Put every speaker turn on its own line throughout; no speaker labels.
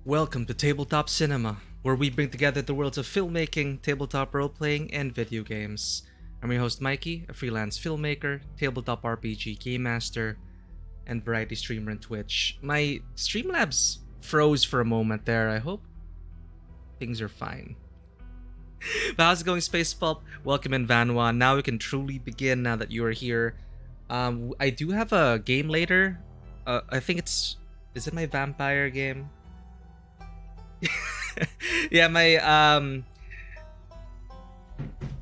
Welcome to Tabletop Cinema, where we bring together the worlds of filmmaking, tabletop role-playing, and video games. I'm your host Mikey, a freelance filmmaker, tabletop RPG game master, and variety streamer on Twitch. My Streamlabs froze for a moment there. I hope things are fine. But how's it going, Space Pulp? Welcome in, Vanwa. Now we can truly begin now that you are here. I do have a game later. I think is it my vampire game? Yeah, my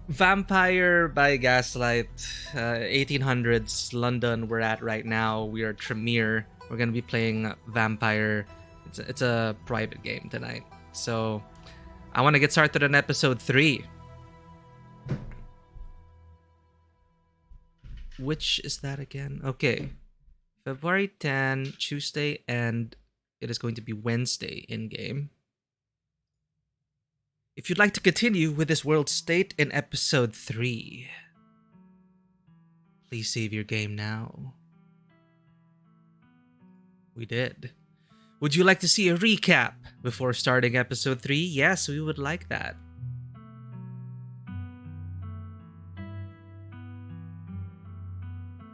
Vampire by Gaslight, 1800s London we're at right now. We are Tremere. We're gonna be playing Vampire. It's a private game tonight. So I want to get started on episode 3. Which is that again? Okay. February 10, Tuesday, and it is going to be Wednesday in-game. If you'd like to continue with this world state in episode 3, please save your game now. We did. Would you like to see a recap before starting episode 3? Yes, we would like that.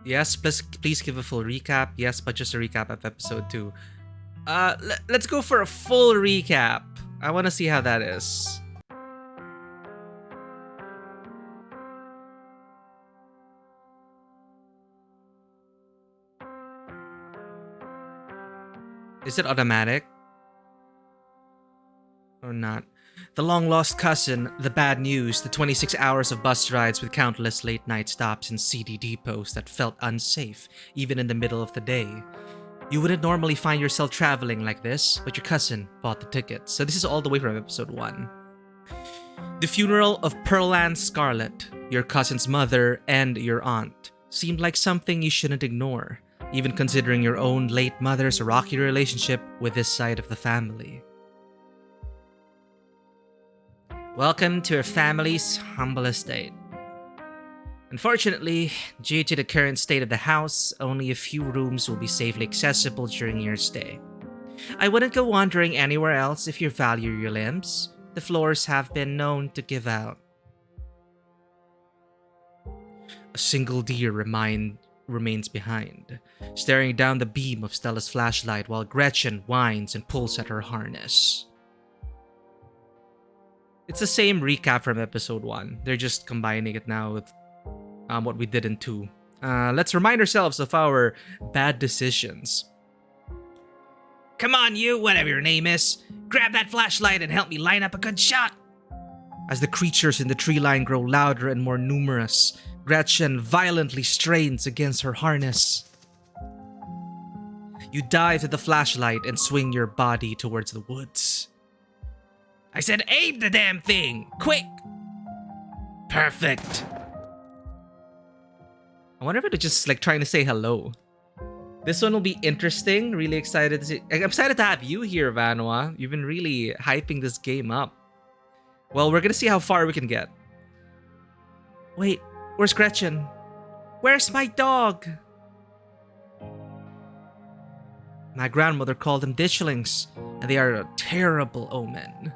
Yes, please give a full recap. Yes, but just a recap of episode 2. Let's go for a full recap. I want to see how that is. Is it automatic? Or not? The long-lost cousin, the bad news, the 26 hours of bus rides with countless late-night stops and seedy depots that felt unsafe, even in the middle of the day. You wouldn't normally find yourself traveling like this, but your cousin bought the tickets. So this is all the way from episode 1. The funeral of Pearl Ann Scarlet, your cousin's mother and your aunt, seemed like something you shouldn't ignore, even considering your own late mother's rocky relationship with this side of the family. Welcome to your family's humble estate. Unfortunately, due to the current state of the house, only a few rooms will be safely accessible during your stay. I wouldn't go wandering anywhere else if you value your limbs. The floors have been known to give out. A single deer remains behind, staring down the beam of Stella's flashlight while Gretchen whines and pulls at her harness. It's the same recap from episode 1. They're just combining it now with what we did in 2. Let's remind ourselves of our bad decisions. Come on, you, whatever your name is. Grab that flashlight and help me line up a good shot. As the creatures in the tree line grow louder and more numerous, Gretchen violently strains against her harness. You dive to the flashlight and swing your body towards the woods. I said aim the damn thing! Quick! Perfect. I wonder if they're just like trying to say hello. This one will be interesting. Really excited to see. I'm excited to have you here, Vanwa. You've been really hyping this game up. Well, we're gonna see how far we can get. Wait, where's Gretchen? Where's my dog? My grandmother called them ditchlings, and they are a terrible omen.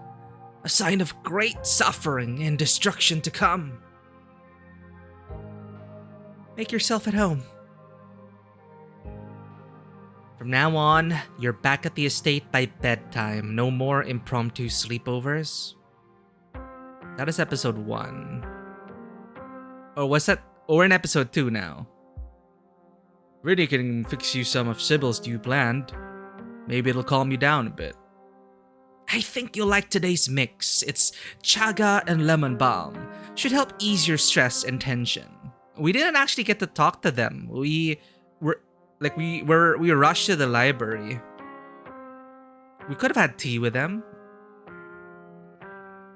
A sign of great suffering and destruction to come. Make yourself at home. From now on, you're back at the estate by bedtime. No more impromptu sleepovers. That is episode 1. Oh, what's that? Oh, we're in episode 2 now. Really can fix you some of Sybil's new planned. Maybe it'll calm you down a bit. I think you'll like today's mix. It's chaga and lemon balm. Should help ease your stress and tension. We didn't actually get to talk to them. We rushed to the library. We could have had tea with them.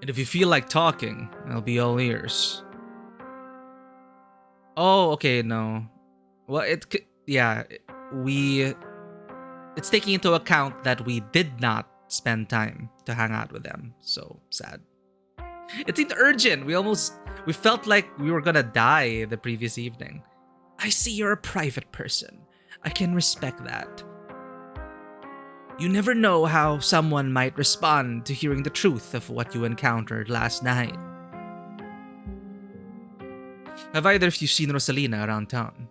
And if you feel like talking, I'll be all ears. Oh, okay, no. Well, it's taking into account that we did not spend time to hang out with them. So sad. It seemed urgent. We felt like we were gonna die the previous evening. I see you're a private person. I can respect that. You never know how someone might respond to hearing the truth of what you encountered last night. Have either of you seen Rosalina around town?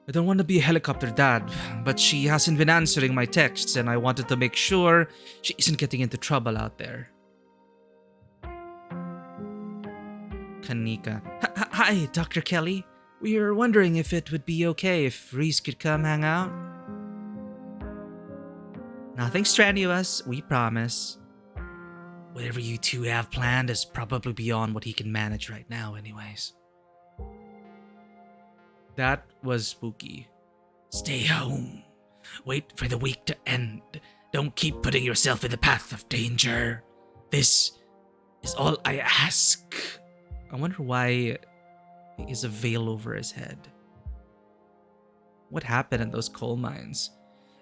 I don't want to be a helicopter dad, but she hasn't been answering my texts and I wanted to make sure she isn't getting into trouble out there. Kanika. Hi, Dr. Kelly. We were wondering if it would be okay if Reese could come hang out. Nothing strenuous, we promise. Whatever you two have planned is probably beyond what he can manage right now anyways. That was spooky. Stay home. Wait for the week to end. Don't keep putting yourself in the path of danger. This is all I ask. I wonder why he has a veil over his head. What happened in those coal mines?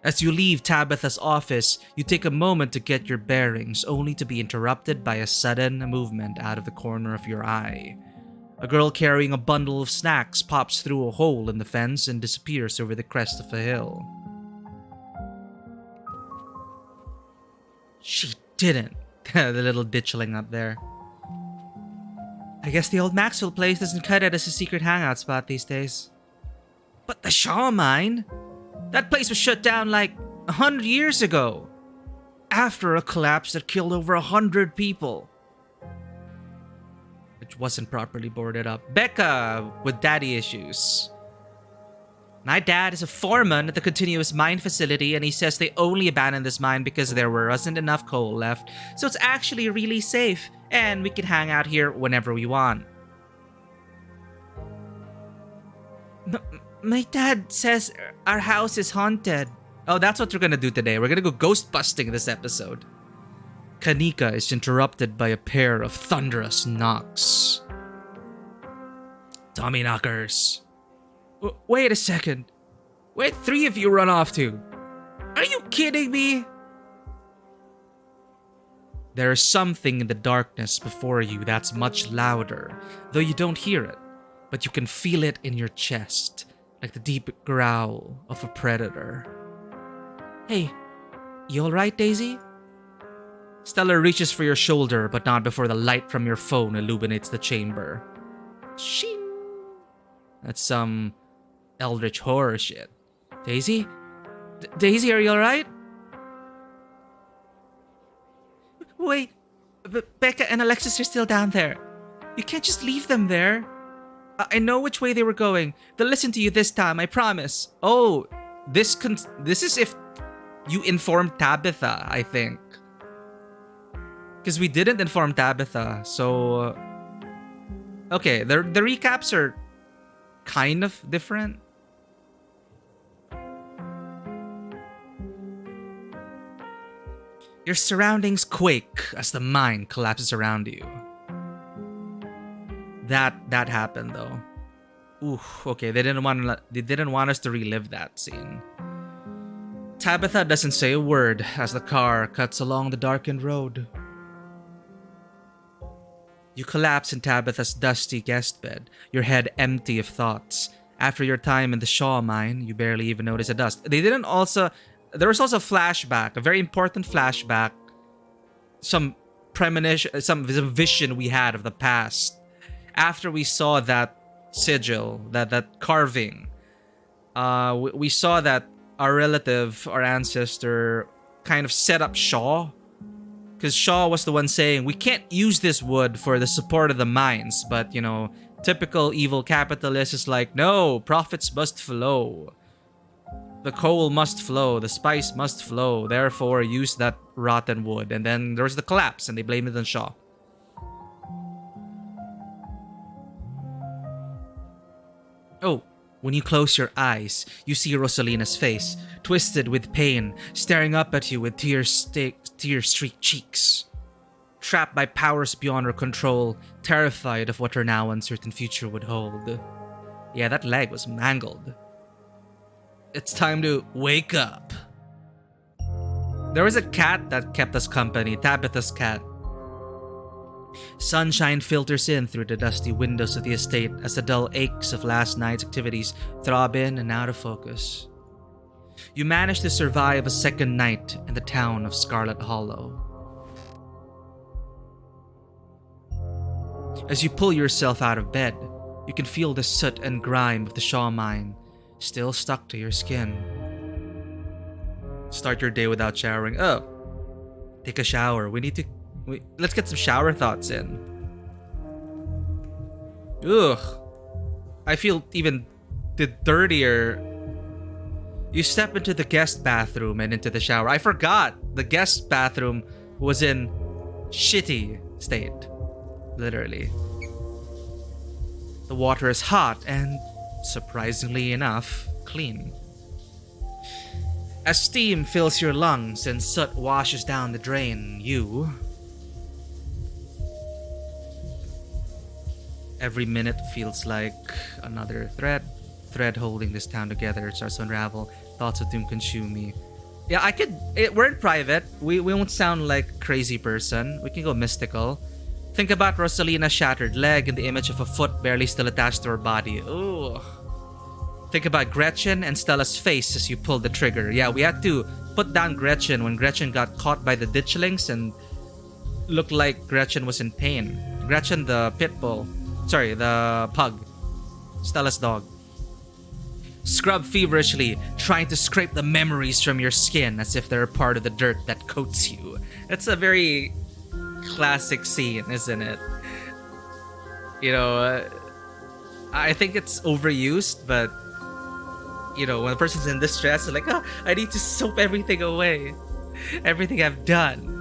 As you leave Tabitha's office, you take a moment to get your bearings, only to be interrupted by a sudden movement out of the corner of your eye. A girl carrying a bundle of snacks pops through a hole in the fence and disappears over the crest of a hill. She didn't. The little ditchling up there. I guess the old Maxwell place doesn't cut it as a secret hangout spot these days. But the Shaw mine? That place was shut down like 100 years ago. After a collapse that killed over 100 people. Which wasn't properly boarded up. Becca with daddy issues. My dad is a foreman at the continuous mine facility and he says they only abandoned this mine because there wasn't enough coal left. So it's actually really safe and we can hang out here whenever we want. My dad says our house is haunted. Oh, that's what we're gonna do today. We're gonna go ghost busting this episode. Kanika is interrupted by a pair of thunderous knocks. Tommy knockers. Wait a second. Where'd 3 of you run off to? Are you kidding me? There is something in the darkness before you that's much louder, though you don't hear it, but you can feel it in your chest, like the deep growl of a predator. Hey, you alright, Daisy? Stella reaches for your shoulder, but not before the light from your phone illuminates the chamber. Shing! That's some eldritch horror shit. Daisy? Daisy, are you alright? Wait, Becca and Alexis are still down there. You can't just leave them there. I know which way they were going. They'll listen to you this time, I promise. Oh, this is if you informed Tabitha, I think. Because we didn't inform Tabitha, so... Okay, the recaps are kind of different. Your surroundings quake as the mine collapses around you. That happened though. Ooh, okay, they didn't want us to relive that scene. Tabitha doesn't say a word as the car cuts along the darkened road. You collapse in Tabitha's dusty guest bed, your head empty of thoughts. After your time in the Shaw mine, you barely even notice the dust. There was also a flashback, a very important flashback. Some premonition, some vision we had of the past. After we saw that sigil, that carving, we saw that our relative, our ancestor, kind of set up Shaw. Because Shaw was the one saying, we can't use this wood for the support of the mines. But, you know, typical evil capitalist is like, no, profits must flow. The coal must flow, the spice must flow. Therefore, use that rotten wood. And then there was the collapse and they blamed it on Shaw. Oh, when you close your eyes, you see Rosalina's face, twisted with pain, staring up at you with tear-streaked cheeks. Trapped by powers beyond her control, terrified of what her now uncertain future would hold. Yeah, that leg was mangled. It's time to wake up. There was a cat that kept us company, Tabitha's cat. Sunshine filters in through the dusty windows of the estate as the dull aches of last night's activities throb in and out of focus. You manage to survive a second night in the town of Scarlet Hollow. As you pull yourself out of bed, you can feel the soot and grime of the Shaw mine still stuck to your skin. Start your day without showering. Oh, take a shower. Let's get some shower thoughts in. Ugh. I feel even dirtier. You step into the guest bathroom and into the shower. I forgot the guest bathroom was in shitty state. Literally. The water is hot and, surprisingly enough, clean. As steam fills your lungs and soot washes down the drain, every minute feels like another thread holding this town together starts to unravel. Thoughts of doom consume me. Yeah, we're in private. We won't sound like a crazy person. We can go mystical. Think about Rosalina's shattered leg and the image of a foot barely still attached to her body. Ooh. Think about Gretchen and Stella's face as you pulled the trigger. Yeah, we had to put down Gretchen when Gretchen got caught by the ditchlings and looked like Gretchen was in pain. Gretchen, the the pug. Stella's dog. Scrub feverishly, trying to scrape the memories from your skin as if they're a part of the dirt that coats you. That's a very classic scene, isn't it? I think it's overused, but when a person's in distress, they're like, oh, I need to soap everything away. Everything I've done.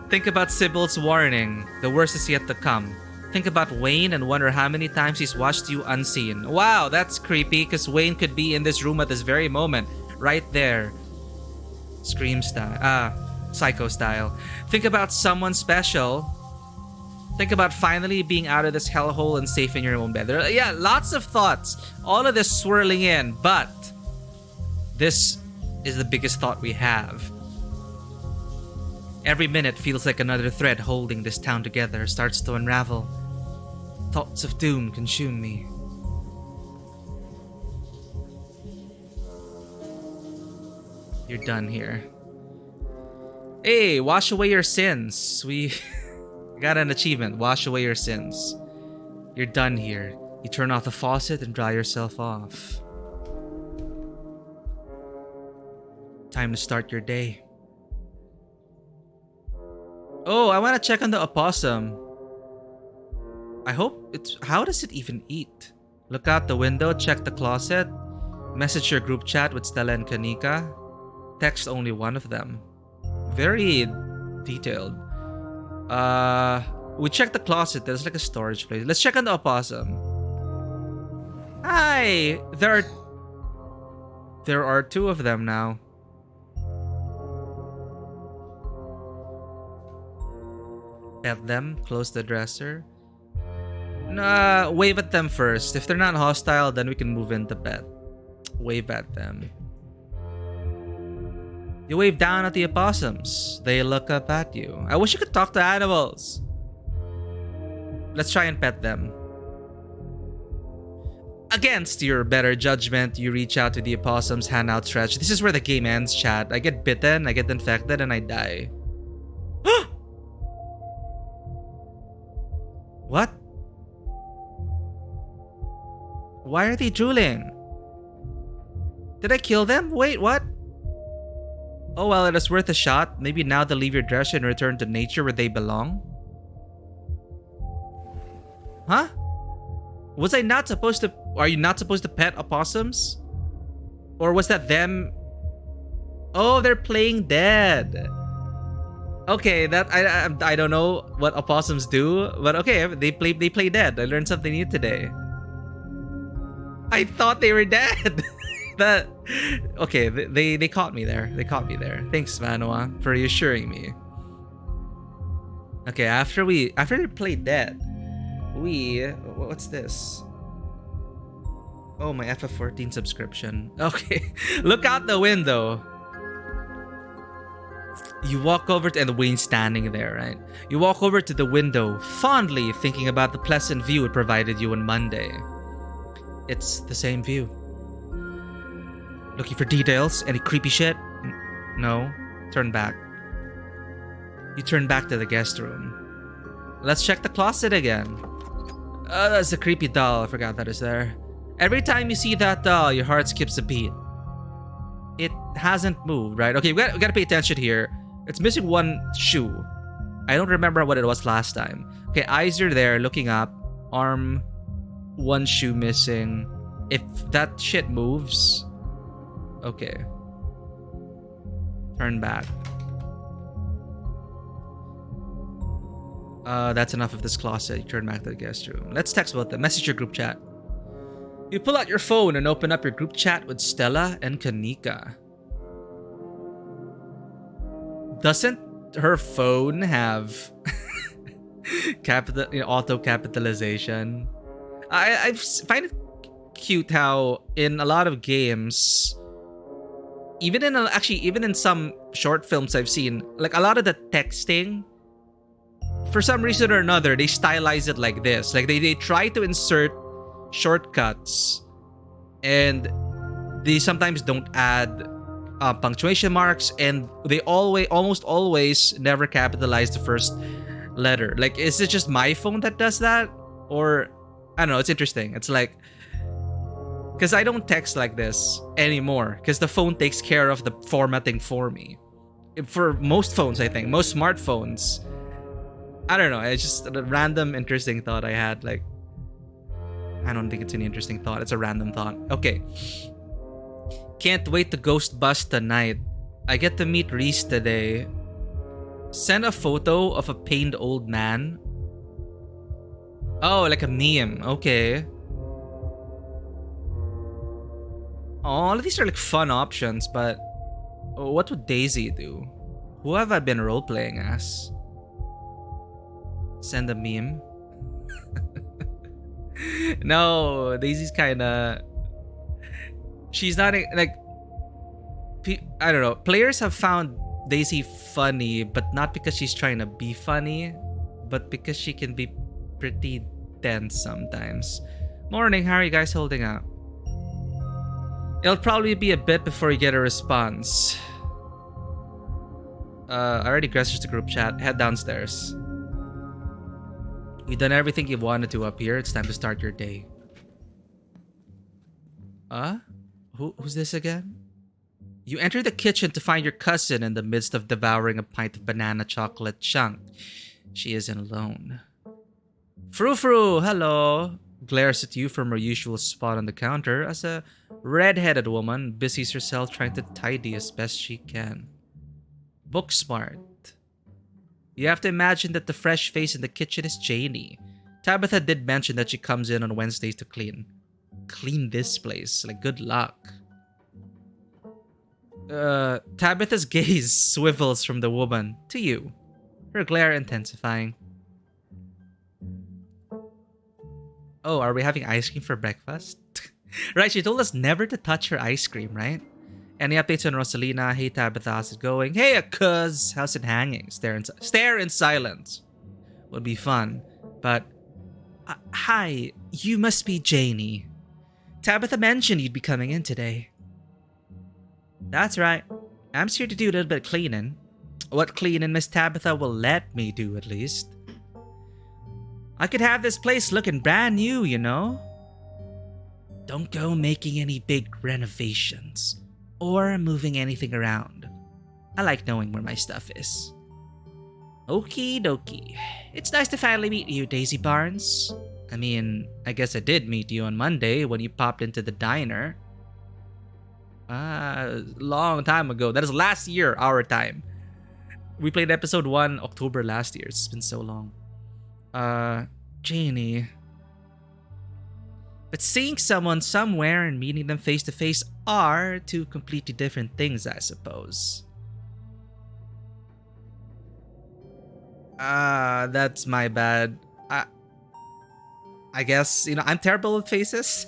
Think about Sybil's warning. The worst is yet to come. Think about Wayne and wonder how many times he's watched you unseen. Wow, that's creepy, because Wayne could be in this room at this very moment. Right there. Scream style. Psycho style. Think about someone special. Think about finally being out of this hellhole and safe in your own bed. Lots of thoughts. All of this swirling in, but this is the biggest thought we have. Every minute feels like another thread holding this town together starts to unravel. Thoughts of doom consume me. You're done here. Hey, wash away your sins. We got an achievement. Wash away your sins. You're done here. You turn off the faucet and dry yourself off. Time to start your day. Oh, I want to check on the opossum. I hope how does it even eat? Look out the window, check the closet, message your group chat with Stella and Kanika, text only one of them. Very detailed. We checked the closet, there's like a storage place. Let's check on the opossum. Hi! There are two of them now. Pet them, close the dresser. Nah, wave at them first. If they're not hostile, then we can move into bed. Wave at them. You wave down at the opossums. They look up at you. I wish you could talk to animals. Let's try and pet them. Against your better judgment, you reach out to the opossum's hand outstretched. This is where the game ends, chat. I get bitten, I get infected, and I die. What? Why are they drooling? Did I kill them? Wait, what? Oh well, it is worth a shot. Maybe now they'll leave your dresser and return to nature where they belong. Huh? Was I not supposed to... Are you not supposed to pet opossums? Or was that them? Oh, they're playing dead. Okay, that I don't know what opossums do, but okay, they play dead. I learned something new today. I thought they were dead. Okay, they caught me there. They caught me there. Thanks, Manoa, for reassuring me. Okay, after they played dead, what's this? Oh, my FF14 subscription. Okay, look out the window. You walk over to, and Wayne's standing there, right? You walk over to the window, fondly thinking about the pleasant view it provided you on Monday. It's the same view. Looking for details? Any creepy shit? No. Turn back. You turn back to the guest room. Let's check the closet again. That's a creepy doll. I forgot that is there. Every time you see that doll, your heart skips a beat. It hasn't moved, right? Okay, we gotta pay attention here. It's missing one shoe. I don't remember what it was last time. Okay, eyes are there, looking up. Arm, one shoe missing. If that shit moves... Okay. Turn back. That's enough of this closet. You turn back to the guest room. Let's text about the message your group chat. You pull out your phone and open up your group chat with Stella and Kanika. Doesn't her phone have auto capitalization? I find it cute how in a lot of games, even in some short films I've seen, like a lot of the texting, for some reason or another, they stylize it like this. Like they try to insert shortcuts, and they sometimes don't add punctuation marks, and they almost always never capitalize the first letter. Like, is it just my phone that does that? Or, I don't know, it's interesting. It's like, because I don't text like this anymore, because the phone takes care of the formatting for me. For most phones, I think, most smartphones, I don't know, it's just a random interesting thought I had. Like, I don't think it's an interesting thought, it's a random thought. Okay. Can't wait to ghost bust tonight. I get to meet Reese today. Send a photo of a pained old man. Oh, like a meme. Okay. Oh, all of these are like fun options, but what would Daisy do? Who have I been role-playing as? Send a meme. No, Daisy's kinda... She's not like... I don't know. Players have found Daisy funny, but not because she's trying to be funny, but because she can be pretty dense sometimes. Morning, how are you guys holding up? It'll probably be a bit before you get a response. I already messaged the group chat. Head downstairs. You've done everything you wanted to up here. It's time to start your day. Who's this again? You enter the kitchen to find your cousin in the midst of devouring a pint of banana chocolate chunk. She isn't alone. Frou-frou, hello. Glares at you from her usual spot on the counter as a red-headed woman busies herself trying to tidy as best she can. Book smart. You have to imagine that the fresh face in the kitchen is Janie. Tabitha did mention that she comes in on Wednesdays to clean. Clean this place. Like, good luck. Tabitha's gaze swivels from the woman to you, her glare intensifying. Oh, are we having ice cream for breakfast? Right, she told us never to touch her ice cream, right? Any updates on Rosalina? Hey Tabitha, how's it going? Hey cuz, how's it hanging? Stare in silence. Would be fun, but... hi, you must be Janie. Tabitha mentioned you'd be coming in today. That's right. I'm just here to do a little bit of cleaning. What cleaning Miss Tabitha will let me do, at least. I could have this place looking brand new, you know? Don't go making any big renovations or moving anything around. I like knowing where my stuff is. Okie dokie. It's nice to finally meet you, Daisy Barnes. I mean, I guess I did meet you on Monday when you popped into the diner. Long time ago. That is last year, our time. We played episode 1 October last year. It's been so long. Janie. But seeing someone somewhere and meeting them face to face are two completely different things, I suppose. That's my bad. I guess, I'm terrible with faces.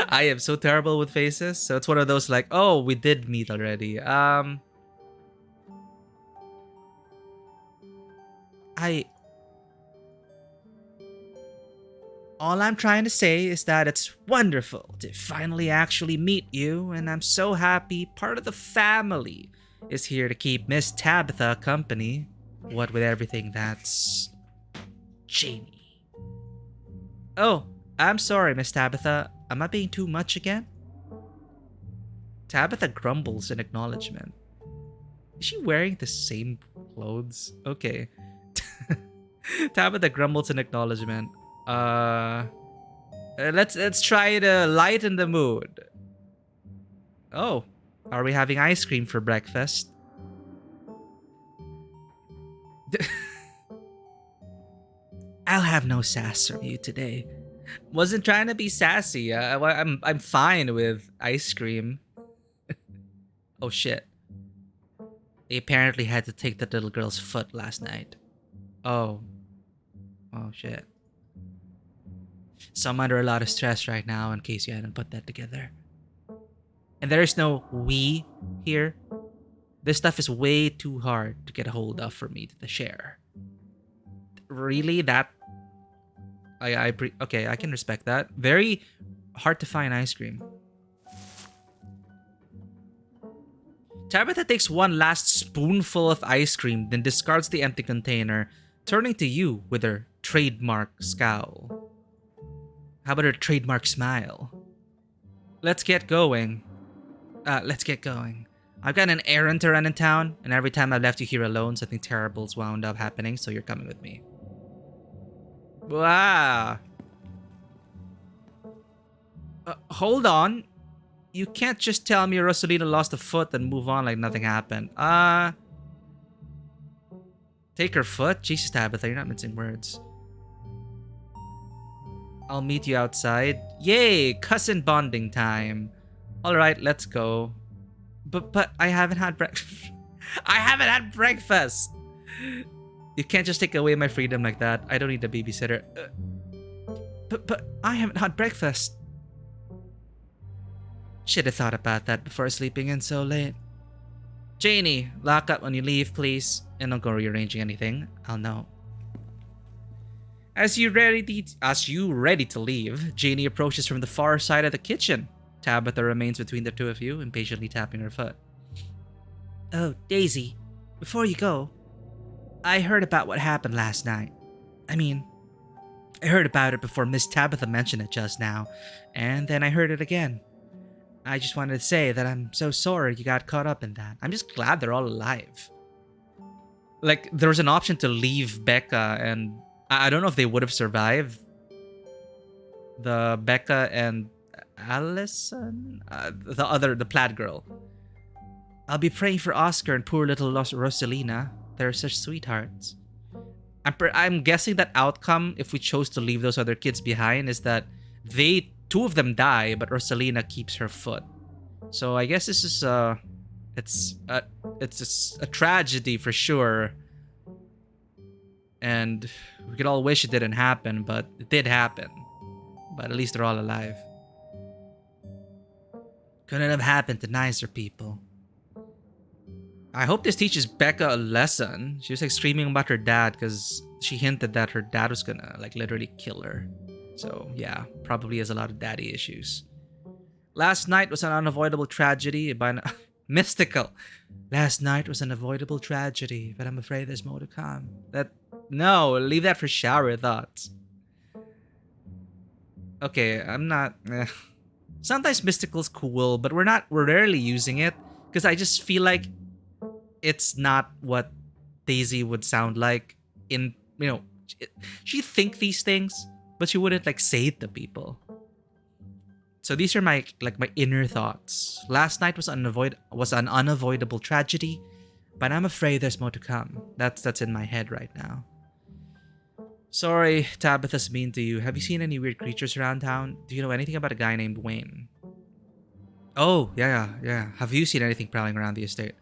I am so terrible with faces. So it's one of those like, oh, we did meet already. All I'm trying to say is that it's wonderful to finally actually meet you, and I'm so happy part of the family is here to keep Miss Tabitha company. What with everything that's Janie. Oh, I'm sorry, Miss Tabitha. Am I being too much again? Tabitha grumbles in acknowledgement. Is she wearing the same clothes? Okay. Tabitha grumbles in acknowledgement. Let's try to lighten the mood. Oh, are we having ice cream for breakfast? I'll have no sass from you today. Wasn't trying to be sassy. I'm fine with ice cream. Oh shit. They apparently had to take the little girl's foot last night. Oh. Oh shit. So I'm under a lot of stress right now in case you hadn't put that together. And there is no we here. This stuff is way too hard to get a hold of for me to share. Really? That okay, I can respect that. Very hard to find ice cream. Tabitha takes one last spoonful of ice cream, then discards the empty container, turning to you with her trademark scowl. How about her trademark smile? Let's get going. Let's get going. I've got an errand to run in town, and every time I've left you here alone, something terrible's wound up happening, so you're coming with me. Wow. Hold on. You can't just tell me Rosalina lost a foot and move on like nothing happened. Take her foot? Jesus, Tabitha, you're not mincing words. I'll meet you outside. Yay, cousin bonding time. Alright, let's go. But I haven't had breakfast. I haven't had breakfast! You can't just take away my freedom like that. I don't need a babysitter. But I haven't had breakfast. Should have thought about that before sleeping in so late. Janie, lock up when you leave, please. And don't go rearranging anything. I'll know. As you ready to leave, Janie approaches from the far side of the kitchen. Tabitha remains between the two of you, impatiently tapping her foot. Oh, Daisy, before you go, I heard about what happened last night. I heard about it before Miss Tabitha mentioned it just now, and then I heard it again. I just wanted to say that I'm so sorry you got caught up in that. I'm just glad they're all alive. Like, there was an option to leave Becca, and I don't know if they would have survived. The Becca and Allison? The plaid girl. I'll be praying for Oscar and poor little Rosalina. They're such sweethearts. I'm guessing that outcome, if we chose to leave those other kids behind, is that two of them die, but Rosalina keeps her foot. So I guess this is it's a tragedy for sure. And we could all wish it didn't happen, but it did happen. But at least they're all alive. Couldn't have happened to nicer people. I hope this teaches Becca a lesson. She was like screaming about her dad because she hinted that her dad was gonna like literally kill her. So yeah, probably has a lot of daddy issues. Last night was an unavoidable tragedy, mystical. Last night was an avoidable tragedy, but I'm afraid there's more to come. No, leave that for shower thoughts. Okay, I'm not. Sometimes mystical's cool, but we're rarely using it because I just feel like it's not what Daisy would sound like in, she'd think these things, but she wouldn't like say it to people. So these are my inner thoughts. Last night was an unavoidable tragedy, but I'm afraid there's more to come. That's in my head right now. Sorry, Tabitha's mean to you. Have you seen any weird creatures around town? Do you know anything about a guy named Wayne? Oh, yeah. Have you seen anything prowling around the estate?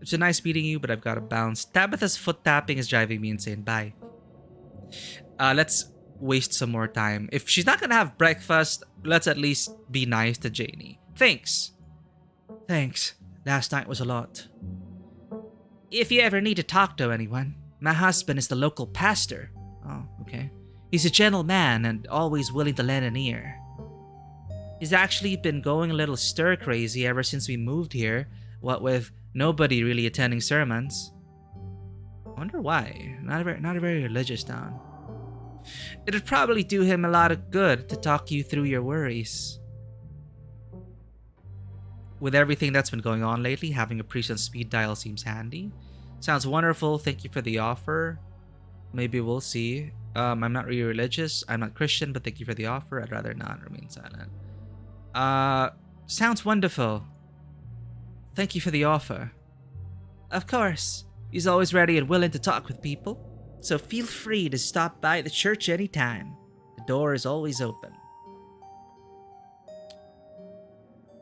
It's been nice meeting you, but I've got to bounce. Tabitha's foot tapping is driving me insane. Bye. Let's waste some more time. If she's not gonna have breakfast, let's at least be nice to Janie. Thanks. Last night was a lot. If you ever need to talk to anyone, my husband is the local pastor. Oh, okay. He's a gentleman and always willing to lend an ear. He's actually been going a little stir-crazy ever since we moved here, what with nobody really attending sermons. I wonder why. Not a very religious town. It'd probably do him a lot of good to talk you through your worries. With everything that's been going on lately, having a priest on speed dial seems handy. Sounds wonderful, thank you for the offer. Maybe we'll see. I'm not really religious, I'm not Christian, but thank you for the offer. I'd rather not remain silent. Sounds wonderful. Thank you for the offer. Of course, he's always ready and willing to talk with people, so feel free to stop by the church anytime. The door is always open.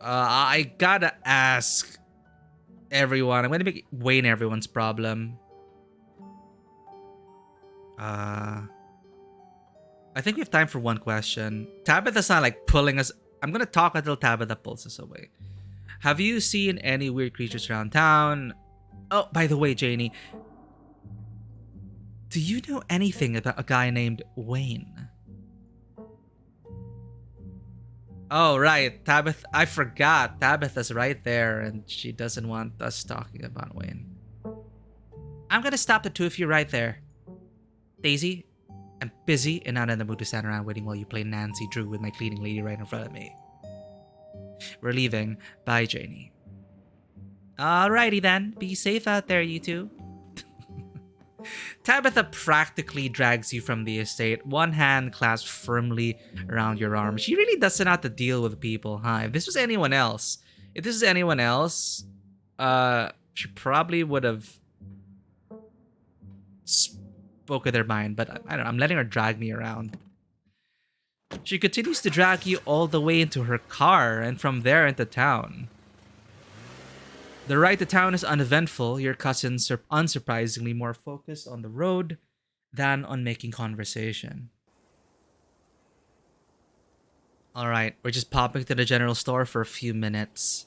I gotta ask everyone. I'm gonna make Wayne everyone's problem. I think we have time for one question. Tabitha's not like pulling us. I'm gonna talk until Tabitha pulls us away. Have you seen any weird creatures around town? Oh, by the way, Janie, do you know anything about a guy named Wayne? Oh, right. Tabitha, I forgot. Tabitha's right there and she doesn't want us talking about Wayne. I'm gonna stop the two of you right there. Daisy, I'm busy and not in the mood to stand around waiting while you play Nancy Drew with my cleaning lady right in front of me. We're leaving. Bye, Janie. Alrighty then. Be safe out there, you two. Tabitha practically drags you from the estate, one hand clasped firmly around your arm. She really doesn't know how to deal with people, huh? If this was anyone else, she probably would have spoken their mind, but I don't know, I'm letting her drag me around. She continues to drag you all the way into her car and from there into town. The ride to town is uneventful. Your cousins are unsurprisingly more focused on the road than on making conversation. Alright, we're just popping to the general store for a few minutes.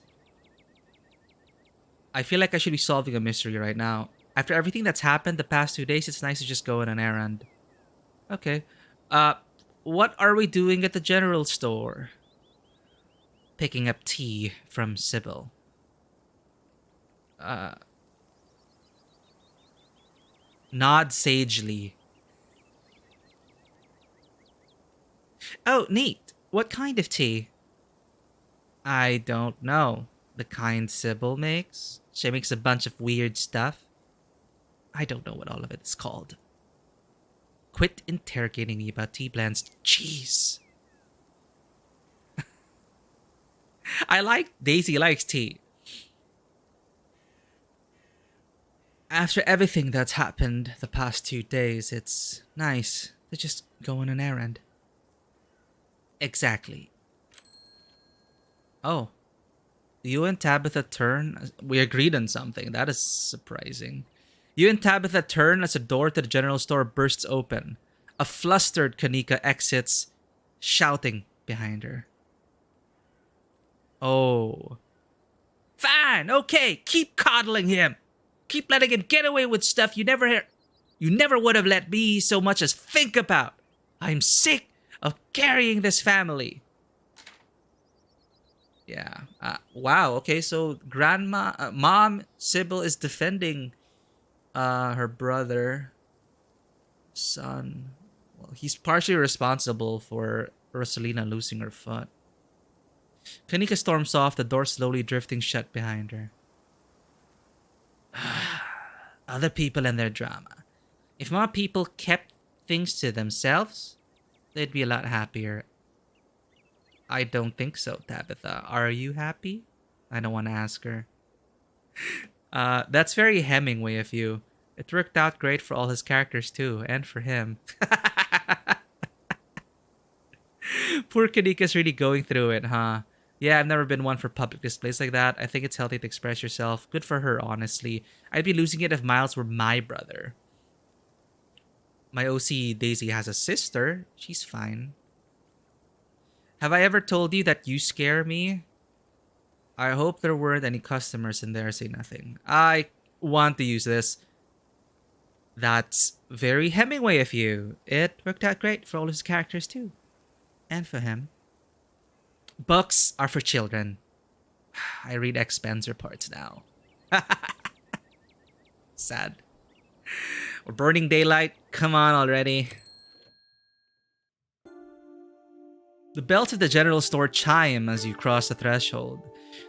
I feel like I should be solving a mystery right now. After everything that's happened the past 2 days, it's nice to just go on an errand. Okay. What are we doing at the general store? Picking up tea from Sybil. Nod sagely. Oh, neat. What kind of tea? I don't know. The kind Sybil makes? She makes a bunch of weird stuff. I don't know what all of it's called. Quit interrogating me about tea blends. Jeez. Daisy likes tea. After everything that's happened the past 2 days, it's nice to just go on an errand. Exactly. Oh. You and Tabitha turn. We agreed on something. That is surprising. You and Tabitha turn as the door to the general store bursts open. A flustered Kanika exits, shouting behind her. Oh. Fine, okay, keep coddling him. Keep letting him get away with stuff you never would have let me so much as think about. I'm sick of carrying this family. Yeah. Wow, okay, so Mom Sybil is defending her brother, son. Well, he's partially responsible for Rosalina losing her foot. Kanika storms off, the door slowly drifting shut behind her. Other people and their drama. If more people kept things to themselves, they'd be a lot happier. I don't think so, Tabitha. Are you happy? I don't want to ask her. That's very Hemingway of you. It worked out great for all his characters too, and for him. Poor Kanika's really going through it, huh? Yeah, I've never been one for public displays like that. I think it's healthy to express yourself. Good for her, honestly. I'd be losing it if Miles were my brother. My OC Daisy has a sister. She's fine. Have I ever told you that you scare me? I hope there weren't any customers in there. Say nothing. I want to use this. That's very Hemingway of you. It worked out great for all his characters too. And for him. Books are for children. I read expense reports now. Sad. We're burning daylight. Come on already. The bells of the general store chime as you cross the threshold.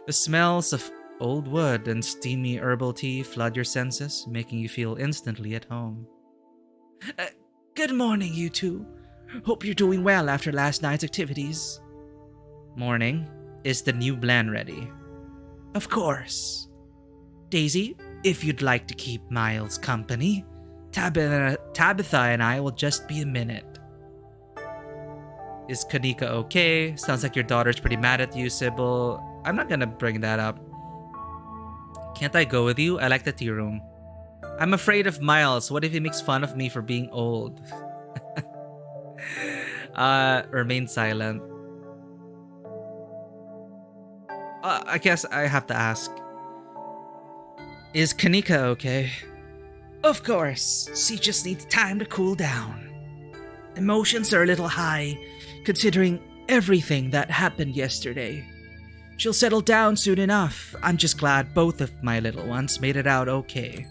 The smells of old wood and steamy herbal tea flood your senses, making you feel instantly at home. Good morning, you two. Hope you're doing well after last night's activities. Morning. Is the new blend ready? Of course. Daisy, if you'd like to keep Miles company, Tabitha and I will just be a minute. Is Kanika okay? Sounds like your daughter's pretty mad at you, Sybil. I'm not gonna bring that up. Can't I go with you? I like the tea room. I'm afraid of Miles. What if he makes fun of me for being old? Remain silent. I guess I have to ask. Is Kanika okay? Of course. She just needs time to cool down. Emotions are a little high, considering everything that happened yesterday. She'll settle down soon enough. I'm just glad both of my little ones made it out okay.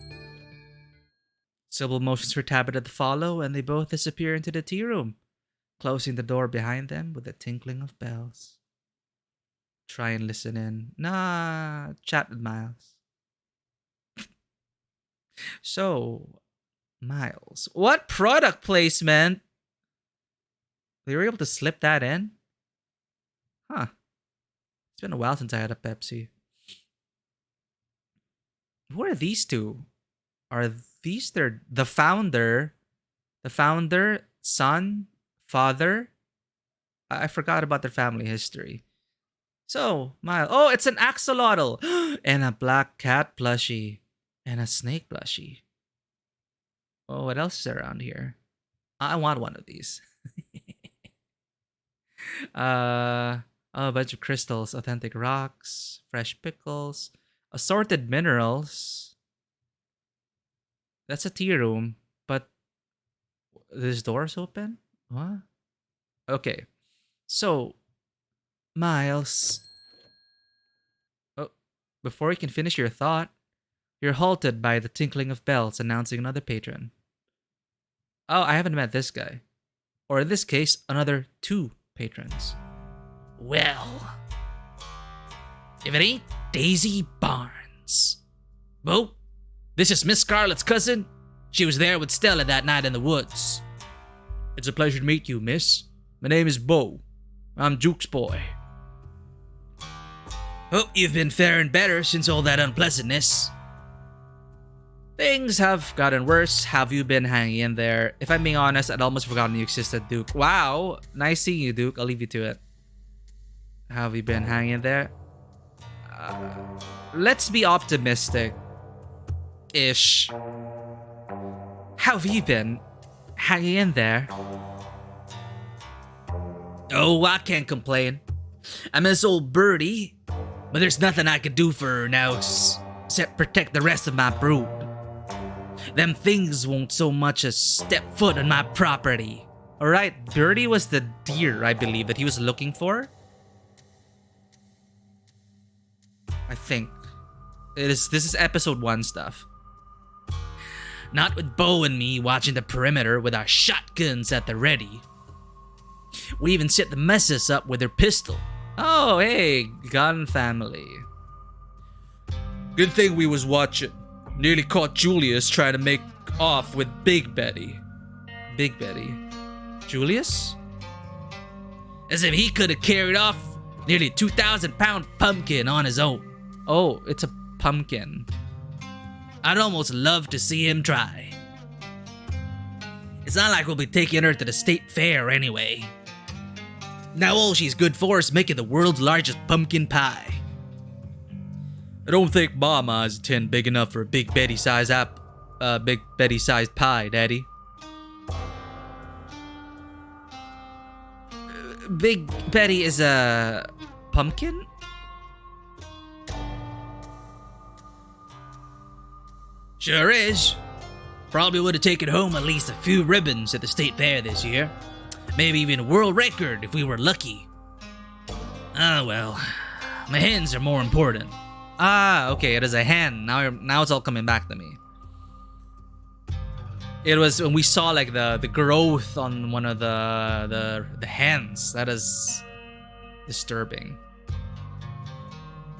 Sybil motions for Tabitha to follow, and they both disappear into the tea room, closing the door behind them with a tinkling of bells. Try and listen in. Nah, chat with Miles. So, Miles, what product placement? They were able to slip that in? Huh. It's been a while since I had a Pepsi. Who are these two? Are these the founder? The founder, son, father? I forgot about their family history. So, Miles. Oh, it's an axolotl! And a black cat plushie. And a snake plushie. Oh, what else is around here? I want one of these. A bunch of crystals, authentic rocks, fresh pickles, assorted minerals. That's a tea room, but this door's open? What? Okay. So, Miles. Oh, before you can finish your thought, you're halted by the tinkling of bells announcing another patron. Oh, I haven't met this guy. Or in this case, another 2 patrons. Well, if it ain't Daisy Barnes. Bo, this is Miss Scarlet's cousin. She was there with Stella that night in the woods. It's a pleasure to meet you, miss. My name is Bo. I'm Duke's boy. Hope you've been faring better since all that unpleasantness. Things have gotten worse. Have you been hanging in there? If I'm being honest, I'd almost forgotten you existed, Duke. Wow. Nice seeing you, Duke. I'll leave you to it. Have you been hanging in there? Let's be optimistic. Ish. How have you been hanging in there? Oh, I can't complain. I miss old Birdie, but there's nothing I can do for her now except protect the rest of my brood. Them things won't so much as step foot on my property. Alright, Birdie was the deer, I believe, that he was looking for. I think. This is episode 1 stuff. Not with Bo and me watching the perimeter with our shotguns at the ready. We even set the messes up with their pistol. Oh, hey, gun family. Good thing we was watching. Nearly caught Julius trying to make off with Big Betty. Big Betty. Julius? As if he could have carried off nearly a 2,000-pound pumpkin on his own. Oh, it's a pumpkin. I'd almost love to see him try. It's not like we'll be taking her to the state fair anyway. Now all she's good for is making the world's largest pumpkin pie. I don't think Mama has a tin big enough for a Big Betty-sized Big Betty-sized pie, Daddy. Big Betty is a pumpkin? Sure is.
Probably would have taken home at least a few ribbons at the state fair this year. Maybe even a world record if we were lucky. Ah, well. My hens are more important.
Ah, okay, it is a hen. Now it's all coming back to me. It was when we saw like the growth on one of the hens. That is disturbing.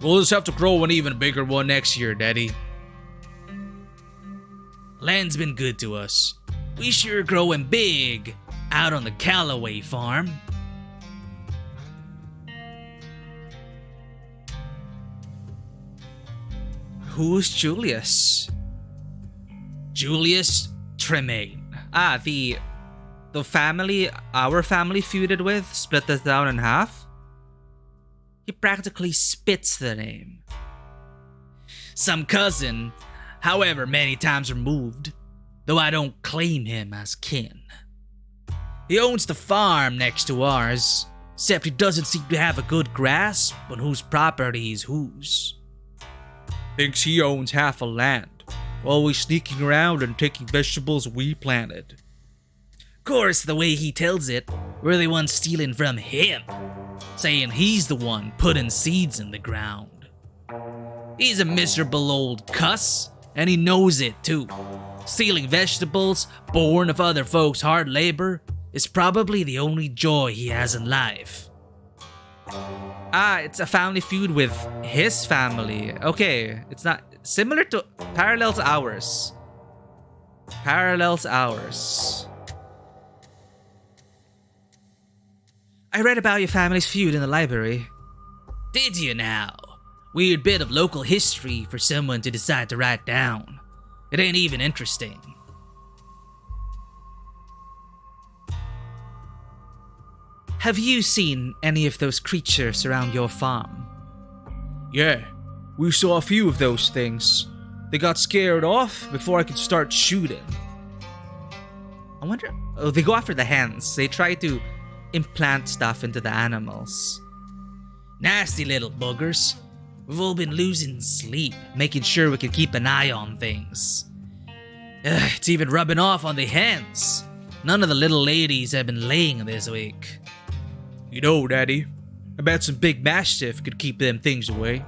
We'll just have to grow an even bigger one next year, Daddy.
Land's been good to us. We sure growing big out on the Callaway farm.
Who's Julius?
Julius Tremaine.
Ah, the family our family feuded with, split us down in half. He practically spits the name.
Some cousin, however many times removed, though I don't claim him as kin. He owns the farm next to ours, except he doesn't seem to have a good grasp on whose property is whose.
Thinks he owns half of land, always sneaking around and taking vegetables we planted.
Of course, the way he tells it, we're the ones stealing from him, saying he's the one putting seeds in the ground. He's a miserable old cuss, and he knows it too. Stealing vegetables, born of other folks' hard labor, is probably the only joy he has in life.
Ah, it's a family feud with his family. Okay, it's not similar to parallels ours. Parallels ours. I read about your family's feud in the library.
Did you now? Weird bit of local history for someone to decide to write down. It ain't even interesting.
Have you seen any of those creatures around your farm? Yeah, we saw a few of those things. They got scared off before I could start shooting. I wonder... Oh, they go after the hens. They try to implant stuff into the animals.
Nasty little buggers. We've all been losing sleep, making sure we can keep an eye on things. It's even rubbing off on the hens. None of the little ladies have been laying this week.
You know, Daddy, I bet some big mastiff could keep them things away.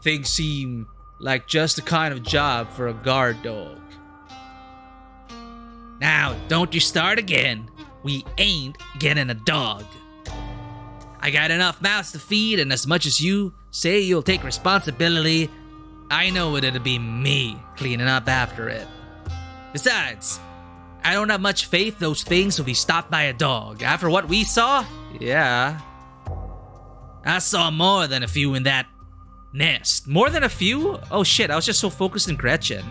Things seem like just the kind of job for a guard dog.
Now, don't you start again. We ain't getting a dog. I got enough mouths to feed, and as much as you say you'll take responsibility, I know it'll be me cleaning up after it. Besides, I don't have much faith those things will be stopped by a dog. After what we saw,
Yeah.
I saw more than a few in that nest.
More than a few? Oh shit, I was just so focused on Gretchen.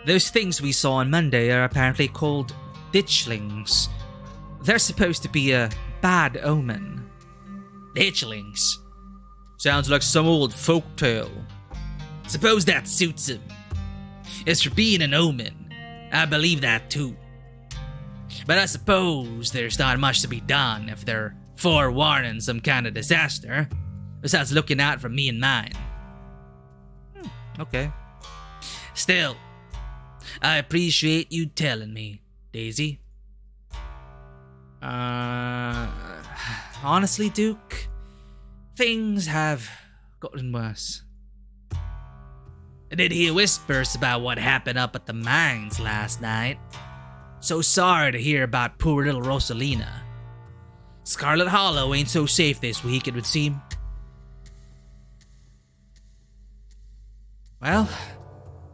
Those things we saw on Monday are apparently called ditchlings. They're supposed to be a bad omen.
Ditchlings.
Sounds like some old folktale.
Suppose that suits him. As for being an omen, I believe that too. But I suppose there's not much to be done if they're forewarning some kind of disaster, besides looking out for me and mine.
Okay.
Still, I appreciate you telling me, Daisy.
Honestly, Duke, things have gotten worse.
I did hear whispers about what happened up at the mines last night. So sorry to hear about poor little Rosalina. Scarlet Hollow ain't so safe this week, it would seem.
Well,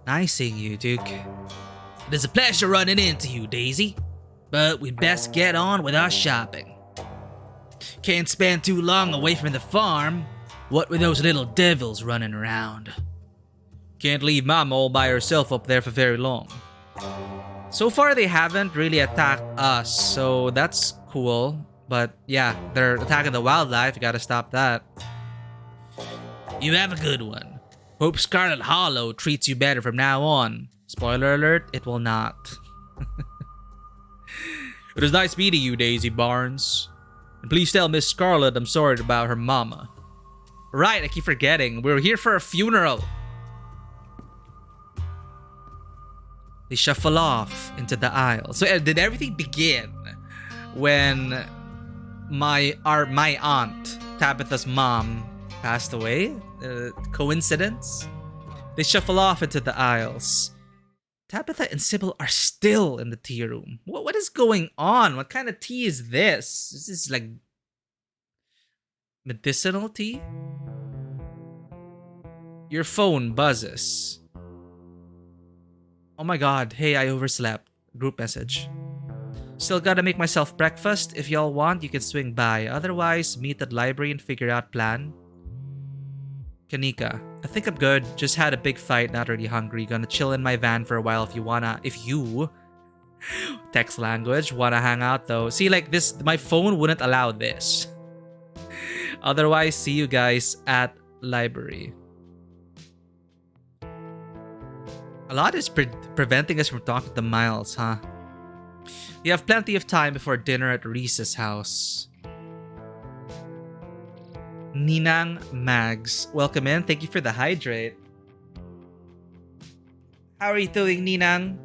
nice seeing you, Duke.
It is a pleasure running into you, Daisy. But we'd best get on with our shopping. Can't spend too long away from the farm, what with those little devils running around.
Can't leave Mom all by herself up there for very long. So far, they haven't really attacked us, so that's cool. But yeah, they're attacking the wildlife. You gotta stop that.
You have a good one. Hope Scarlet Hollow treats you better from now on.
Spoiler alert, it will not. It was nice meeting you, Daisy Barnes. And please tell Miss Scarlet I'm sorry about her mama. Right, I keep forgetting. We're here for a funeral. They shuffle off into the aisle. So did everything begin when my aunt Tabitha's mom passed away? Coincidence? They shuffle off into the aisles. Tabitha and Sybil are still in the tea room. What is going on? What kind of tea is this? Is this like medicinal tea? Your phone buzzes. Oh my god, hey, I overslept. Group message. Still gotta make myself breakfast. If y'all want, you can swing by. Otherwise, meet at library and figure out plan. Kanika, I think I'm good. Just had a big fight, not really hungry. Gonna chill in my van for a while if you text language, wanna hang out though. See, like this, my phone wouldn't allow this. Otherwise, see you guys at library. A lot is preventing us from talking to Miles, huh? You have plenty of time before dinner at Reese's house. Ninang Mags, welcome in. Thank you for the hydrate. How are you doing, Ninang?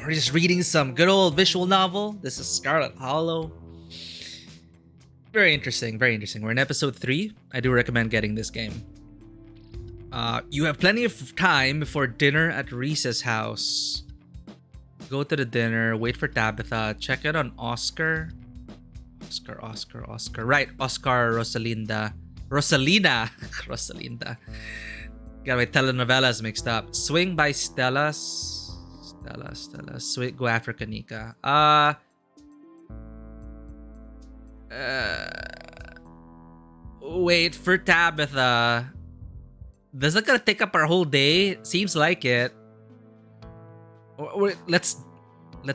We're just reading some good old visual novel. This is Scarlet Hollow. Very interesting, very interesting. We're in episode 3. I do recommend getting this game. You have plenty of time before dinner at Reese's house. Go to the dinner, wait for Tabitha, check in on Oscar. Oscar. Right, Oscar, Rosalinda. Rosalinda. Got my telenovelas mixed up. Swing by Stella. Swing, go after Kanika. Wait for Tabitha. This is gonna take up our whole day. Seems like it. Let's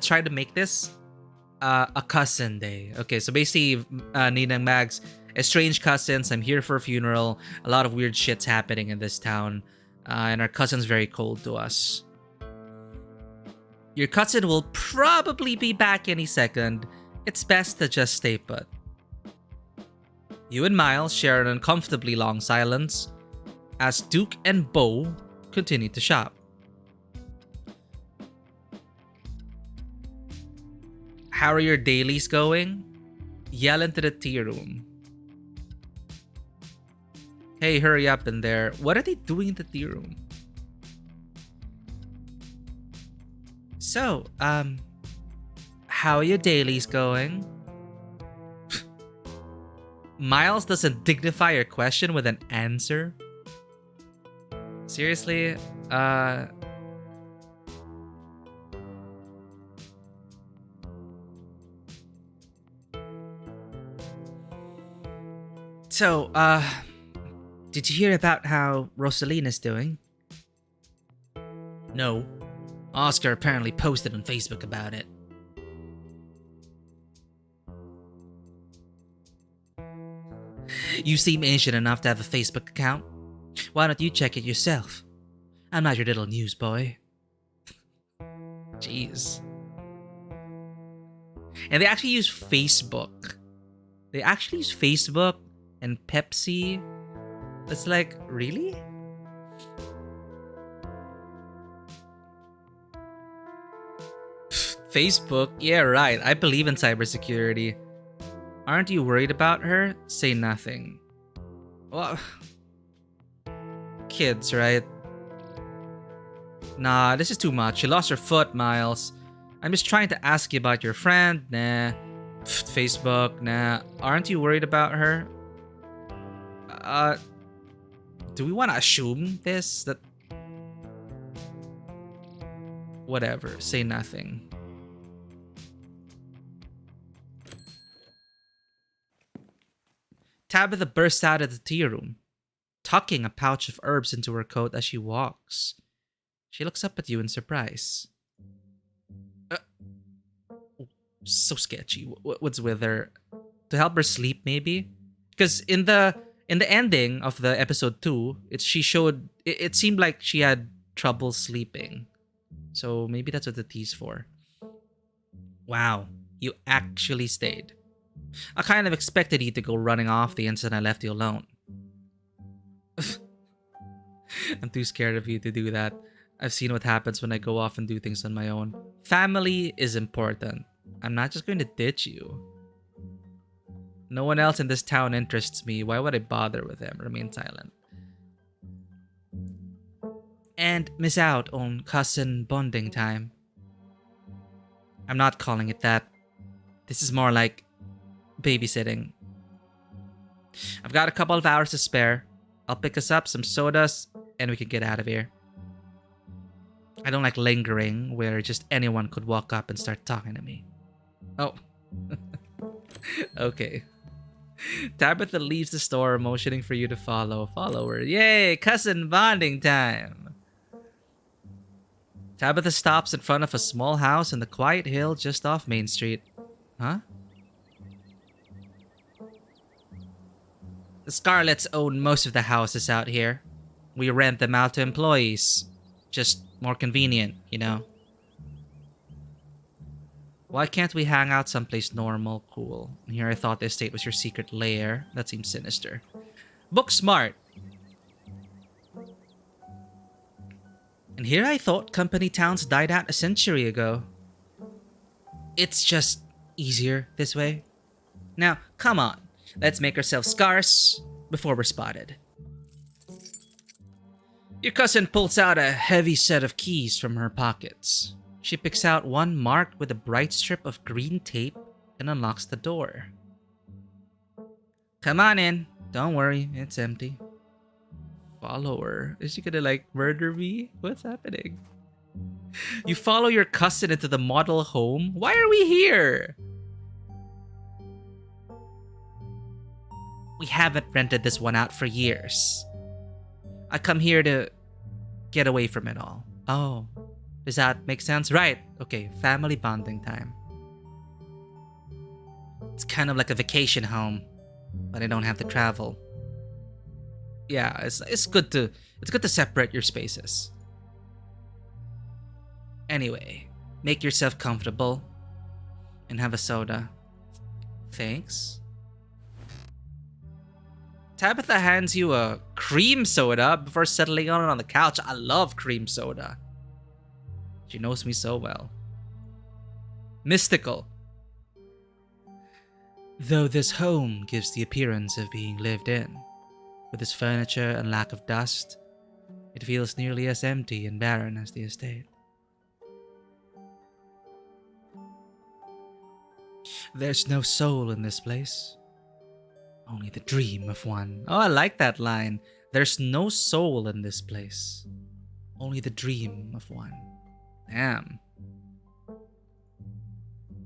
try to make this a cousin day. Okay, so basically, Ninang Mags, estranged cousins. I'm here for a funeral. A lot of weird shit's happening in this town, and our cousin's very cold to us. Your cousin will probably be back any second. It's best to just stay put. You and Miles share an uncomfortably long silence as Duke and Bo continue to shop. How are your dailies going? Yell into the tea room. Hey, hurry up in there. What are they doing in the tea room? So, how are your dailies going? Miles doesn't dignify your question with an answer. Seriously? So, did you hear about how Rosalina's doing? No. Oscar apparently posted on Facebook about it. You seem ancient enough to have a Facebook account. Why don't you check it yourself? I'm not your little newsboy. Jeez. And they actually use Facebook. They actually use Facebook and Pepsi. It's like, really? Facebook? Yeah, right. I believe in cybersecurity. Aren't you worried about her? Say nothing. Well, kids, right? Nah, this is too much. She lost her foot, Miles. I'm just trying to ask you about your friend. Nah. Facebook, nah. Aren't you worried about her? Do we want to assume this? That... Whatever. Say nothing. Tabitha bursts out of the tea room, tucking a pouch of herbs into her coat as she walks. She looks up at you in surprise. So sketchy. What's with her? To help her sleep, maybe? Because in the ending of the episode 2, it seemed like she had trouble sleeping. So maybe that's what the tea's for. Wow, you actually stayed. I kind of expected you to go running off the instant I left you alone. I'm too scared of you to do that. I've seen what happens when I go off and do things on my own. Family is important. I'm not just going to ditch you. No one else in this town interests me. Why would I bother with them? Remain silent. And miss out on cousin bonding time. I'm not calling it that. This is more like babysitting. I've got a couple of hours to spare. I'll pick us up some sodas and we can get out of here. I don't like lingering where just anyone could walk up and start talking to me. Oh. Okay. Tabitha leaves the store, motioning for you to follow. Follow her. Yay, cousin bonding time. Tabitha stops in front of a small house in the quiet hill just off Main Street. Huh? The Scarlets own most of the houses out here. We rent them out to employees. Just more convenient, you know. Why can't we hang out someplace normal, cool? And here I thought the estate was your secret lair. That seems sinister. Book smart. And here I thought company towns died out a century ago. It's just easier this way. Now, come on. Let's make ourselves scarce before we're spotted. Your cousin pulls out a heavy set of keys from her pockets. She picks out one marked with a bright strip of green tape and unlocks the door. Come on in. Don't worry, it's empty. Follow her. Is she gonna like murder me? What's happening? You follow your cousin into the model home? Why are we here? We haven't rented this one out for years. I come here to get away from it all. Oh, does that make sense? Right. Okay, family bonding time. It's kind of like a vacation home, but I don't have to travel. Yeah, it's good to separate your spaces. Anyway, make yourself comfortable and have a soda. Thanks. Tabitha hands you a cream soda before settling on the couch. I love cream soda. She knows me so well. Mystical. Though this home gives the appearance of being lived in, with its furniture and lack of dust, it feels nearly as empty and barren as the estate. There's no soul in this place. Only the dream of one. Oh, I like that line. There's no soul in this place. Only the dream of one. Damn.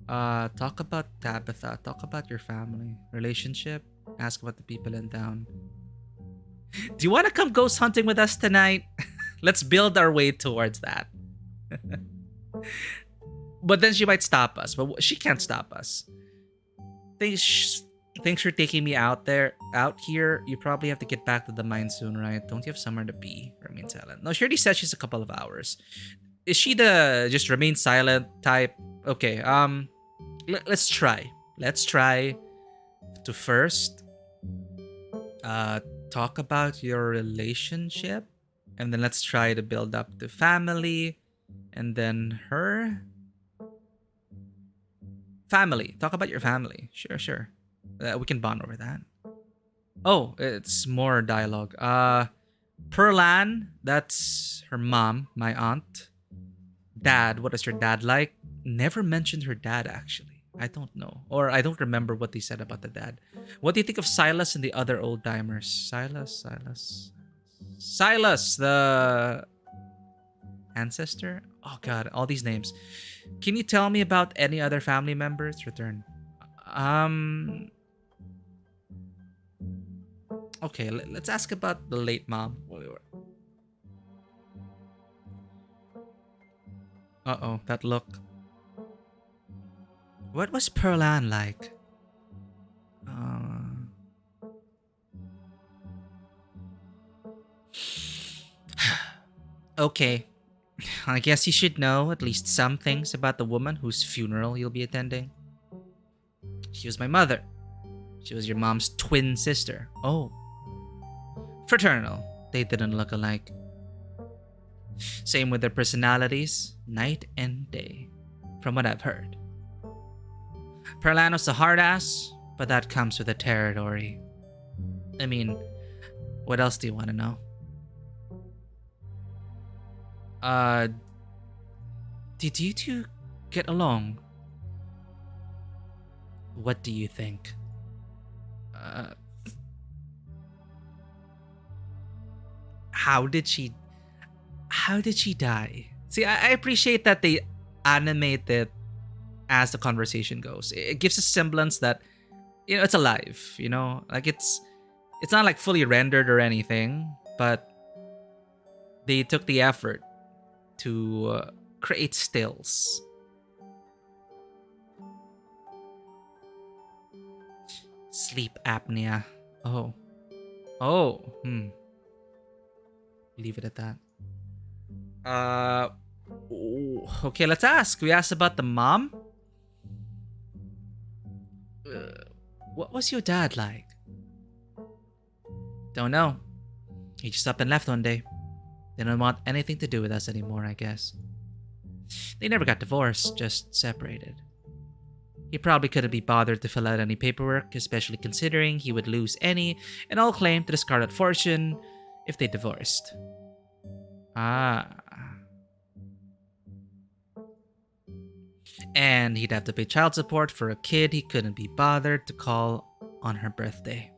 Talk about Tabitha. Talk about your family. Relationship. Ask about the people in town. Do you want to come ghost hunting with us tonight? Let's build our way towards that. But then she might stop us. But she can't stop us. Thanks for taking me out here. You probably have to get back to the mine soon, right? Don't you have somewhere to be? Remain silent. No, she already said she's a couple of hours. Is she the just remain silent type? Okay, let's try. Let's try to first talk about your relationship, and then let's try to build up the family, and then her family. Talk about your family. Sure. We can bond over that. Oh, it's more dialogue. Perlan, that's her mom, my aunt. Dad, what is your dad like? Never mentioned her dad, actually. I don't know. Or I don't remember what they said about the dad. What do you think of Silas and the other old timers? Silas, the ancestor? Oh god, all these names. Can you tell me about any other family members? Return. Okay, let's ask about the late mom. Uh-oh, that look. What was Perlan like? Okay. I guess you should know at least some things about the woman whose funeral you'll be attending. She was my mother.
She was your mom's twin sister. Oh. Fraternal. They didn't look alike. Same with their personalities, night and day, from what I've heard. Perlano's a hard ass, but that comes with the territory. I mean, what else do you want to know? Did you two get along? What do you think? How did she die? See, I appreciate that they animate it as the conversation goes. It gives a semblance that, it's alive, Like it's not like fully rendered or anything, but they took the effort to create stills. Sleep apnea. Oh. Leave it at that. Okay, let's ask. We asked about the mom. What was your dad like? Don't know. He just up and left one day. Didn't want anything to do with us anymore, I guess. They never got divorced, just separated. He probably couldn't be bothered to fill out any paperwork, especially considering he would lose any and all claim to the Scarlet fortune if they divorced. And he'd have to pay child support for a kid he couldn't be bothered to call on her birthday.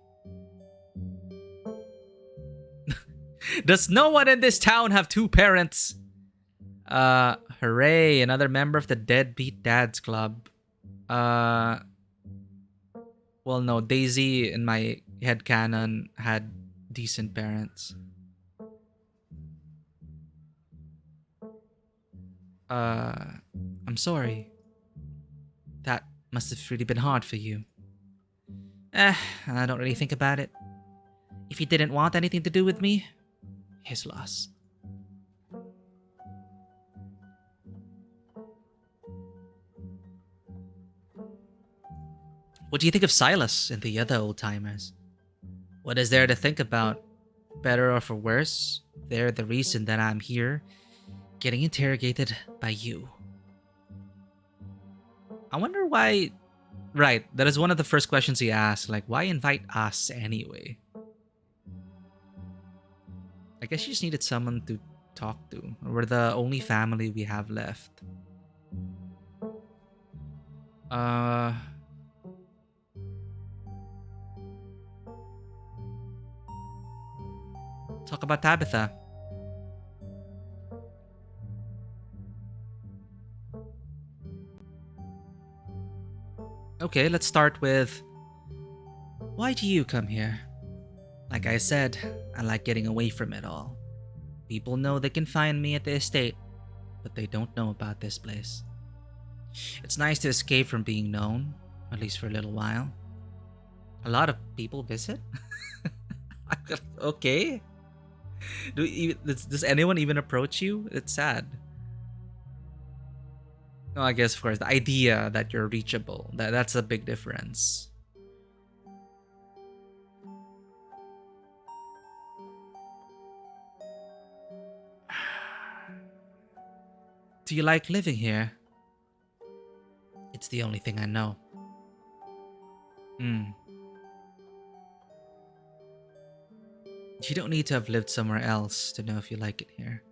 Does no one in this town have two parents? Hooray, another member of the Deadbeat Dads Club. Well, no, Daisy in my headcanon had decent parents. I'm sorry. That must have really been hard for you. I don't really think about it. If he didn't want anything to do with me, his loss. What do you think of Silas and the other old-timers? What is there to think about? Better or for worse, they're the reason that I'm here, getting interrogated by you. I wonder why... Right, that is one of the first questions he asked. Like, why invite us anyway? I guess you just needed someone to talk to. We're the only family we have left. Talk about Tabitha. Okay, let's start with... Why do you come here? Like I said, I like getting away from it all. People know they can find me at the estate, but they don't know about this place. It's nice to escape from being known, at least for a little while. A lot of people visit? Okay. Does anyone even approach you? It's sad. No, I guess, of course, the idea that you're reachable, that's a big difference. Do you like living here? It's the only thing I know. You don't need to have lived somewhere else to know if you like it here.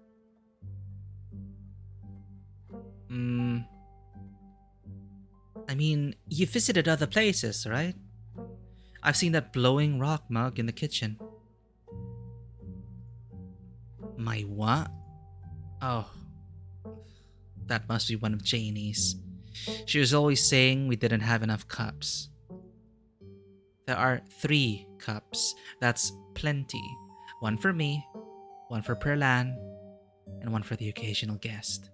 I mean, you visited other places, right? I've seen that blowing rock mug in the kitchen. My what? Oh. That must be one of Janie's. She was always saying we didn't have enough cups. There are 3 cups. That's plenty. One for me, one for Perlan, and one for the occasional guest.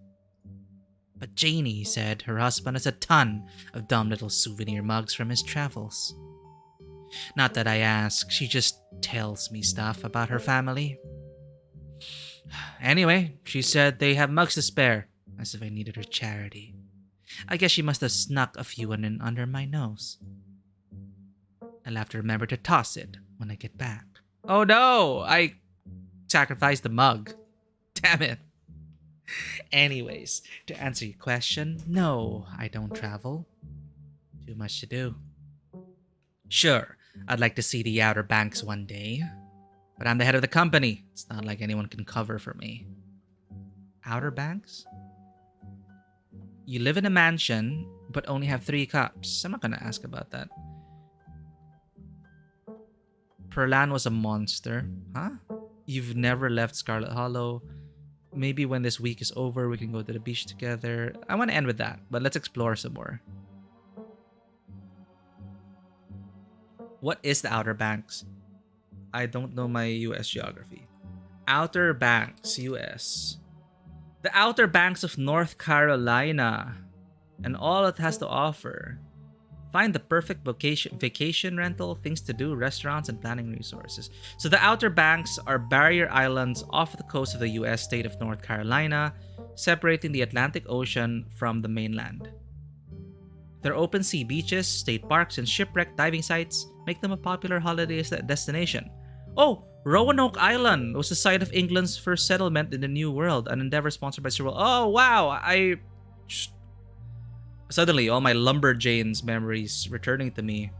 But Janie said her husband has a ton of dumb little souvenir mugs from his travels. Not that I ask, she just tells me stuff about her family. Anyway, she said they have mugs to spare, as if I needed her charity. I guess she must have snuck a few in under my nose.
I'll have to remember to toss it when I get back. Oh no! I sacrificed the mug. Damn it. Anyways, to answer your question, no, I don't travel. Too much to do. Sure, I'd like to see the Outer Banks one day, but I'm the head of the company. It's not like anyone can cover for me. Outer Banks? You live in a mansion, but only have 3 cups. I'm not gonna ask about that. Perlan was a monster. Huh? You've never left Scarlet Hollow. Maybe when this week is over, we can go to the beach together. I want to end with that, but let's explore some more. What is the Outer Banks? I don't know my US geography. Outer Banks, US. The Outer Banks of North Carolina and all it has to offer. Find the perfect vacation rental, things to do, restaurants, and planning resources. So the Outer Banks are barrier islands off the coast of the US state of North Carolina, separating the Atlantic Ocean from the mainland. Their open sea beaches, state parks, and shipwreck diving sites make them a popular holiday destination. Oh, Roanoke Island was the site of England's first settlement in the New World, an endeavor sponsored by Sir Will. Oh, wow! Suddenly, all my Lumberjanes memories returning to me.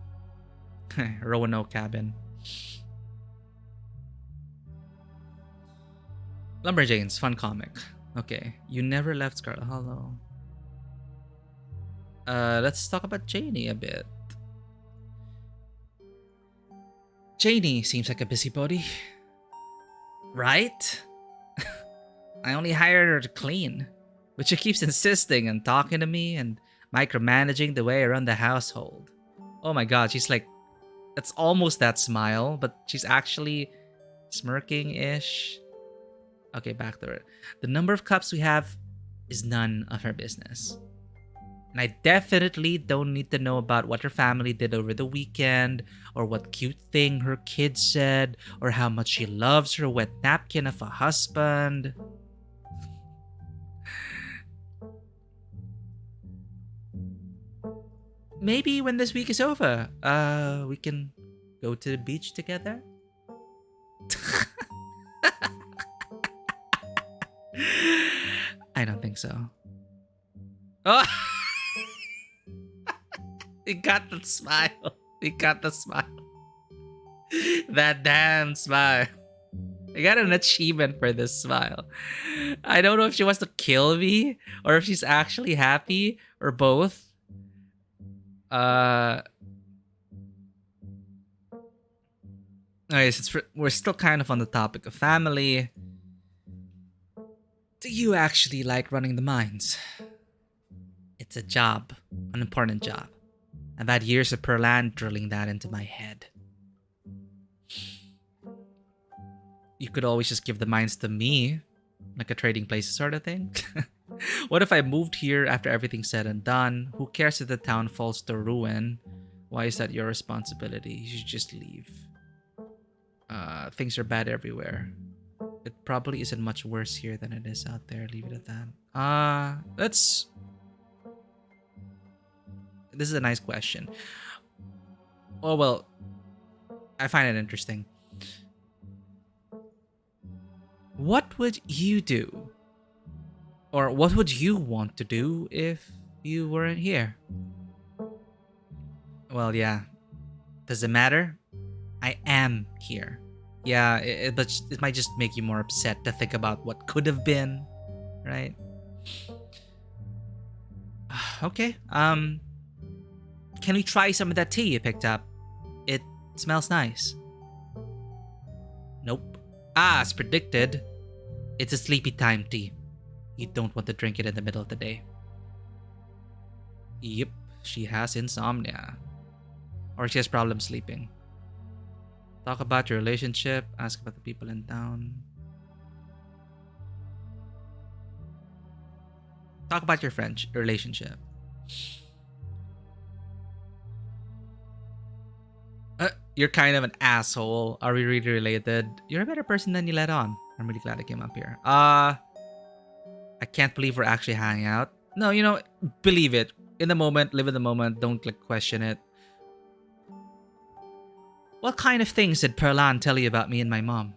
Roanoke Cabin. Lumberjanes, fun comic. Okay, you never left Scarlet Hollow. Let's talk about Janie a bit. Janie seems like a busybody. Right? I only hired her to clean, but she keeps insisting on talking to me and micromanaging the way I run the household. Oh my god, she's like, it's almost that smile, but she's actually smirking-ish. Okay, back to it. The number of cups we have is none of her business. And I definitely don't need to know about what her family did over the weekend, or what cute thing her kids said, or how much she loves her wet napkin of a husband. Maybe when this week is over, we can go to the beach together? I don't think so. Oh! We got the smile. We got the smile. That damn smile. I got an achievement for this smile. I don't know if she wants to kill me or if she's actually happy or both. Okay, since we're still kind of on the topic of family, do you actually like running the mines? It's a job, an important job. I've had years of Perlan drilling that into my head. You could always just give the mines to me, like a trading place sort of thing. What if I moved here after everything's said and done? Who cares if the town falls to ruin? Why is that your responsibility? You should just leave. Things are bad everywhere. It probably isn't much worse here than it is out there. Leave it at that. This is a nice question. Oh, well, I find it interesting. What would you do? Or what would you want to do if you weren't here? Well, yeah. Does it matter? I am here. Yeah, but it might just make you more upset to think about what could have been, right? Okay. Can we try some of that tea you picked up? It smells nice. Nope. As predicted, it's a sleepy time tea. You don't want to drink it in the middle of the day. Yep, she has insomnia. Or she has problems sleeping. Talk about your relationship, ask about the people in town. Talk about your relationship. You're kind of an asshole. Are we really related? You're a better person than you let on. I'm really glad I came up here. I can't believe we're actually hanging out. No, believe it. In the moment, live in the moment. Don't question it.
What kind of things did Perlan tell you about me and my mom?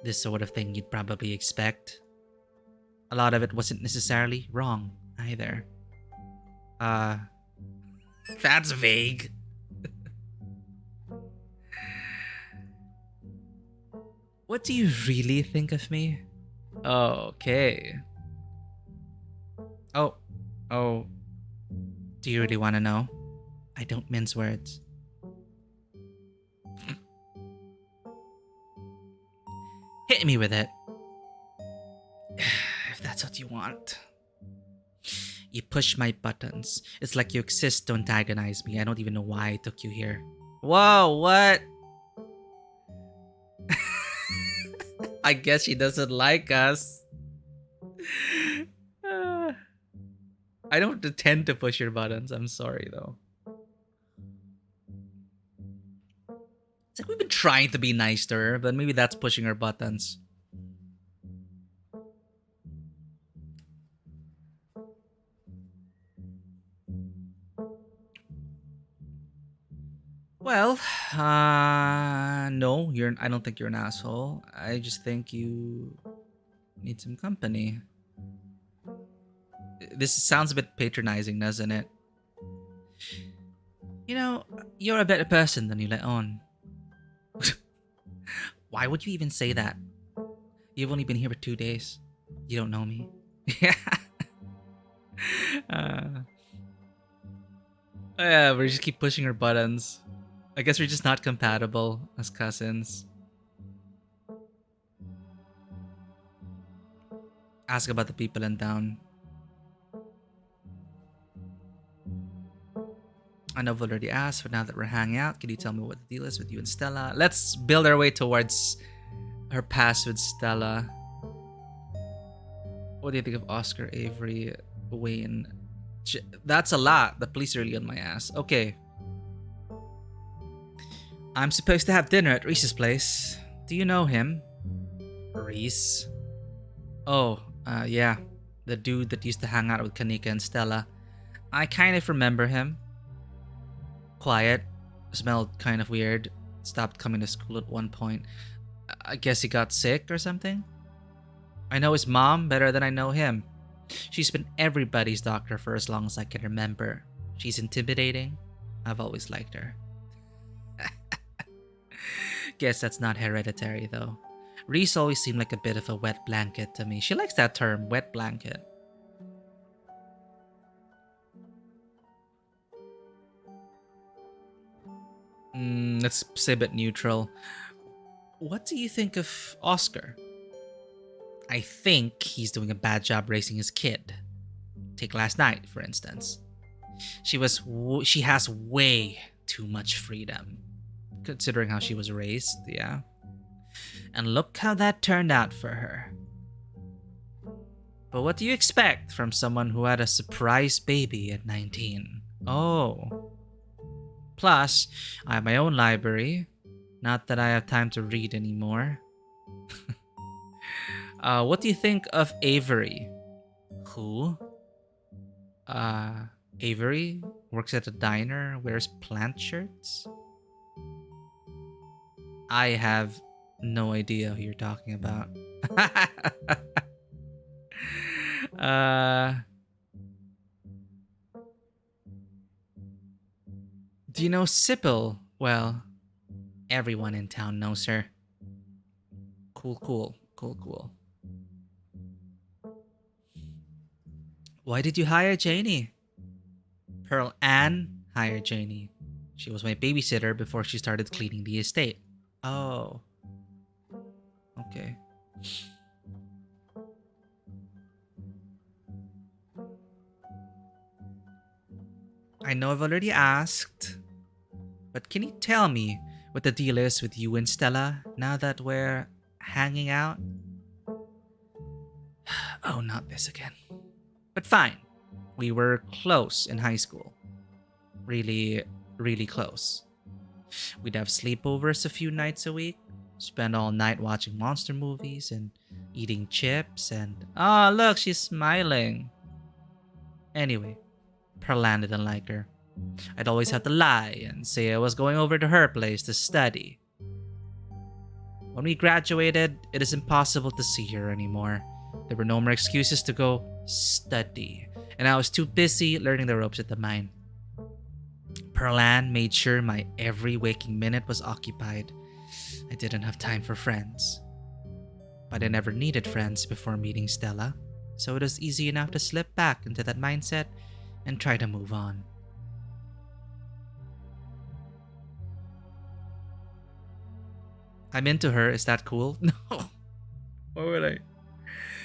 This sort of thing you'd probably expect. A lot of it wasn't necessarily wrong either. That's vague. What do you really think of me? Okay. Oh. Do you really want to know? I don't mince words. Hit me with it. If that's what you want. You push my buttons. It's like you exist to antagonize me. I don't even know why I took you here. Whoa, what? I guess she doesn't like us. I don't intend to push your buttons. I'm sorry, though. It's like we've been trying to be nice to her, but maybe that's pushing her buttons. Well, no, I don't think you're an asshole. I just think you need some company. This sounds a bit patronizing, doesn't it? You know, you're a better person than you let on. Why would you even say that? You've only been here for 2 days. You don't know me. Yeah. Yeah, we just keep pushing her buttons. I guess we're just not compatible as cousins. Ask about the people in town. I know I've already asked, but now that we're hanging out, can you tell me what the deal is with you and Stella? Let's build our way towards her past with Stella. What do you think of Oscar, Avery, Wayne? That's a lot. The police are really on my ass. Okay. I'm supposed to have dinner at Reese's place. Do you know him? Reese? Oh, yeah. The dude that used to hang out with Kanika and Stella. I kind of remember him. Quiet. Smelled kind of weird. Stopped coming to school at one point. I guess he got sick or something? I know his mom better than I know him. She's been everybody's doctor for as long as I can remember. She's intimidating. I've always liked her. Guess that's not hereditary though. Reese always seemed like a bit of a wet blanket to me. She likes that term, wet blanket. Let's say a bit neutral. What do you think of Oscar? I think he's doing a bad job raising his kid. Take last night, for instance. She has way too much freedom, considering how she was raised, yeah. And look how that turned out for her. But what do you expect from someone who had a surprise baby at 19? Oh. Plus, I have my own library. Not that I have time to read anymore. What do you think of Avery? Who? Avery works at a diner, wears plant shirts? I have no idea who you're talking about. Do you know Sybil? Well, everyone in town knows her. Cool. Why did you hire Janie? Pearl Ann hired Janie. She was my babysitter before she started cleaning the estate. Oh. Okay. I know I've already asked, but can you tell me what the deal is with you and Stella now that we're hanging out? Oh, not this again. But fine. We were close in high school. Really, really close. We'd have sleepovers a few nights a week, spend all night watching monster movies and eating chips and... Oh, look, she's smiling. Anyway, Perlan didn't like her. I'd always have to lie and say I was going over to her place to study. When we graduated, it is impossible to see her anymore. There were no more excuses to go study, and I was too busy learning the ropes at the mine. Perlan made sure my every waking minute was occupied. I didn't have time for friends. But I never needed friends before meeting Stella, so it was easy enough to slip back into that mindset and try to move on. I'm into her. Is that cool? No. Why would I?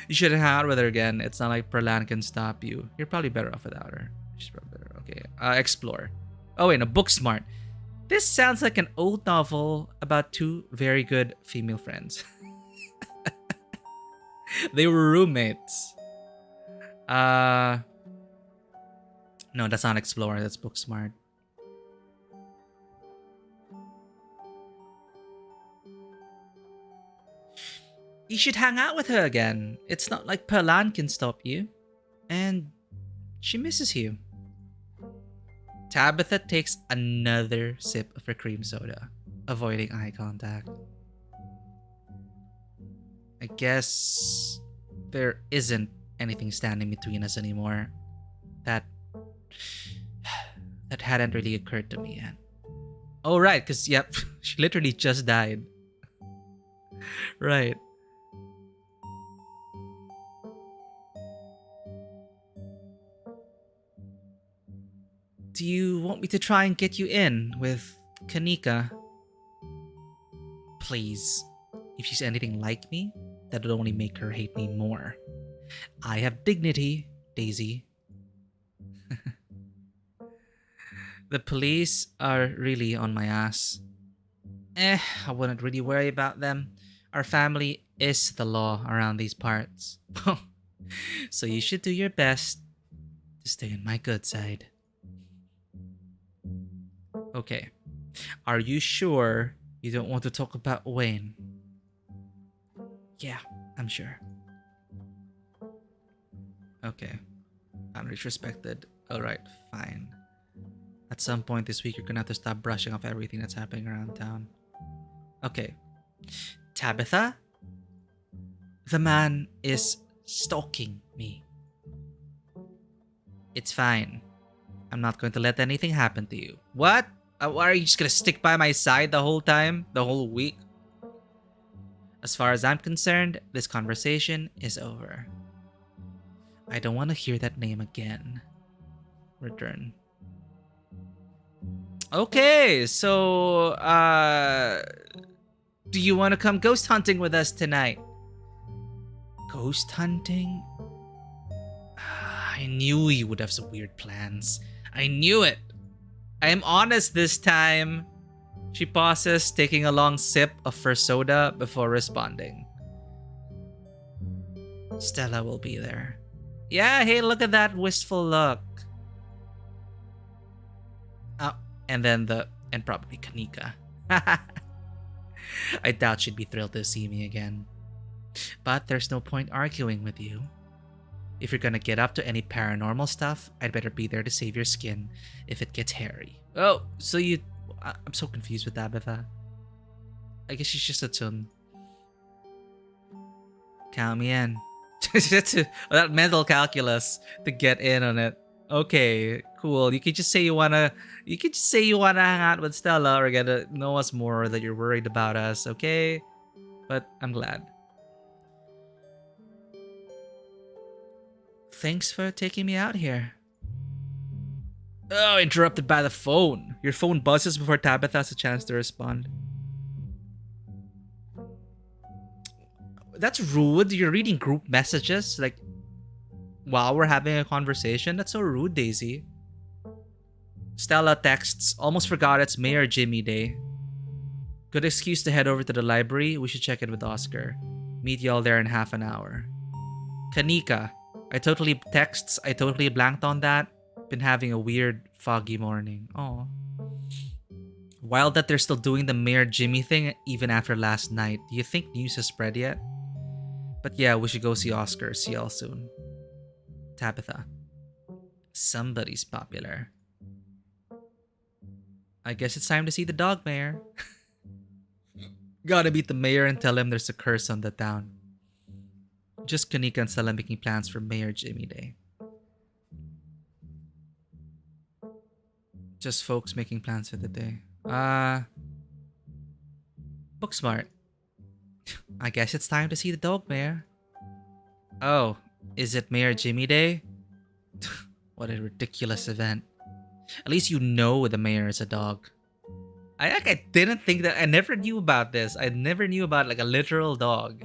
You should hang out with her again. It's not like Perlan can stop you. You're probably better off without her. She's probably better. Okay. Explore. Oh wait, no. Booksmart. This sounds like an old novel about two very good female friends. They were roommates. No, that's not Explore. That's Booksmart. You should hang out with her again. It's not like Perlan can stop you. And she misses you. Tabitha takes another sip of her cream soda, avoiding eye contact. I guess there isn't anything standing between us anymore. That hadn't really occurred to me yet. Oh, right, because, yep, she literally just died. Right. Do you want me to try and get you in with Kanika? Please. If she's anything like me, that'll only make her hate me more. I have dignity, Daisy. The police are really on my ass. I wouldn't really worry about them. Our family is the law around these parts. So you should do your best to stay on my good side. Okay. Are you sure you don't want to talk about Wayne? Yeah, I'm sure. Okay. Boundaries respected. Alright, fine. At some point this week, you're gonna have to stop brushing off everything that's happening around town. Okay. Tabitha? The man is stalking me. It's fine. I'm not going to let anything happen to you. What? Why are you just gonna stick by my side the whole time? The whole week? As far as I'm concerned, this conversation is over. I don't want to hear that name again. Return. Okay, so, do you want to come ghost hunting with us tonight? Ghost hunting? I knew you would have some weird plans. I knew it. I am honest this time. She pauses, taking a long sip of her soda before responding. Stella will be there. Yeah, hey, look at that wistful look. Oh, and probably Kanika. I doubt she'd be thrilled to see me again. But there's no point arguing with you. If you're gonna get up to any paranormal stuff, I'd better be there to save your skin if it gets hairy. Oh, so you... I'm so confused with Tabitha. I guess she's just a tune. Count me in. That mental calculus to get in on it. Okay, cool. You could just say you wanna hang out with Stella or get to know us more, that you're worried about us, okay? But I'm glad. Thanks for taking me out here. Oh, interrupted by the phone. Your phone buzzes before Tabitha has a chance to respond. That's rude. You're reading group messages like while we're having a conversation. That's so rude, Daisy. Stella texts, almost forgot it's Mayor Jimmy Day. Good excuse to head over to the library. We should check in with Oscar. Meet y'all there in half an hour. Kanika. I totally blanked on that. Been having a weird, foggy morning. Oh. Wild that they're still doing the Mayor Jimmy thing even after last night. Do you think news has spread yet? But yeah, we should go see Oscar. See y'all soon. Tabitha. Somebody's popular.
I guess it's time to see the dog mayor. Gotta meet the mayor and tell him there's a curse on the town. Just Kanika and Stella making plans for Mayor Jimmy Day. Just folks making plans for the day. Book smart. I guess it's time to see the dog mayor. Oh, is it Mayor Jimmy Day? What a ridiculous event. At least you know the mayor is a dog. I didn't think that. I never knew about this. I never knew about like a literal dog.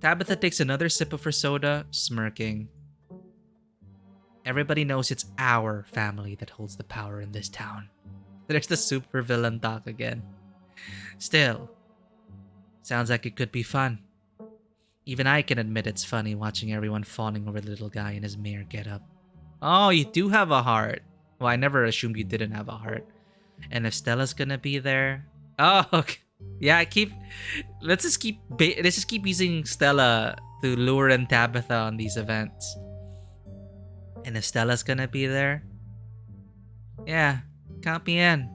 Tabitha takes another sip of her soda, smirking. Everybody knows it's our family that holds the power in this town. There's the super villain talk again. Still, sounds like it could be fun. Even I can admit it's funny watching everyone fawning over the little guy in his mayor getup. Oh, you do have a heart. Well, I never assumed you didn't have a heart. And if Stella's gonna be there... Oh, okay. Yeah, let's just keep using Stella to lure in Tabitha on these events. And if Stella's gonna be there... Yeah, count me in.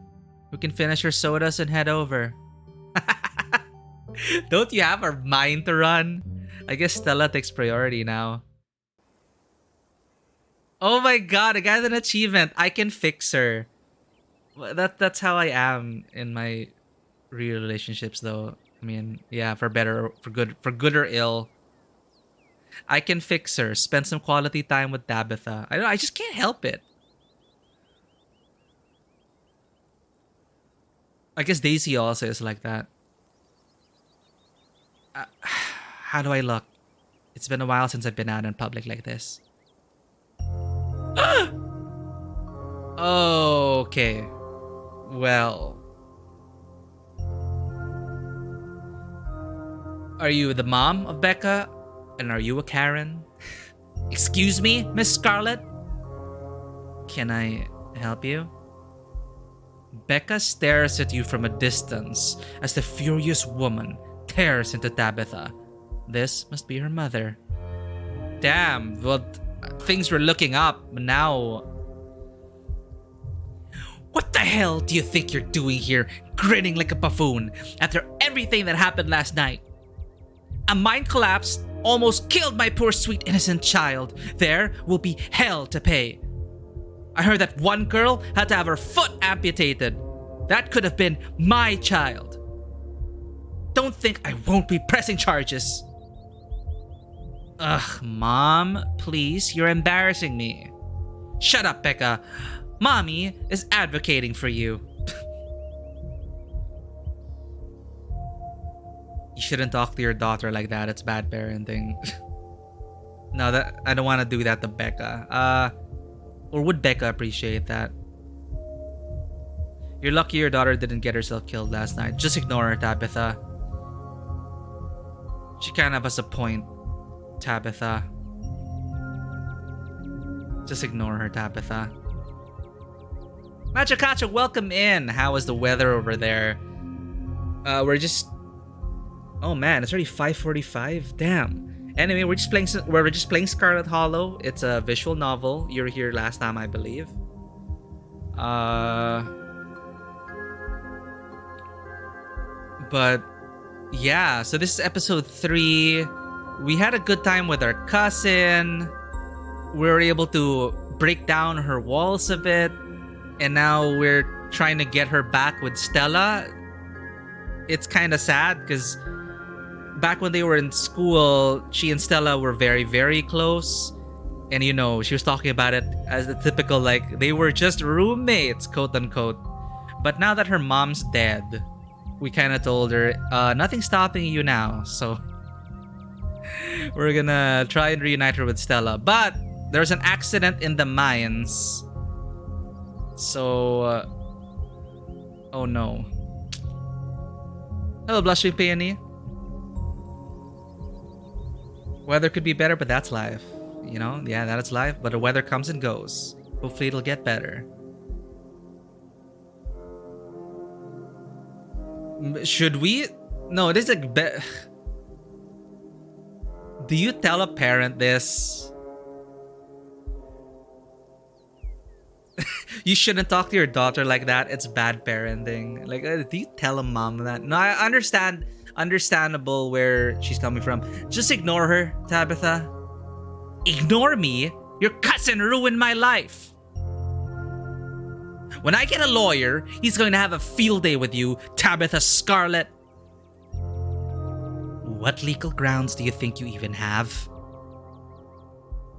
We can finish our sodas and head over. Don't you have our mind to run? I guess Stella takes priority now. Oh my god, I got an achievement. I can fix her. That's how I am in my real relationships though. I mean, yeah, for better or for good or ill. I can fix her. Spend some quality time with Tabitha. I just can't help it. I guess Daisy also is like that. How do I look? It's been a while since I've been out in public like this. Okay. Well. Are you the mom of Becca? And are you a Karen? Excuse me, Miss Scarlet? Can I help you? Becca stares at you from a distance as the furious woman tears into Tabitha. This must be her mother. Damn, well, things were looking up, but now... What the hell do you think you're doing here, grinning like a buffoon, after everything that happened last night? A mind collapse almost killed my poor sweet innocent child. There will be hell to pay. I heard that one girl had to have her foot amputated. That could have been my child. Don't think I won't be pressing charges. Ugh, Mom, please, you're embarrassing me. Shut up, Becca. Mommy is advocating for you. You shouldn't talk to your daughter like that. It's bad parenting. No, I don't want to do that to Becca. Or would Becca appreciate that? You're lucky your daughter didn't get herself killed last night. Just ignore her, Tabitha. She kind of has a point, Tabitha. Just ignore her, Tabitha. Machakacha, welcome in. How is the weather over there? We're just... Oh man, it's already 5:45. Damn. Anyway, we're just playing Scarlet Hollow. It's a visual novel. You were here last time, I believe. But yeah, so this is episode 3. We had a good time with our cousin. We were able to break down her walls a bit. And now we're trying to get her back with Stella. It's kind of sad because back when they were in school, she and Stella were very, very close. And you know, she was talking about it as the typical, like, they were just roommates, quote unquote. But now that her mom's dead, we kind of told her, nothing's stopping you now. So we're gonna try and reunite her with Stella. But there's an accident in the mines. So, oh no. Hello, Blushing Peony. Weather could be better, but that's life. You know, yeah, that's life. But the weather comes and goes. Hopefully it'll get better. Should we? No, this is like... Do you tell a parent this? You shouldn't talk to your daughter like that. It's bad parenting. Like, do you tell a mom that? No, I understandable where she's coming from. Just ignore her, Tabitha. Ignore me? Your cousin ruined my life. When I get a lawyer, he's going to have a field day with you, Tabitha Scarlet. What legal grounds do you think you even have?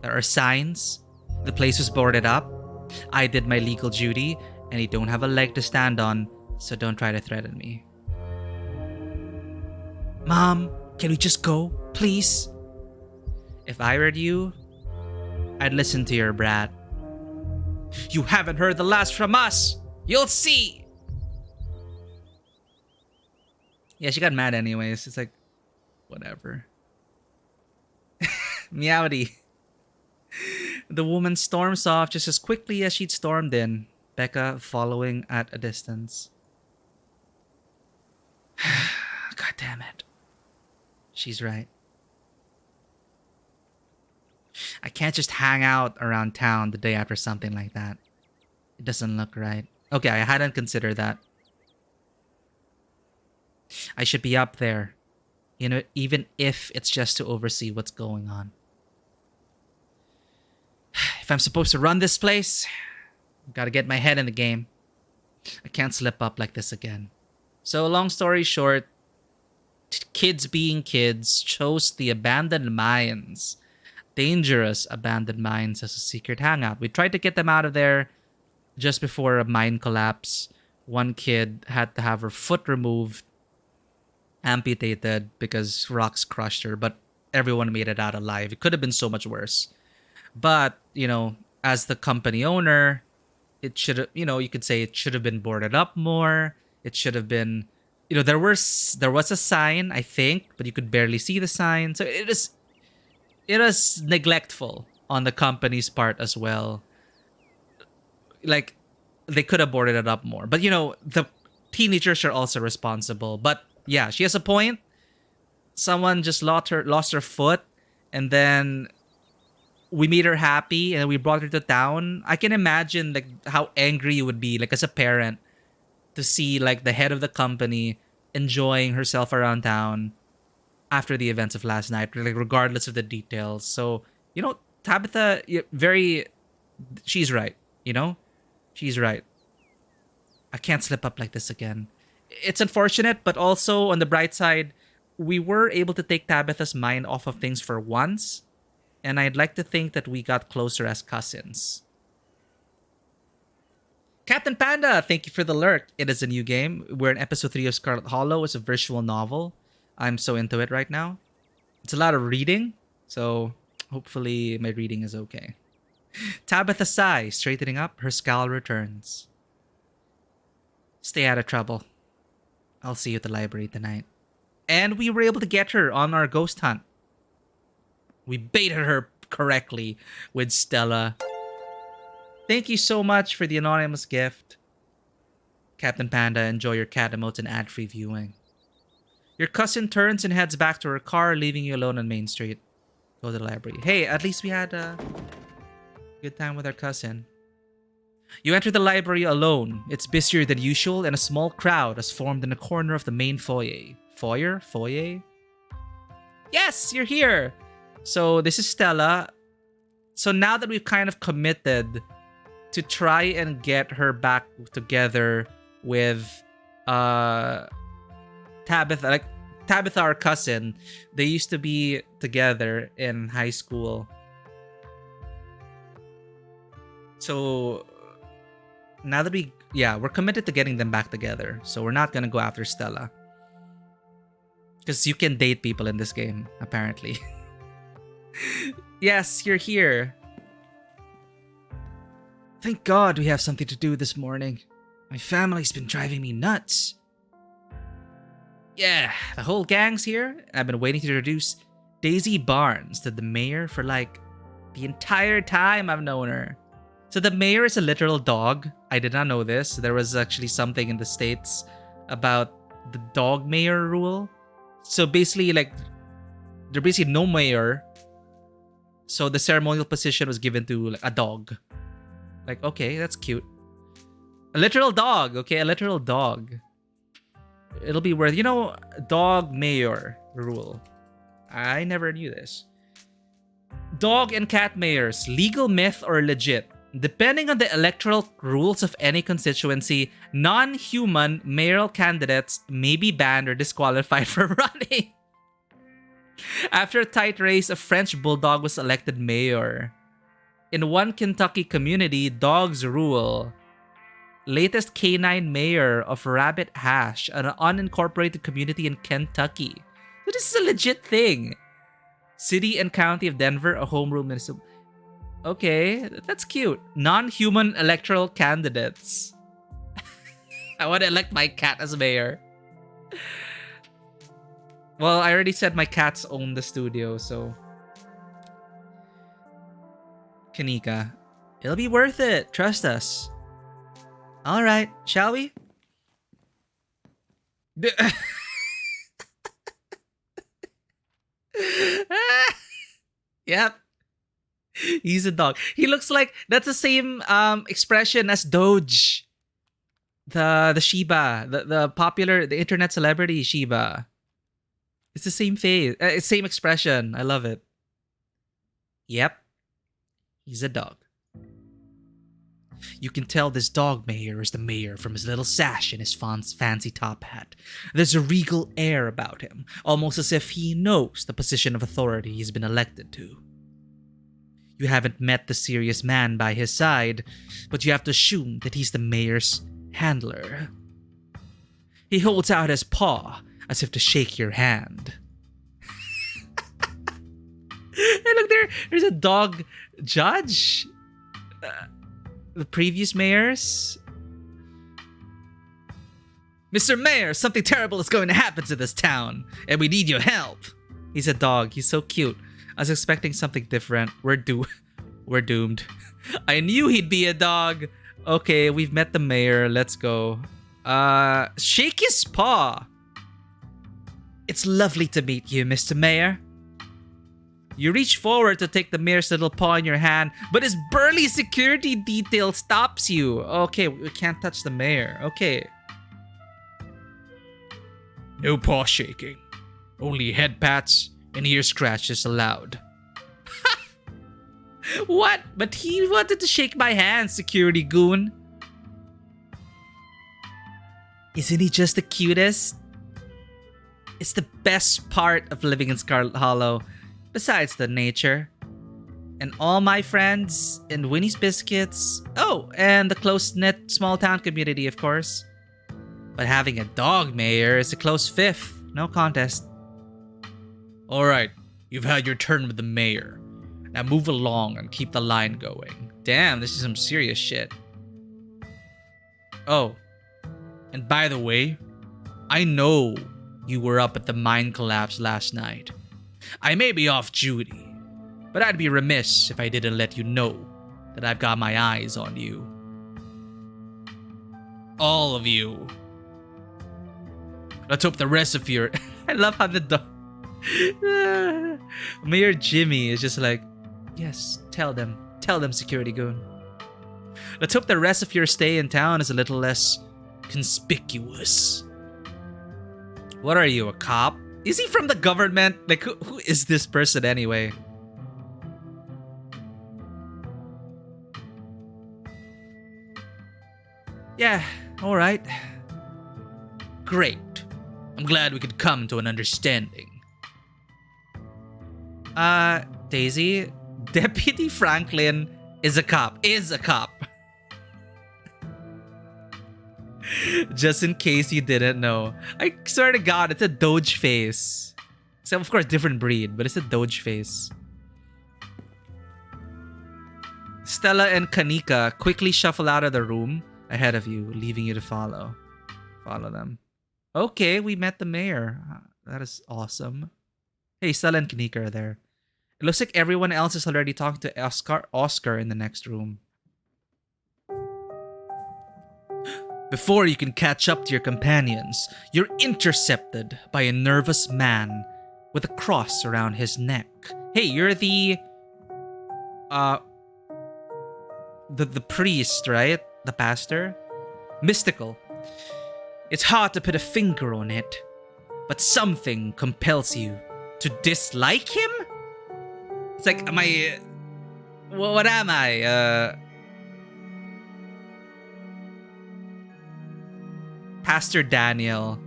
There are signs. The place was boarded up. I did my legal duty, and you don't have a leg to stand on, so don't try to threaten me. Mom, can we just go, please? If I were you, I'd listen to your brat. You haven't heard the last from us! You'll see! Yeah, she got mad anyways. It's like, whatever. Meowdy. The woman storms off just as quickly as she'd stormed in, Becca following at a distance. God damn it. She's right. I can't just hang out around town the day after something like that. It doesn't look right. Okay, I hadn't considered that. I should be up there. You know, even if it's just to oversee what's going on. If I'm supposed to run this place, I've got to get my head in the game. I can't slip up like this again. So, long story short, kids being kids chose the abandoned mines. Dangerous abandoned mines as a secret hangout. We tried to get them out of there just before a mine collapse. One kid had to have her foot removed, amputated because rocks crushed her, but everyone made it out alive. It could have been so much worse. But, you know, as the company owner, it should have, you know, you could say it should have been boarded up more. It should have been, you know, there was a sign, I think, but you could barely see the sign. So it is neglectful on the company's part as well. Like, they could have boarded it up more. But, you know, the teenagers are also responsible. But, yeah, she has a point. Someone just lost her foot, and then we made her happy, and we brought her to town. I can imagine, like, how angry you would be, like, as a parent, to see, like, the head of the company enjoying herself around town after the events of last night, like, regardless of the details. So, you know, Tabitha, she's right, you know? She's right. I can't slip up like this again. It's unfortunate, but also, on the bright side, we were able to take Tabitha's mind off of things for once, and I'd like to think that we got closer as cousins. Captain Panda, thank you for the lurk. It is a new game. We're in episode 3 of Scarlet Hollow. It's a visual novel. I'm so into it right now. It's a lot of reading, so hopefully my reading is okay. Tabitha sighs, straightening up, her scowl returns. Stay out of trouble. I'll see you at the library tonight. And we were able to get her on our ghost hunt. We baited her correctly with Stella. Thank you so much for the anonymous gift. Captain Panda, enjoy your cat emotes and ad-free viewing. Your cousin turns and heads back to her car, leaving you alone on Main Street. Go to the library. Hey, at least we had a good time with our cousin. You enter the library alone. It's busier than usual, and a small crowd has formed in the corner of the main foyer. Foyer? Yes, you're here! So this is Stella. So now that we've kind of committed to try and get her back together with Tabitha, like Tabitha, our cousin, they used to be together in high school. So now that we're committed to getting them back together. So we're not gonna go after Stella. Because you can date people in this game, apparently. Yes, you're here. Thank God we have something to do this morning. My family's been driving me nuts. Yeah, the whole gang's here. I've been waiting to introduce Daisy Barnes to the mayor for like the entire time I've known her. So the mayor is a literal dog. I did not know this. There was actually something in the States about the dog mayor rule. So basically, like, there's basically no mayor. So the ceremonial position was given to like a dog. Like, okay, that's cute. A literal dog, okay? A literal dog. It'll be worth... dog mayor rule. I never knew this. Dog and cat mayors, legal myth or legit? Depending on the electoral rules of any constituency, non-human mayoral candidates may be banned or disqualified from running. After a tight race, a French bulldog was elected mayor. In one Kentucky community, dogs rule. Latest canine mayor of Rabbit Hash, an unincorporated community in Kentucky. So this is a legit thing. City and County of Denver, a home rule municipal. Okay, that's cute. Non-human electoral candidates. I want to elect my cat as mayor. Well, I already said my cats own the studio, so... Kanika, it'll be worth it. Trust us. All right, shall we? Yep. He's a dog. He looks like that's the same expression as Doge. The Shiba, the popular internet celebrity Shiba. It's the same face, same expression. I love it. Yep. He's a dog. You can tell this dog mayor is the mayor from his little sash and his fancy top hat. There's a regal air about him, almost as if he knows the position of authority he's been elected to. You haven't met the serious man by his side, but you have to assume that he's the mayor's handler. He holds out his paw as if to shake your hand. Hey, look there! There's a dog judge. The previous mayors. Mr. Mayor, something terrible is going to happen to this town, and we need your help. He's a dog. He's so cute. I was expecting something different. We're doomed. I knew he'd be a dog. Okay, we've met the mayor. Let's go. Shake his paw. It's lovely to meet you, Mr. Mayor. You reach forward to take the mayor's little paw in your hand, but his burly security detail stops you. Okay, we can't touch the mayor. Okay. No paw shaking. Only head pats and ear scratches allowed. What? But he wanted to shake my hand, security goon. Isn't he just the cutest? It's the best part of living in Scarlet Hollow. Besides the nature. And all my friends and Winnie's Biscuits. Oh, and the close-knit small town community, of course. But having a dog mayor is a close fifth. No contest. Alright, you've had your turn with the mayor. Now move along and keep the line going. Damn, this is some serious shit. Oh, and by the way, I know you were up at the mine collapse last night. I may be off duty, but I'd be remiss if I didn't let you know that I've got my eyes on you. All of you. Let's hope the rest of your... I love how the dog... Mayor Jimmy is just like, yes, tell them, security goon. Let's hope the rest of your stay in town is a little less conspicuous. What are you, a cop? Is he from the government? Like, who is this person anyway? Yeah, alright. Great. I'm glad we could come to an understanding. Daisy, Deputy Franklin is a cop. Just in case you didn't know. I swear to God, it's a Doge face. So of course, different breed, but it's a Doge face. Stella and Kanika quickly shuffle out of the room ahead of you, leaving you to follow. Follow them. Okay, we met the mayor. That is awesome. Hey, Stella and Kanika are there. It looks like everyone else is already talking to Oscar in the next room. Before you can catch up to your companions, you're intercepted by a nervous man with a cross around his neck. Hey, you're the priest, right? The pastor?
Mystical. It's hard to put a finger on it, but something compels you to dislike him? It's like, am I... What am I? Pastor Daniel.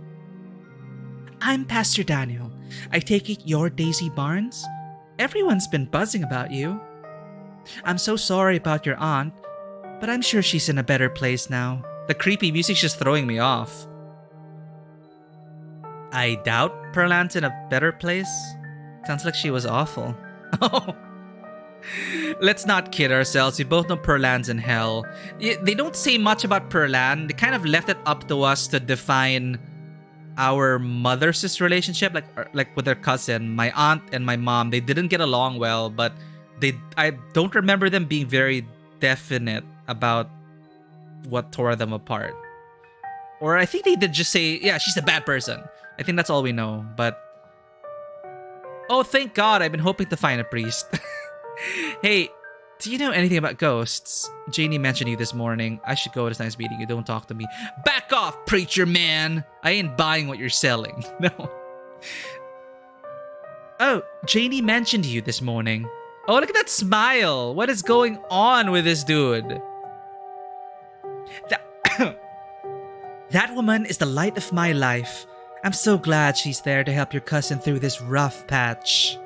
I'm Pastor Daniel. I take it you're Daisy Barnes? Everyone's been buzzing about you. I'm so sorry about your aunt, but I'm sure she's in a better place now. The creepy music's just throwing me off. I doubt Perlan's in a better place. Sounds like she was awful. Oh. Let's not kid ourselves. We both know Perlan's in hell. They don't say much about Perlan. They kind of left it up to us to define our mother's relationship, like with their cousin. My aunt and my mom, they didn't get along well, but I don't remember them being very definite about what tore them apart. Or I think they did just say, yeah, she's a bad person. I think that's all we know, but... Oh, thank God, I've been hoping to find a priest. Hey, do you know anything about ghosts? Janie mentioned you this morning. I should go. It's nice meeting you. Don't talk to me. Back off, preacher man! I ain't buying what you're selling. No. Oh, Janie mentioned you this morning. Oh, look at that smile. What is going on with this dude? That woman is the light of my life. I'm so glad she's there to help your cousin through this rough patch.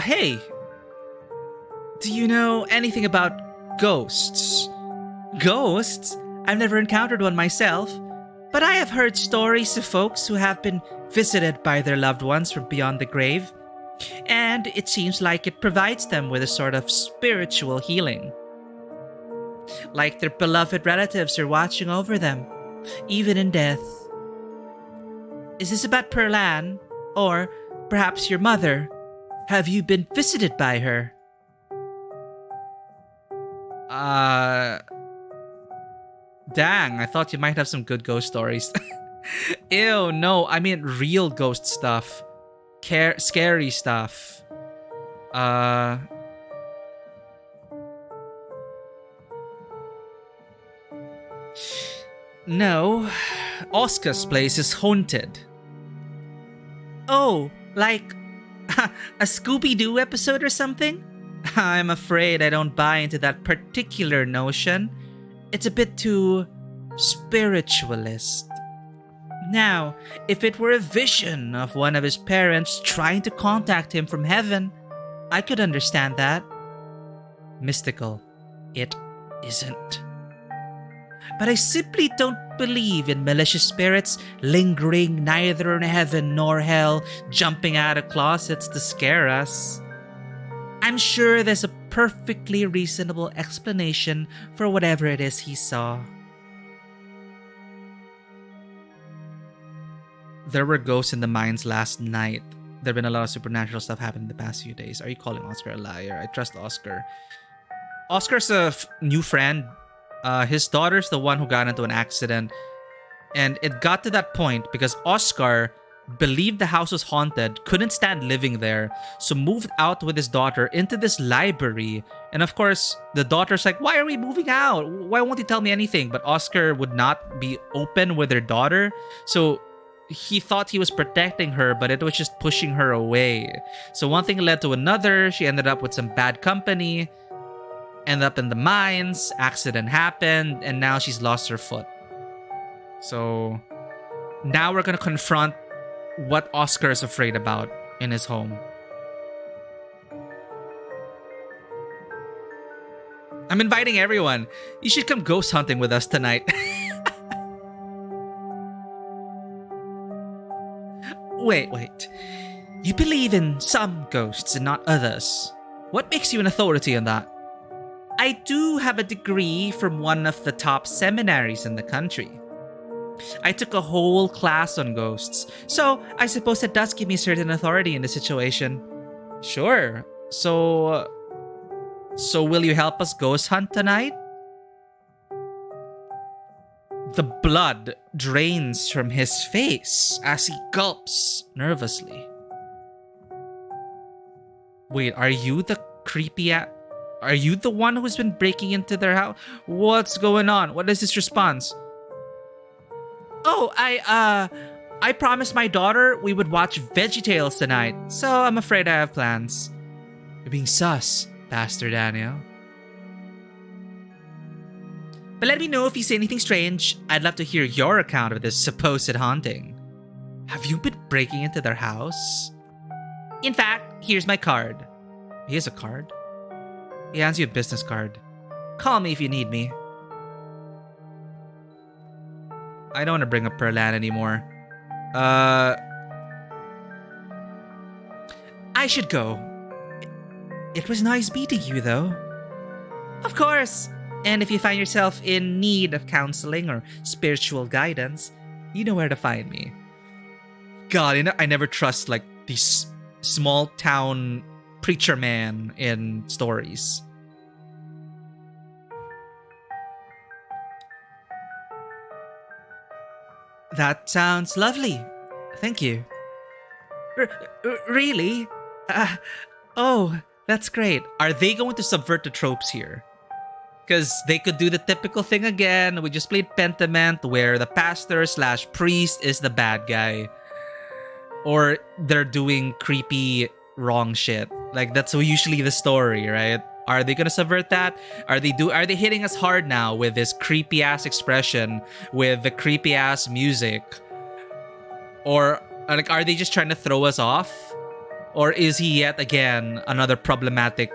Hey. Do you know anything about ghosts? Ghosts? I've never encountered one myself, but I have heard stories of folks who have been visited by their loved ones from beyond the grave, and it seems like it provides them with a sort of spiritual healing. Like their beloved relatives are watching over them, even in death. Is this about Perlan? Or perhaps your mother? Have you been visited by her? Dang, I thought you might have some good ghost stories. Ew, no, I mean real ghost stuff. Scary stuff. No, Oscar's place is haunted. Oh, like a Scooby-Doo episode or something? I'm afraid I don't buy into that particular notion. It's a bit too spiritualist. Now, if it were a vision of one of his parents trying to contact him from heaven, I could understand that. Mystical. It isn't. But I simply don't believe in malicious spirits lingering neither in heaven nor hell, jumping out of closets to scare us. I'm sure there's a perfectly reasonable explanation for whatever it is he saw. There were ghosts in the mines last night. There have been a lot of supernatural stuff happening the past few days. Are you calling Oscar a liar? I trust Oscar. Oscar's a new friend. His daughter's the one who got into an accident. And it got to that point because Oscar believed the house was haunted, couldn't stand living there, so moved out with his daughter into this library. And of course, the daughter's like, why are we moving out? Why won't he tell me anything? But Oscar would not be open with their daughter. So he thought he was protecting her, but it was just pushing her away. So one thing led to another. She ended up with some bad company, ended up in the mines, accident happened, and now she's lost her foot. So now we're going to confront what Oscar is afraid about in his home. I'm inviting everyone. You should come ghost hunting with us tonight. Wait. You believe in some ghosts and not others. What makes you an authority on that? I do have a degree from one of the top seminaries in the country. I took a whole class on ghosts, so I suppose that does give me certain authority in the situation. Sure. So will you help us ghost hunt tonight?
The blood drains from his face as he gulps nervously. Wait, are you the Are you the one who's been breaking into their house? What's going on? What is this response? Oh, I promised my daughter we would watch VeggieTales tonight, so I'm afraid I have plans. You're being sus, Pastor Daniel. But let me know if you see anything strange. I'd love to hear your account of this supposed haunting. Have you been breaking into their house? In fact, here's my card. He has a card? He hands you a business card. Call me if you need me. I don't want to bring up Perlan anymore. I should go. It was nice meeting you, though. Of course. And if you find yourself in need of counseling or spiritual guidance, you know where to find me. God, I never trust like these small town preacher man in stories. That sounds lovely. Thank you. Really? Oh, that's great. Are they going to subvert the tropes here? Because they could do the typical thing again. We just played Pentiment where the pastor/priest is the bad guy. Or they're doing creepy wrong shit. Like that's usually the story, right? Are they gonna subvert that? Are they hitting us hard now with this creepy ass expression, with the creepy ass music? Or like are they just trying to throw us off? Or is he yet again another problematic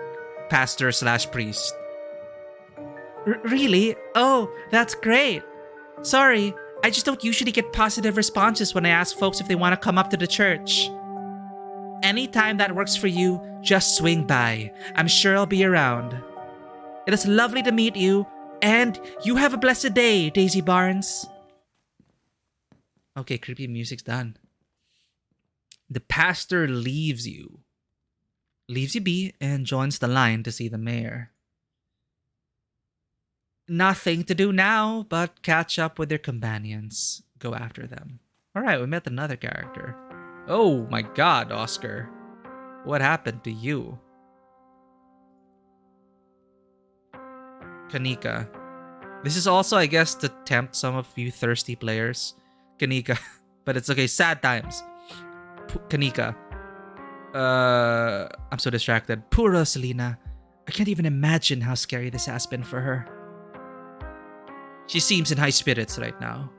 pastor/priest? Really? Oh, that's great. Sorry, I just don't usually get positive responses when I ask folks if they want to come up to the church. Anytime that works for you, just swing by. I'm sure I'll be around. It is lovely to meet you, and you have a blessed day, Daisy Barnes. Okay, creepy music's done. The pastor leaves you be, and joins the line to see the mayor. Nothing to do now but catch up with their companions. Go after them. Alright, we met another character. Oh my god, Oscar. What happened to you? Kanika. This is also, I guess, to tempt some of you thirsty players. Kanika. But it's okay, sad times. Kanika. I'm so distracted. Poor Rosalina. I can't even imagine how scary this has been for her. She seems in high spirits right now,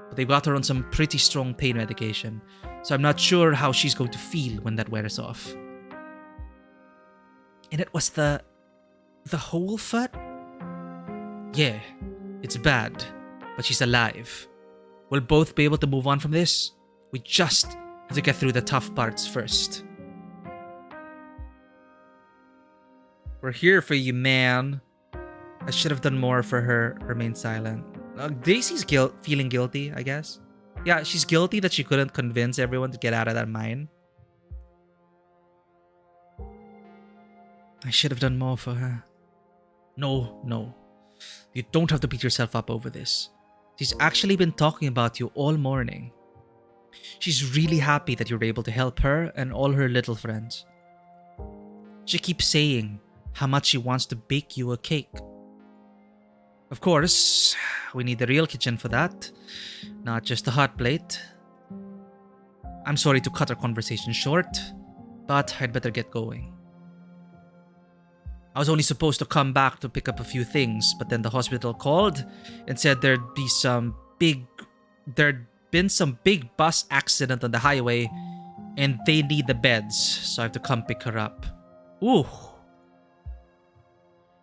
but they've got her on some pretty strong pain medication, so I'm not sure how she's going to feel when that wears off. And it was the whole foot? Yeah, it's bad, but she's alive. We'll both be able to move on from this. We just have to get through the tough parts first. We're here for you, man. I should have done more for her. Remain silent. Daisy's feeling guilty, I guess. Yeah, she's guilty that she couldn't convince everyone to get out of that mine. I should have done more for her. No. You don't have to beat yourself up over this. She's actually been talking about you all morning. She's really happy that you're able to help her and all her little friends. She keeps saying how much she wants to bake you a cake. Of course, we need the real kitchen for that, not just a hot plate. I'm sorry to cut our conversation short, but I'd better get going. I was only supposed to come back to pick up a few things, but then the hospital called and said there'd been some big bus accident on the highway and they need the beds, so I have to come pick her up. Ooh.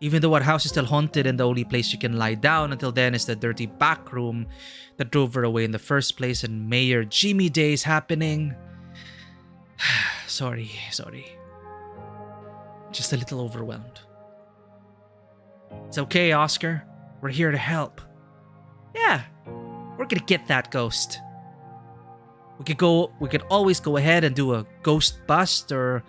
Even though our house is still haunted and the only place you can lie down until then is the dirty back room that drove her away in the first place, and Mayor Jimmy Day's happening. Sorry. Just a little overwhelmed. It's okay, Oscar. We're here to help. Yeah, we're gonna get that ghost. We could always go ahead and do a ghost bust or...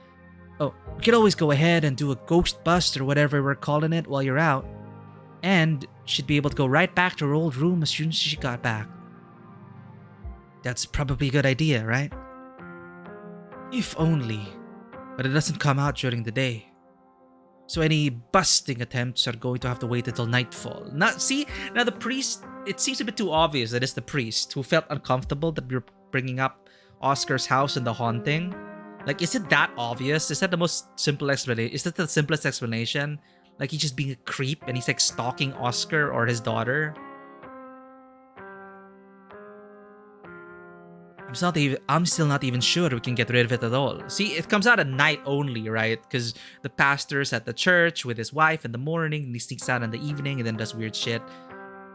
Oh, we could always go ahead and do a ghost bust or whatever we're calling it while you're out.
And she'd be able to go right back to her old room as soon as she got back. That's probably a good idea, right? If only. But it doesn't come out during the day. So any busting attempts are going to have to wait until nightfall. Now the priest, it seems a bit too obvious that it's the priest who felt uncomfortable that we're bringing up Oscar's house and the haunting. Like, is it that obvious? Is that the most simple explanation? Is that the simplest explanation? Like, he's just being a creep and he's like stalking Oscar or his daughter? I'm still not even sure we can get rid of it at all. See, it comes out at night only, right? Because the pastor's at the church with his wife in the morning, and he sneaks out in the evening and then does weird shit.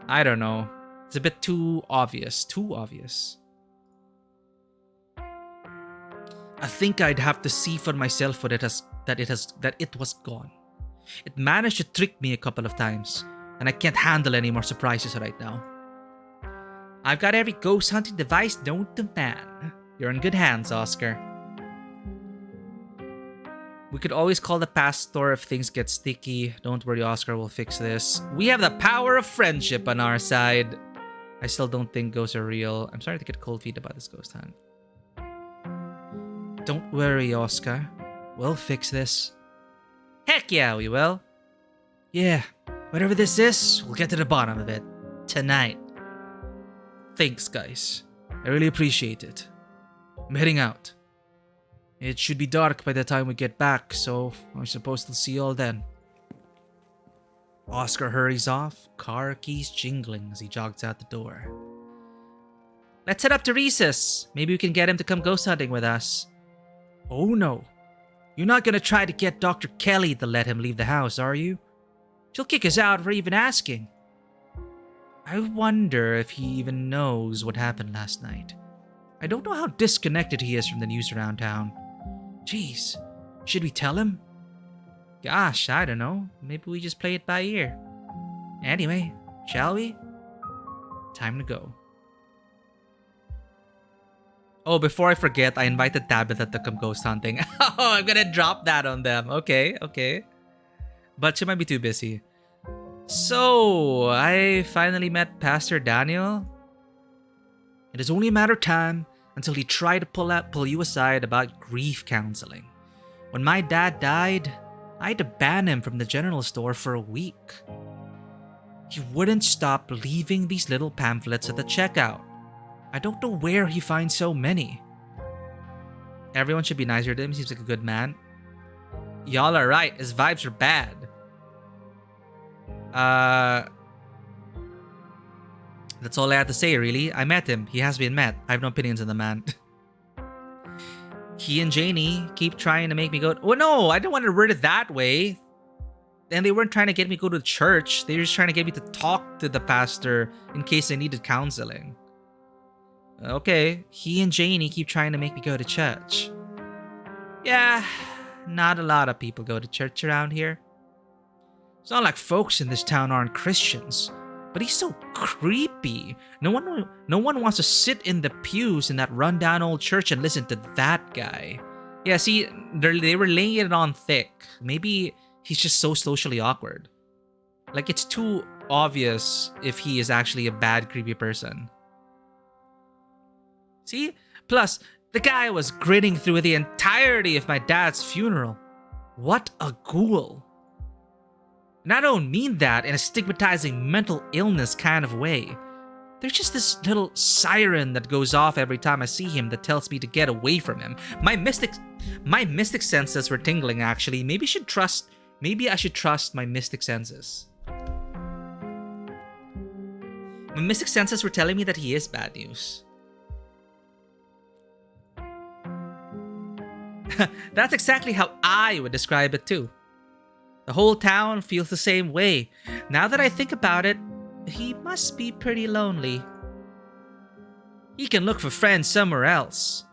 I don't know. It's a bit too obvious. Too obvious. I think I'd have to see for myself that it was gone. It managed to trick me a couple of times, and I can't handle any more surprises right now. I've got every ghost hunting device known to man. You're in good hands, Oscar. We could always call the pastor if things get sticky. Don't worry, Oscar will fix this. We have the power of friendship on our side. I still don't think ghosts are real. I'm starting to get cold feet about this ghost hunt. Don't worry, Oscar. We'll fix this. Heck yeah, we will. Yeah, whatever this is, we'll get to the bottom of it. Tonight. Thanks, guys. I really appreciate it. I'm heading out. It should be dark by the time we get back, so I suppose we'll see you all then. Oscar hurries off, car keys jingling as he jogs out the door. Let's head up to Rhesus. Maybe we can get him to come ghost hunting with us. Oh no. You're not gonna try to get Dr. Kelly to let him leave the house, are you? She'll kick us out for even asking. I wonder if he even knows what happened last night. I don't know how disconnected he is from the news around town. Jeez, should we tell him? Gosh, I don't know. Maybe we just play it by ear. Anyway, shall we? Time to go. Oh, before I forget, I invited Tabitha to come ghost hunting. Oh, I'm gonna drop that on them. Okay. But she might be too busy. So, I finally met Pastor Daniel. It is only a matter of time until he tried to pull you aside about grief counseling. When my dad died, I had to ban him from the general store for a week. He wouldn't stop leaving these little pamphlets at the checkout. I don't know where he finds so many. Everyone should be nicer to him. He seems like a good man. Y'all are right. His vibes are bad. That's all I have to say, really. I met him. He has been met. I have no opinions on the man. He and Janie keep trying to make me go... Oh, no, I don't want to word it that way. And they weren't trying to get me to go to church. They were just trying to get me to talk to the pastor in case I needed counseling. Okay, he and Janie keep trying to make me go to church. Yeah, not a lot of people go to church around here. It's not like folks in this town aren't Christians, but he's so creepy. No one wants to sit in the pews in that rundown old church and listen to that guy. Yeah, see, they were laying it on thick. Maybe he's just so socially awkward. Like, it's too obvious if he is actually a bad, creepy person. See? Plus, the guy was grinning through the entirety of my dad's funeral. What a ghoul. And I don't mean that in a stigmatizing mental illness kind of way. There's just this little siren that goes off every time I see him that tells me to get away from him. My mystic senses were tingling, actually. Maybe I should trust my mystic senses. My mystic senses were telling me that he is bad news. That's exactly how I would describe it too. The whole town feels the same way. Now that I think about it, he must be pretty lonely. He can look for friends somewhere else.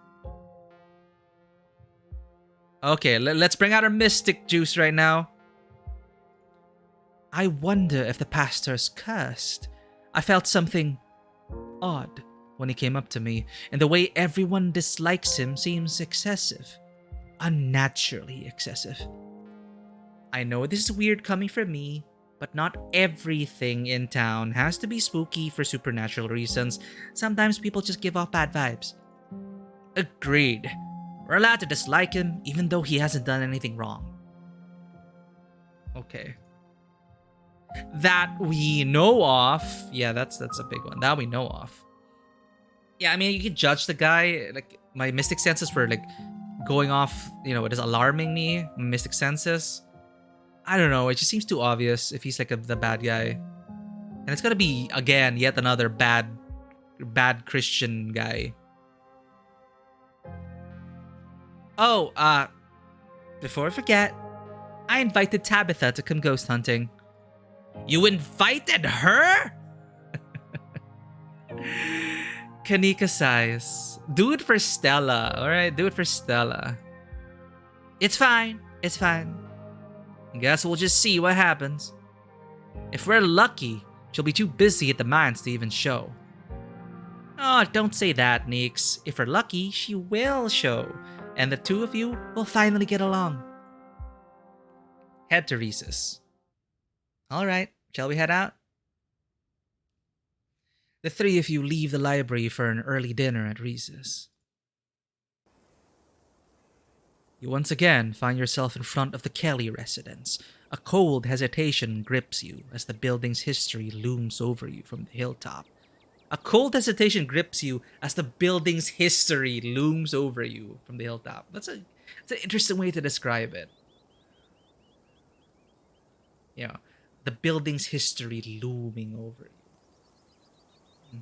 Okay, let's bring out our mystic juice right now. I wonder if the pastor's cursed. I felt something odd when he came up to me, and the way everyone dislikes him seems excessive. Unnaturally excessive. I know this is weird coming from me,
But not everything in town has to be spooky for supernatural reasons. Sometimes people just give off bad vibes. Agreed. We're allowed to dislike him even though he hasn't done anything wrong. Okay. That we know of. Yeah, that's a big one. That we know of. Yeah, I mean, you can judge the guy. Like, my mystic senses were like going off, it is alarming me. Mystic senses. I don't know. It just seems too obvious if he's like the bad guy. And it's gonna be, again, yet another bad Christian guy. Oh, before I forget, I invited Tabitha to come ghost hunting. You invited her? Kanika sighs. Do it for Stella, alright? Do it for Stella. It's fine. It's fine. Guess we'll just see what happens. If we're lucky, she'll be too busy at the mines to even show. Oh, don't say that, Neeks. If we're lucky, she will show. And the two of you will finally get along. Head to Reese's. Alright, shall we head out? The three of you leave the library for an early dinner at Reese's. You once again find yourself in front of the Kelly residence. A cold hesitation grips you as the building's history looms over you from the hilltop. A cold hesitation grips you as the building's history looms over you from the hilltop. That's an interesting way to describe it. The building's history looming over you.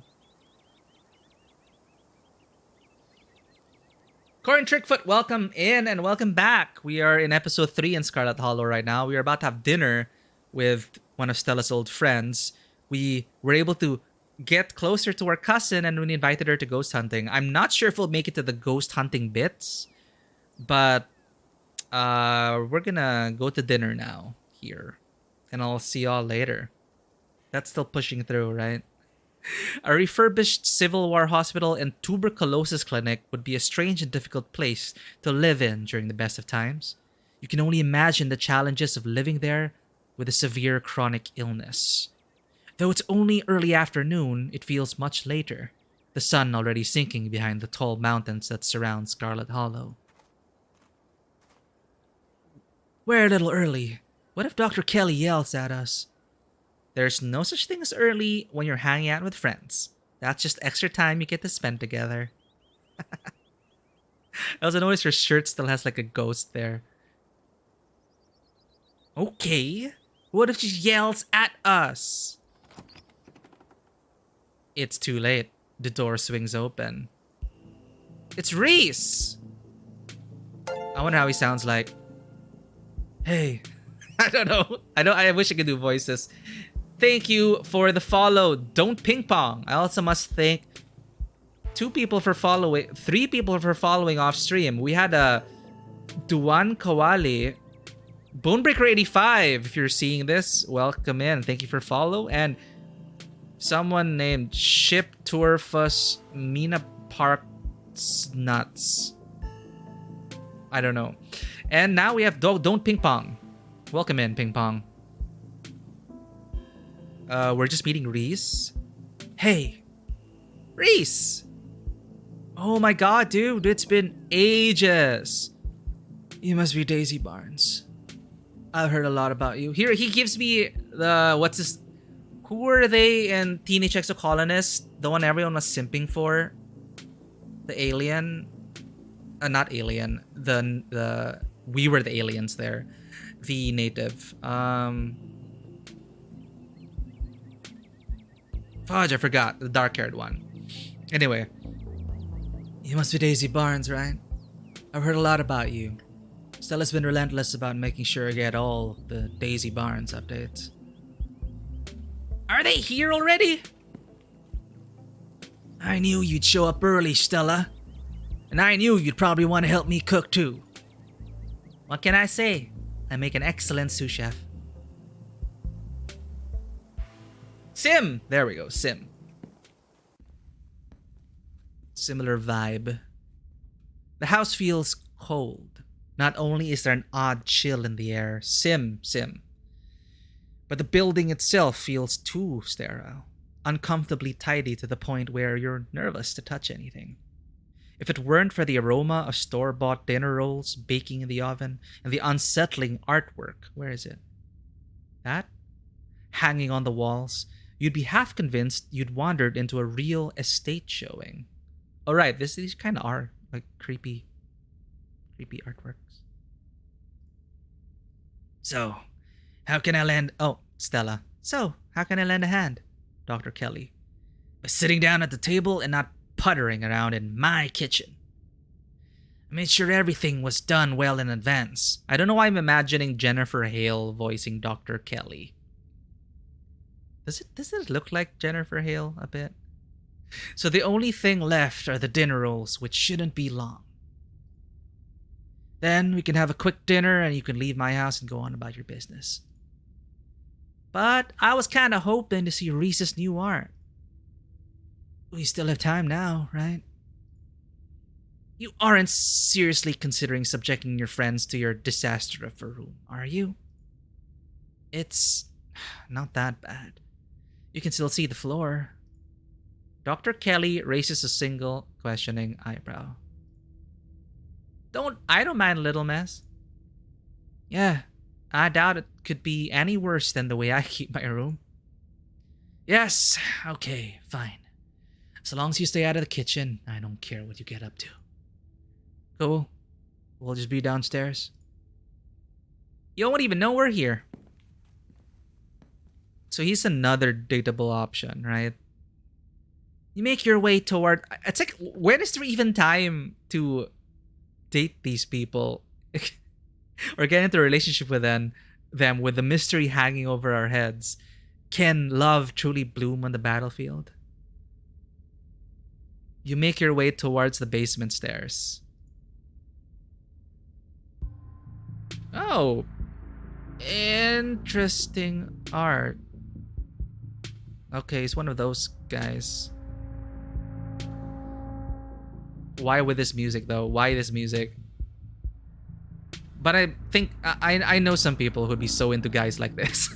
Corin Trickfoot, welcome in and welcome back. We are in episode 3 in Scarlet Hollow right now. We are about to have dinner with one of Stella's old friends. We were able to get closer to our cousin and we invited her to ghost hunting. I'm not sure if we'll make it to the ghost hunting bits, but we're gonna go to dinner now here. And I'll see y'all later. That's still pushing through, right? A refurbished Civil War hospital and tuberculosis clinic would be a strange and difficult place to live in during the best of times. You can only imagine the challenges of living there with a severe chronic illness. Though it's only early afternoon, it feels much later, the sun already sinking behind the tall mountains that surround Scarlet Hollow. We're a little early. What if Dr. Kelly yells at us? There's no such thing as early when you're hanging out with friends. That's just extra time you get to spend together. I also noticed your shirt still has like a ghost there. Okay. What if she yells at us? It's too late. The door swings open. It's Reese! I wonder how he sounds like. Hey. I don't know. I wish I could do voices. Thank you for the follow. Don't ping pong. I also must thank 3 people for following off stream. We had a Duan Kawali, Bonebreaker 85. If you're seeing this, welcome in. Thank you for follow. And someone named Ship Tourfus Mina Parks Nuts. I don't know. And now we have Don't Ping Pong. Welcome in, Ping Pong. We're just meeting Reese. Hey, Reese! Oh my god, dude, it's been ages. You must be Daisy Barnes. I've heard a lot about you. Here, he gives me the, what's this? Who were they in Teenage Exocolonist? The one everyone was simping for? The alien? Not alien. The we were the aliens there. The native. Fudge, I forgot. The dark-haired one. Anyway. You must be Daisy Barnes, right? I've heard a lot about you. Stella's been relentless about making sure I get all the Daisy Barnes updates. Are they here already? I knew you'd show up early, Stella. And I knew you'd probably want to help me cook too. What can I say? I make an excellent sous chef. Sim! There we go, Sim. Similar vibe. The house feels cold. Not only is there an odd chill in the air, Sim. Or the building itself feels too sterile, uncomfortably tidy to the point where you're nervous to touch anything. If it weren't for the aroma of store-bought dinner rolls baking in the oven and the unsettling artwork, where is it? That? Hanging on the walls, you'd be half convinced you'd wandered into a real estate showing. Oh right, these kind of are like creepy artworks. So, how can I lend... Oh, Stella. So, how can I lend a hand? Dr. Kelly. By sitting down at the table and not puttering around in my kitchen. I made sure everything was done well in advance. I don't know why I'm imagining Jennifer Hale voicing Dr. Kelly. Does it look like Jennifer Hale a bit? So the only thing left are the dinner rolls, which shouldn't be long. Then we can have a quick dinner and you can leave my house and go on about your business. But I was kind of hoping to see Reese's new art. We still have time now, right? You aren't seriously considering subjecting your friends to your disaster of a room, are you? It's not that bad. You can still see the floor. Dr. Kelly raises a single questioning eyebrow. I don't mind a little mess. Yeah, I doubt it could be any worse than the way I keep my room. Yes, okay, fine. So long as you stay out of the kitchen, I don't care what you get up to. Cool. We'll just be downstairs. You won't even know we're here. So he's another dateable option, right? You make your way toward... It's like, when is there even time to date these people? Or get into a relationship with them with the mystery hanging over our heads? Can love truly bloom on the battlefield? You make your way towards the basement stairs. Oh. Interesting art. Okay, he's one of those guys. Why with this music though? Why this music? But I think I know some people who'd be so into guys like this.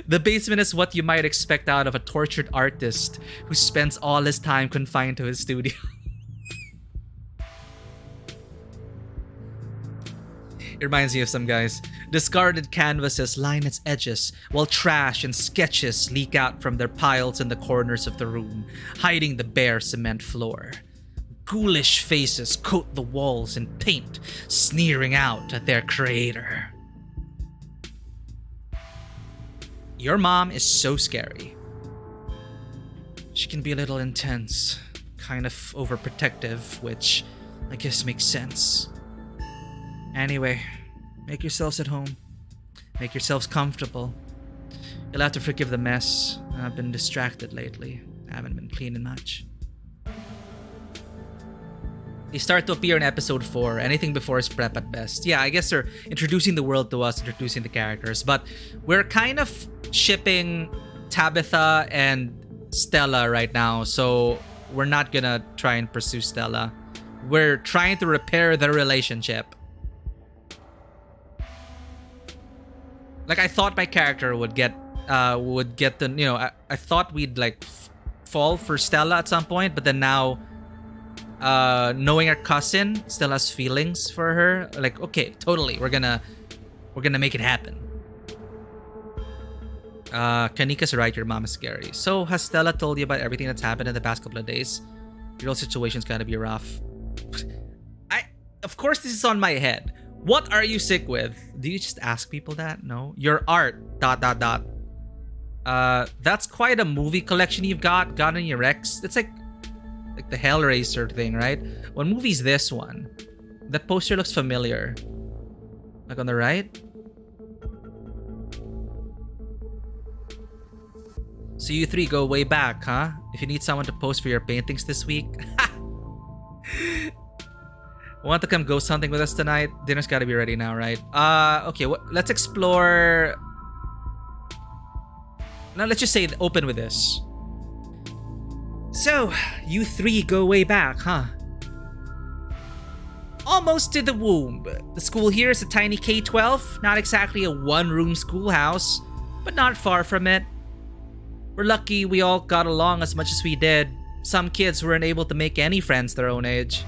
The basement is what you might expect out of a tortured artist who spends all his time confined to his studio. It reminds me of some guys. Discarded canvases line its edges, while trash and sketches leak out from their piles in the corners of the room, hiding the bare cement floor. Ghoulish faces coat the walls in paint, sneering out at their creator. Your mom is so scary. She can be a little intense, kind of overprotective, which I guess makes sense. Anyway, make yourselves at home. Make yourselves comfortable. You'll have to forgive the mess. I've been distracted lately. I haven't been cleaning much. They start to appear in episode 4. Anything before is prep at best. Yeah, I guess they're introducing the world to us, introducing the characters. But we're kind of shipping Tabitha and Stella right now. So we're not gonna try and pursue Stella. We're trying to repair their relationship. Like, I thought my character would get the, you know, I thought we'd like fall for Stella at some point, but then now, knowing our cousin still has feelings for her, like, okay, totally, we're gonna make it happen. Kanika's right, your mom is scary. So, has Stella told you about everything that's happened in the past couple of days? Your whole situation's gotta be rough. Of course, this is on my head. What are you sick with? Do you just ask people that? No. Your art. ... That's quite a movie collection you've got on your ex. It's like the Hellraiser thing, right? What movie's this one? That poster looks familiar. Like on the right? So you three go way back, huh? If you need someone to pose for your paintings this week. Want to come ghost hunting with us tonight? Dinner's gotta be ready now, right? Okay, let's explore... Now let's just say open with this. So, you three go way back, huh?
almost to the womb. The school here is a tiny K-12, not exactly a one-room schoolhouse, but not far from it. We're lucky we all got along as much as we did. Some kids weren't able to make any friends their own age.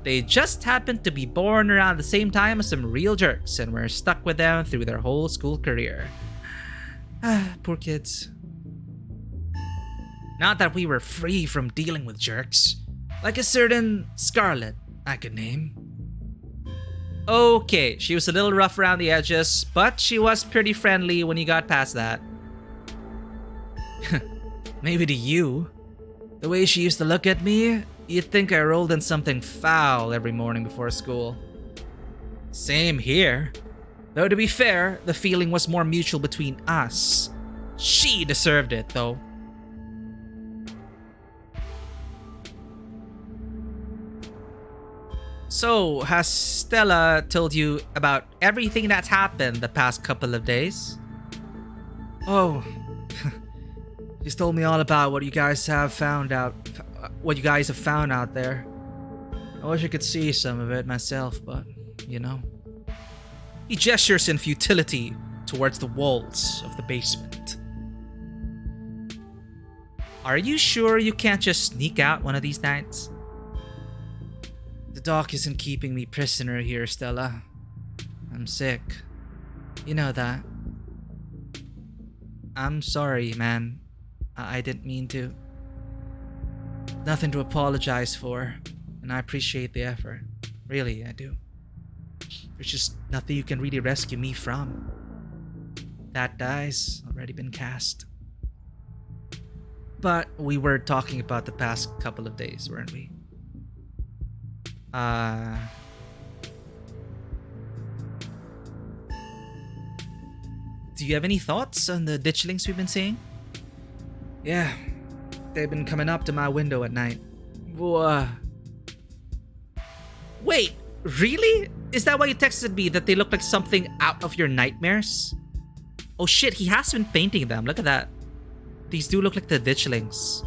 They just happened to be born around the same time as some real jerks and were stuck with them through their whole school career. Poor kids. Not that we were free from dealing with jerks. Like a certain Scarlet, I could name. Okay, she was a little rough around the edges, but she was pretty friendly when you got past that. Maybe to you. The way she used to look at me, you'd think I rolled in something foul every morning before school. Same here. Though to be fair, the feeling was more mutual between us. She deserved it, though. So, has Stella told you about everything that's happened the past couple of days? Oh, she's told me all about what you guys have found out there. I wish I could see some of it myself, but, you know. He gestures in futility towards the walls of the basement. Are you sure you can't just sneak out one of these nights? The doc isn't keeping me prisoner here, Stella. I'm sick. You know that. I'm sorry, man. I didn't mean to. Nothing to apologize for, and I appreciate the effort. Really, I do. There's just nothing you can really rescue me from. That die's already been cast. But we were talking about the past couple of days, weren't we? Do you have any thoughts on the ditchlings we've been seeing? Yeah, they've been coming up to my window at night. Wait, really? Is that why you texted me that they look like something out of your nightmares? Oh shit, he has been painting them. Look at that. These do look like the ditchlings.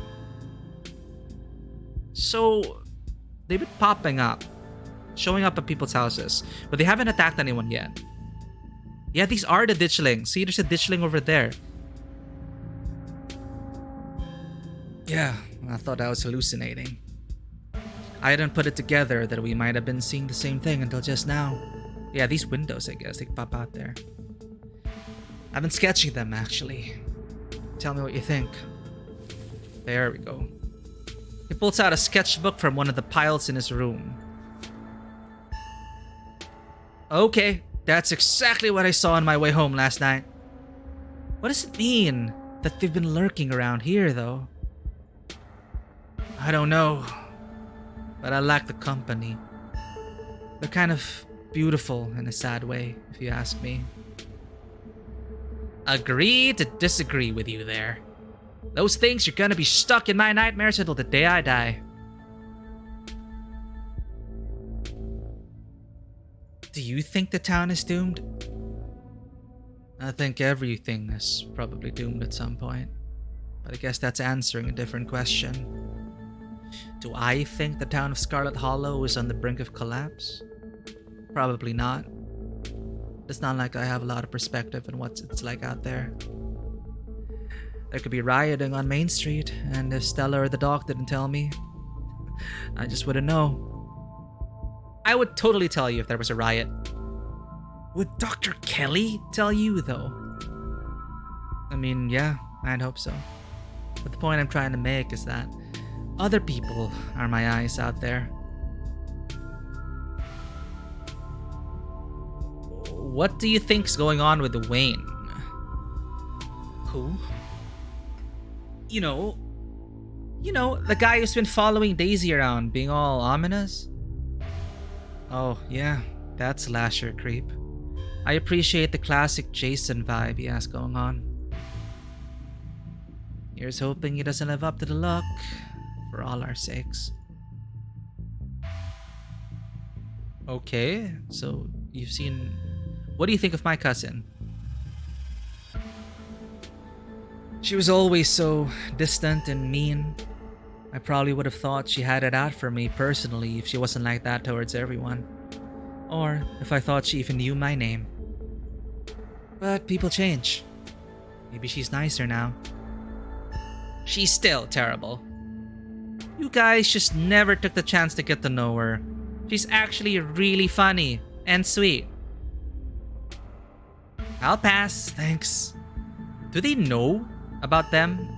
So, they've been popping up, showing up at people's houses, but they haven't attacked anyone yet. Yeah, these are the ditchlings. See, there's a ditchling over there. Yeah, I thought I was hallucinating. I hadn't put it together that we might have been seeing the same thing until just now. Yeah, these windows, I guess, they pop out there. I've been sketching them, actually. Tell me what you think. There we go. He pulls out a sketchbook from one of the piles in his room. Okay, that's exactly what I saw on my way home last night. What does it mean that they've been lurking around here, though? I don't know, but I like the company. They're kind of beautiful in a sad way, if you ask me. Agree to disagree with you there. Those things are gonna be stuck in my nightmares until the day I die. Do you think the town is doomed? I think everything is probably doomed at some point. But I guess that's answering a different question. Do I think the town of Scarlet Hollow is on the brink of collapse? Probably not. It's not like I have a lot of perspective on what it's like out there. There could be rioting on Main Street, and if Stella or the doc didn't tell me, I just wouldn't know. I would totally tell you if there was a riot. Would Dr. Kelly tell you, though? I mean, yeah, I'd hope so. But the point I'm trying to make is that other people are my eyes out there. What do you think's going on with Wayne? Who? You know, the guy who's been following Daisy around, being all ominous? Oh, yeah, that's slasher creep. I appreciate the classic Jason vibe he has going on. Here's hoping he doesn't live up to the look, for all our sakes. Okay, so you've seen... What do you think of my cousin? She was always so distant and mean. I probably would have thought she had it out for me personally if she wasn't like that towards everyone. Or if I thought she even knew my name. But people change. Maybe she's nicer now. She's still terrible. You guys just never took the chance to get to know her. She's actually really funny and sweet. I'll pass, thanks. Do they know about them?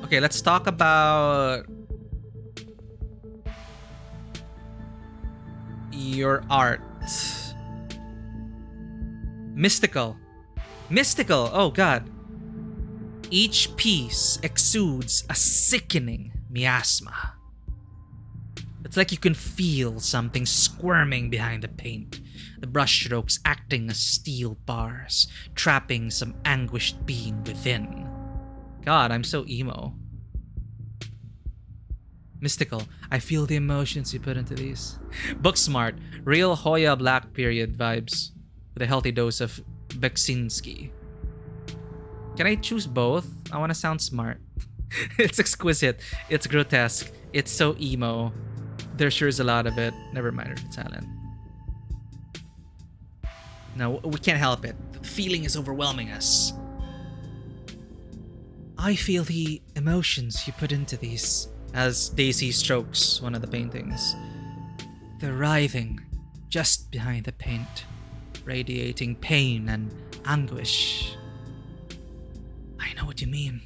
Okay, let's talk about your art. Mystical. Mystical, oh god. Each piece exudes a sickening miasma. It's like you can feel something squirming behind the paint, the brushstrokes acting as steel bars, trapping some anguished being within. God, I'm so emo. Mystical. I feel the emotions you put into these. Booksmart. Real Hoya Black period vibes. With a healthy dose of Beksinski. Can I choose both? I want to sound smart. It's exquisite. It's grotesque. It's so emo. There sure is a lot of it. Never mind her talent. No, we can't help it. The feeling is overwhelming us. I feel the emotions you put into these. As Daisy strokes one of the paintings. The writhing just behind the paint, radiating pain and anguish. I know what you mean.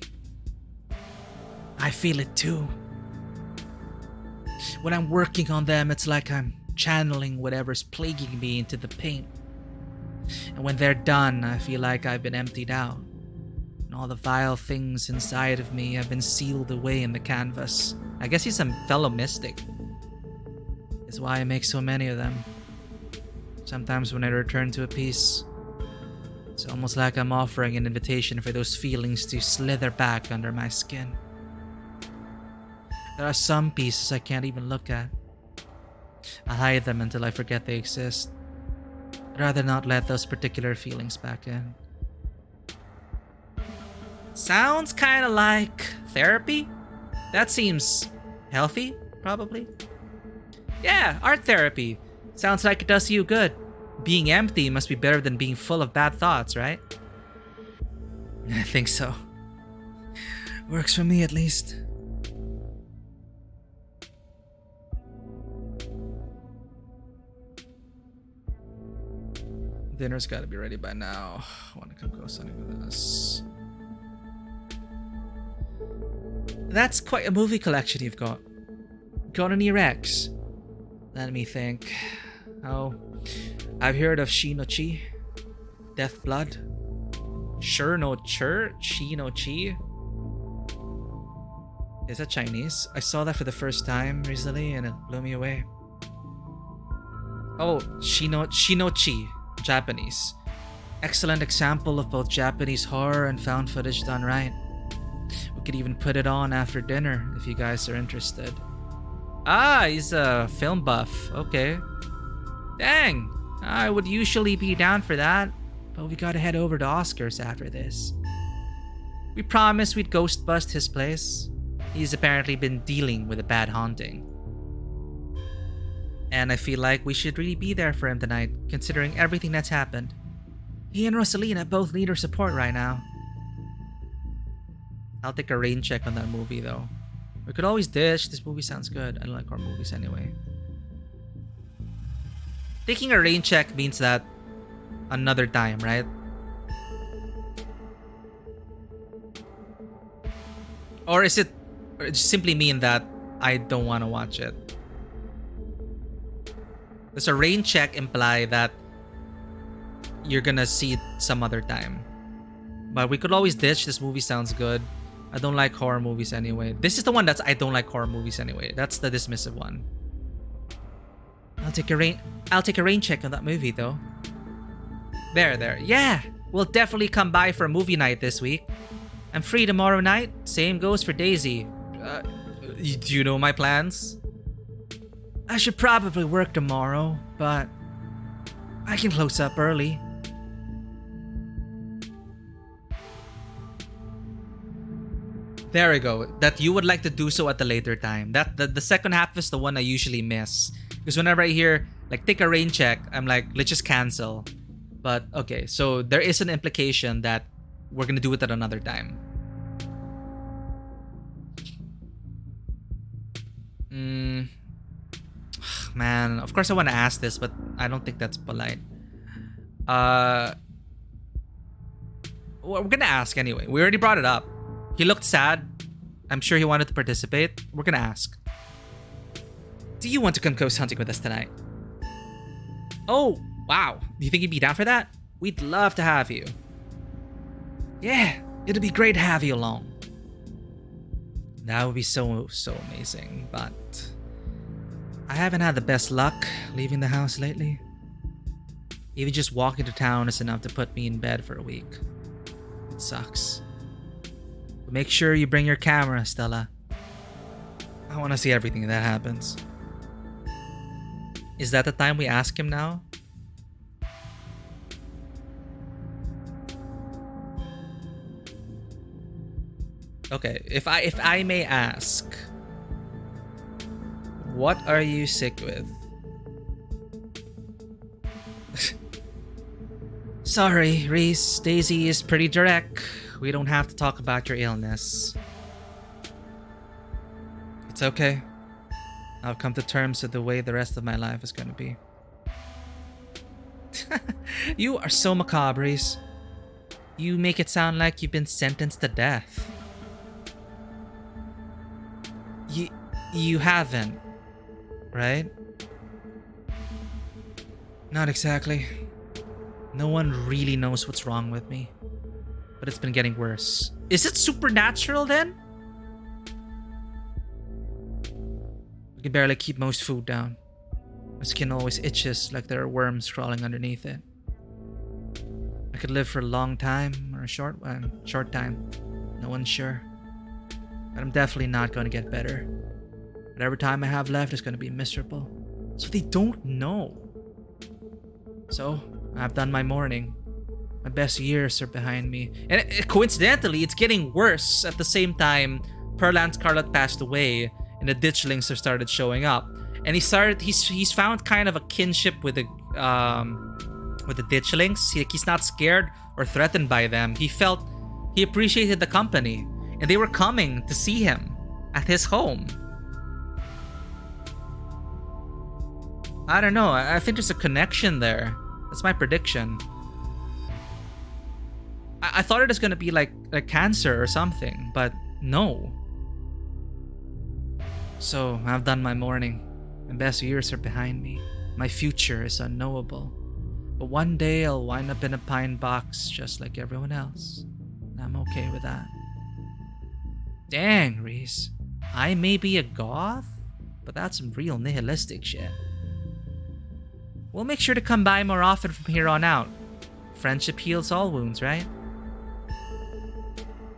I feel it too. When I'm working on them, it's like I'm channeling whatever's plaguing me into the paint. And when they're done, I feel like I've been emptied out. And all the vile things inside of me have been sealed away in the canvas. I guess he's a fellow mystic. That's why I make so many of them. Sometimes when I return to a piece, it's almost like I'm offering an invitation for those feelings to slither back under my skin. There are some pieces I can't even look at. I hide them until I forget they exist. I'd rather not let those particular feelings back in. Sounds kind of like therapy? That seems healthy, probably. Yeah, art therapy. Sounds like it does you good. Being empty must be better than being full of bad thoughts, right? I think so. Works for me at least. Dinner's gotta be ready by now. I wanna come go something with us. That's quite a movie collection you've got. Got any Rex? Let me think. Oh, I've heard of Shinochi, Death Blood, Sure No Chur, Shinochi. Is that Chinese? I saw that for the first time recently and it blew me away. Oh, Shinochi, Japanese. Excellent example of both Japanese horror and found footage done right. We could even put it on after dinner if you guys are interested. Ah, he's a film buff. Okay. Dang. I would usually be down for that, but we gotta head over to Oscar's after this. We promised we'd ghost bust his place. He's apparently been dealing with a bad haunting. And I feel like we should really be there for him tonight, considering everything that's happened. He and Rosalina both need our support right now. I'll take a rain check on that movie though. We could always dish. This movie sounds good. I don't like horror movies anyway. Taking a rain check means that another time, right? Or is it simply mean that I don't want to watch it? Does a rain check imply that you're gonna see it some other time? But we could always ditch. This movie sounds good. I don't like horror movies anyway. This is the one that's I don't like horror movies anyway. That's the dismissive one. I'll take a rain check on that movie though. There. Yeah, we'll definitely come by for a movie night this week. I'm free tomorrow night. Same goes for Daisy. Do you know my plans? I should probably work tomorrow, but I can close up early.
There we go. That you would like to do so at a later time. That the second half is the one I usually miss. Because whenever I hear, like, take a rain check, I'm like, let's just cancel. But, okay. So, there is an implication that we're gonna do it at another time. Man, of course I want to ask this, but I don't think that's polite. Well, we're gonna ask anyway. We already brought it up. He looked sad. I'm sure he wanted to participate. We're gonna ask. Do you want to come ghost hunting with us tonight? Oh, wow. Do you think you'd be down for that? We'd love to have you. Yeah, it'd be great to have you along. That would be so amazing, but I haven't had the best luck leaving the house lately. Even just walking to town is enough to put me in bed for a week. It sucks. But make sure you bring your camera, Stella. I want to see everything that happens. Is that the time we ask him now? Okay, if I may ask, what are you sick with? Sorry, Reese. Daisy is pretty direct. We don't have to talk about your illness. It's okay. I've come to terms with the way the rest of my life is gonna be. You are so macabre, Reese. You make it sound like you've been sentenced to death. You haven't, right? Not exactly. No one really knows what's wrong with me, but it's been getting worse. Is it supernatural then? I can barely keep most food down. My skin always itches like there are worms crawling underneath it. I could live for a long time or a short time. No one's sure. But I'm definitely not going to get better. Whatever time I have left is going to be miserable. So they don't know. So, I've done my mourning. My best years are behind me. And coincidentally, it's getting worse at the same time Pearl and Scarlet passed away and the ditchlings have started showing up. And he's found kind of a kinship with the ditchlings. He's not scared or threatened by them. He appreciated the company. And they were coming to see him at his home. I don't know. I think there's a connection there. That's my prediction. I thought it was gonna be like cancer or something, but no. So I've done my mourning. My best years are behind me. My future is unknowable. But one day I'll wind up in a pine box just like everyone else. And I'm okay with that. Dang, Reese. I may be a goth, but that's some real nihilistic shit. We'll make sure to come by more often from here on out. Friendship heals all wounds, right?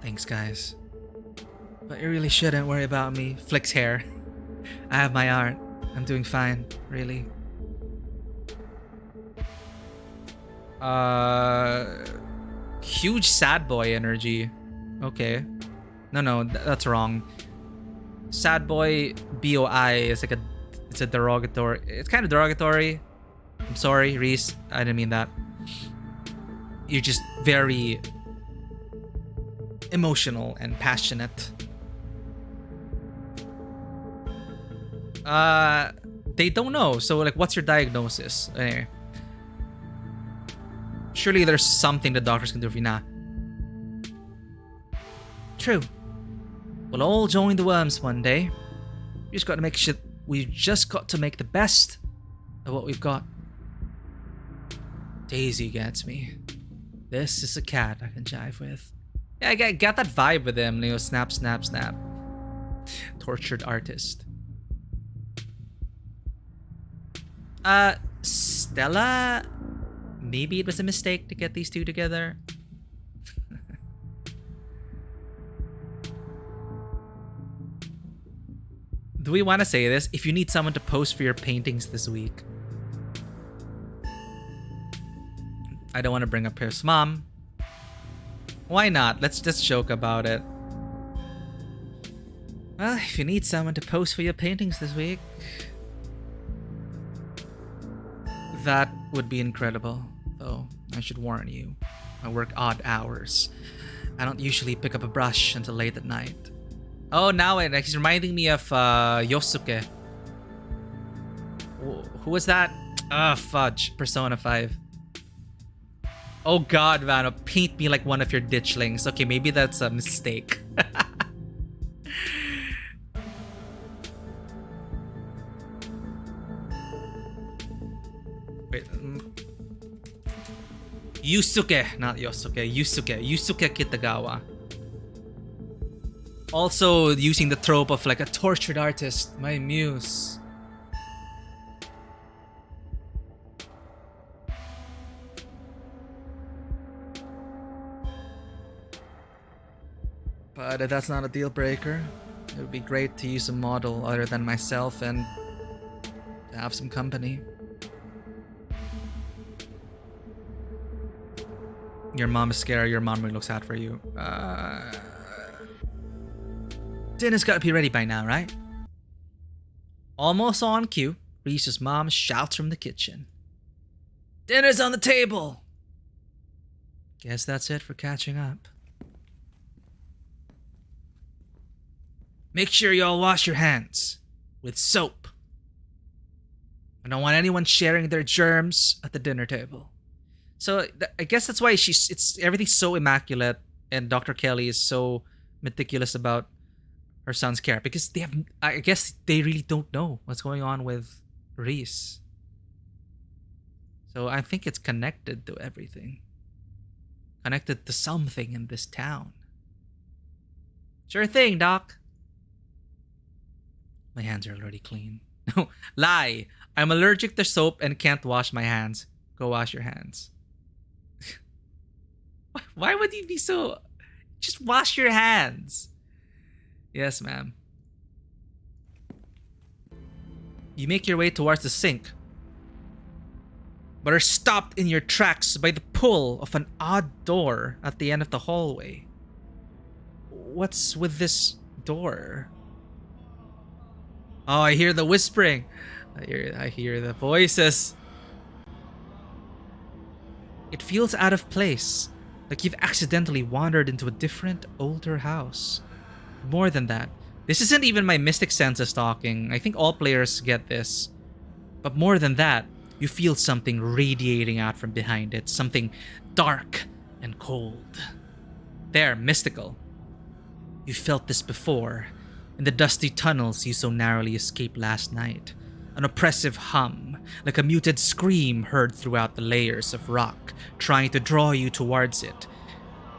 Thanks, guys. But you really shouldn't worry about me. Flicks hair. I have my art. I'm doing fine, really. Huge sad boy energy. Okay. No, that's wrong. Sad boy BOI is like it's a derogatory. It's kind of derogatory. I'm sorry, Reese. I didn't mean that. You're just very emotional and passionate. They don't know. So, like, what's your diagnosis? Anyway. Surely there's something the doctors can do for you now. True. We'll all join the worms one day. We've just got to make the best of what we've got. Daisy gets me. This is a cat I can jive with. Yeah, I got that vibe with him. You know, snap, snap, snap. Tortured artist. Stella? Maybe it was a mistake to get these two together. Do we want to say this? If you need someone to pose for your paintings this week. I don't want to bring up his mom. Why not? Let's just joke about it. Well, if you need someone to pose for your paintings this week, that would be incredible. Though, I should warn you, I work odd hours. I don't usually pick up a brush until late at night. Oh, now he's reminding me of Yosuke. Who was that? Fudge. Persona 5. Oh god, man. Paint me like one of your ditchlings. Okay, maybe that's a mistake. Wait. Yusuke, not Yosuke. Yusuke Kitagawa. Also using the trope of like a tortured artist, my muse. But that's not a deal breaker. It would be great to use a model other than myself and to have some company. Your mom is scary, your mom really looks out for you. Dinner's gotta be ready by now, right? Almost on cue, Reese's mom shouts from the kitchen. Dinner's on the table! Guess that's it for catching up. Make sure you all wash your hands with soap. I don't want anyone sharing their germs at the dinner table. So I guess that's why everything's so immaculate, and Dr. Kelly is so meticulous about her son's care, because I guess they really don't know what's going on with Reese. So I think it's connected to everything. Connected to something in this town. Sure thing, Doc. My hands are already clean. No, lie. I'm allergic to soap and can't wash my hands. Go wash your hands. Why would you be so... Just wash your hands. Yes, ma'am. You make your way towards the sink, but are stopped in your tracks by the pull of an odd door at the end of the hallway. What's with this door? Oh, I hear the whispering. I hear the voices. It feels out of place, like you've accidentally wandered into a different, older house. More than that, this isn't even my mystic senses talking. I think all players get this. But more than that, you feel something radiating out from behind it. Something dark and cold. There, mystical. You felt this before, in the dusty tunnels you so narrowly escaped last night. An oppressive hum, like a muted scream heard throughout the layers of rock, trying to draw you towards it.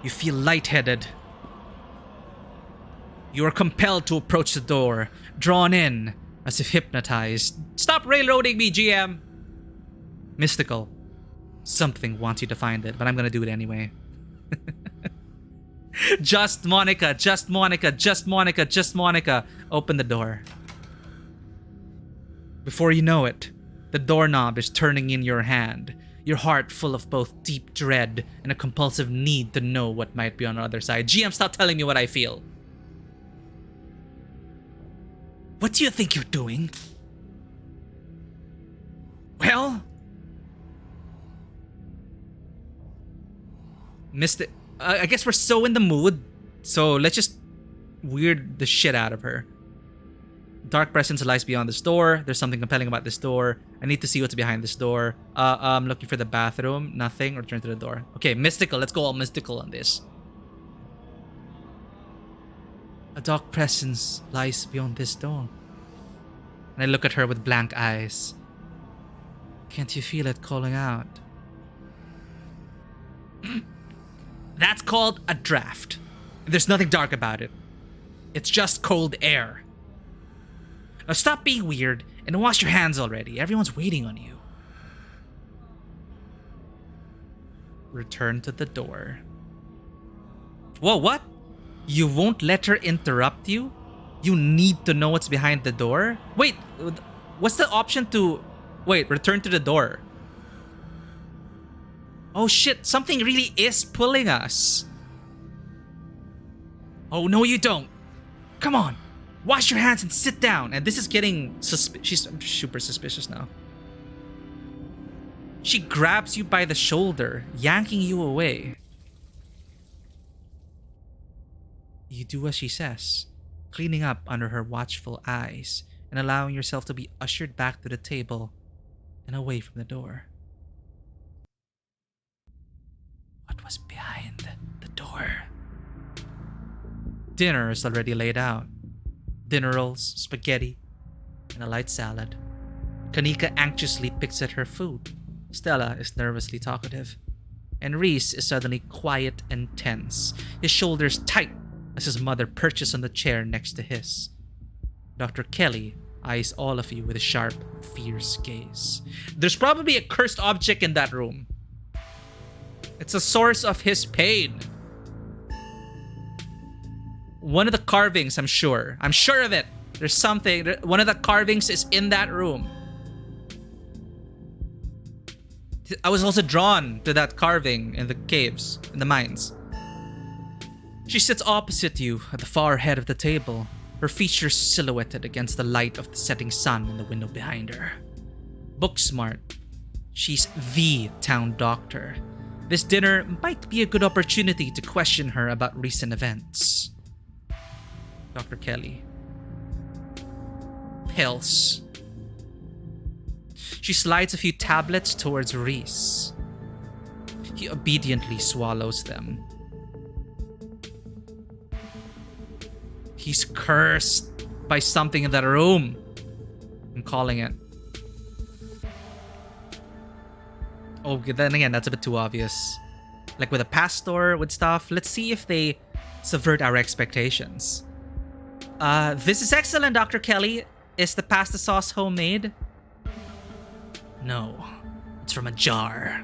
You feel lightheaded. You are compelled to approach the door, drawn in, as if hypnotized. Stop railroading me, GM! Mystical. Something wants you to find it, but I'm gonna do it anyway. Just Monica, just Monica, just Monica, just Monica. Open the door. Before you know it, the doorknob is turning in your hand, your heart full of both deep dread and a compulsive need to know what might be on the other side. GM, stop telling me what I feel. What do you think you're doing? Well... Missed it. I guess we're so in the mood, so let's just weird the shit out of her. Dark presence lies beyond this door. There's something compelling about this door. I need to see what's behind this door. I'm looking for the bathroom. Nothing. Return to the door. Okay, mystical. Let's go all mystical on this. A dark presence lies beyond this door. And I look at her with blank eyes. Can't you feel it calling out? That's called a draft. There's nothing dark about it. It's just cold air. Now stop being weird and wash your hands already. Everyone's waiting on you. Return to the door. Whoa, what? You won't let her interrupt you? You need to know what's behind the door? Wait, what's the option to... Wait, return to the door. Oh shit, something really is pulling us. Oh, no you don't. Come on. Wash your hands and sit down. And this is getting she's super suspicious now. She grabs you by the shoulder, yanking you away. You do as she says, cleaning up under her watchful eyes and allowing yourself to be ushered back to the table and away from the door. What was behind the door? Dinner is already laid out. Dinner rolls, spaghetti, and a light salad. Kanika anxiously picks at her food. Stella is nervously talkative. And Reese is suddenly quiet and tense, his shoulders tight as his mother perches on the chair next to his. Dr. Kelly eyes all of you with a sharp, fierce gaze. There's probably a cursed object in that room. It's a source of his pain. One of the carvings, I'm sure. I'm sure of it. There's something. One of the carvings is in that room. I was also drawn to that carving in the caves, in the mines. She sits opposite you at the far head of the table, her features silhouetted against the light of the setting sun in the window behind her. Book smart. She's the town doctor. This dinner might be a good opportunity to question her about recent events. Dr. Kelly. Pills. She slides a few tablets towards Reese. He obediently swallows them. He's cursed by something in that room. I'm calling it. Oh, then again, that's a bit too obvious. Like with a pastor, with stuff, let's see if they subvert our expectations. This is excellent, Dr. Kelly. Is the pasta sauce homemade? No, it's from a jar.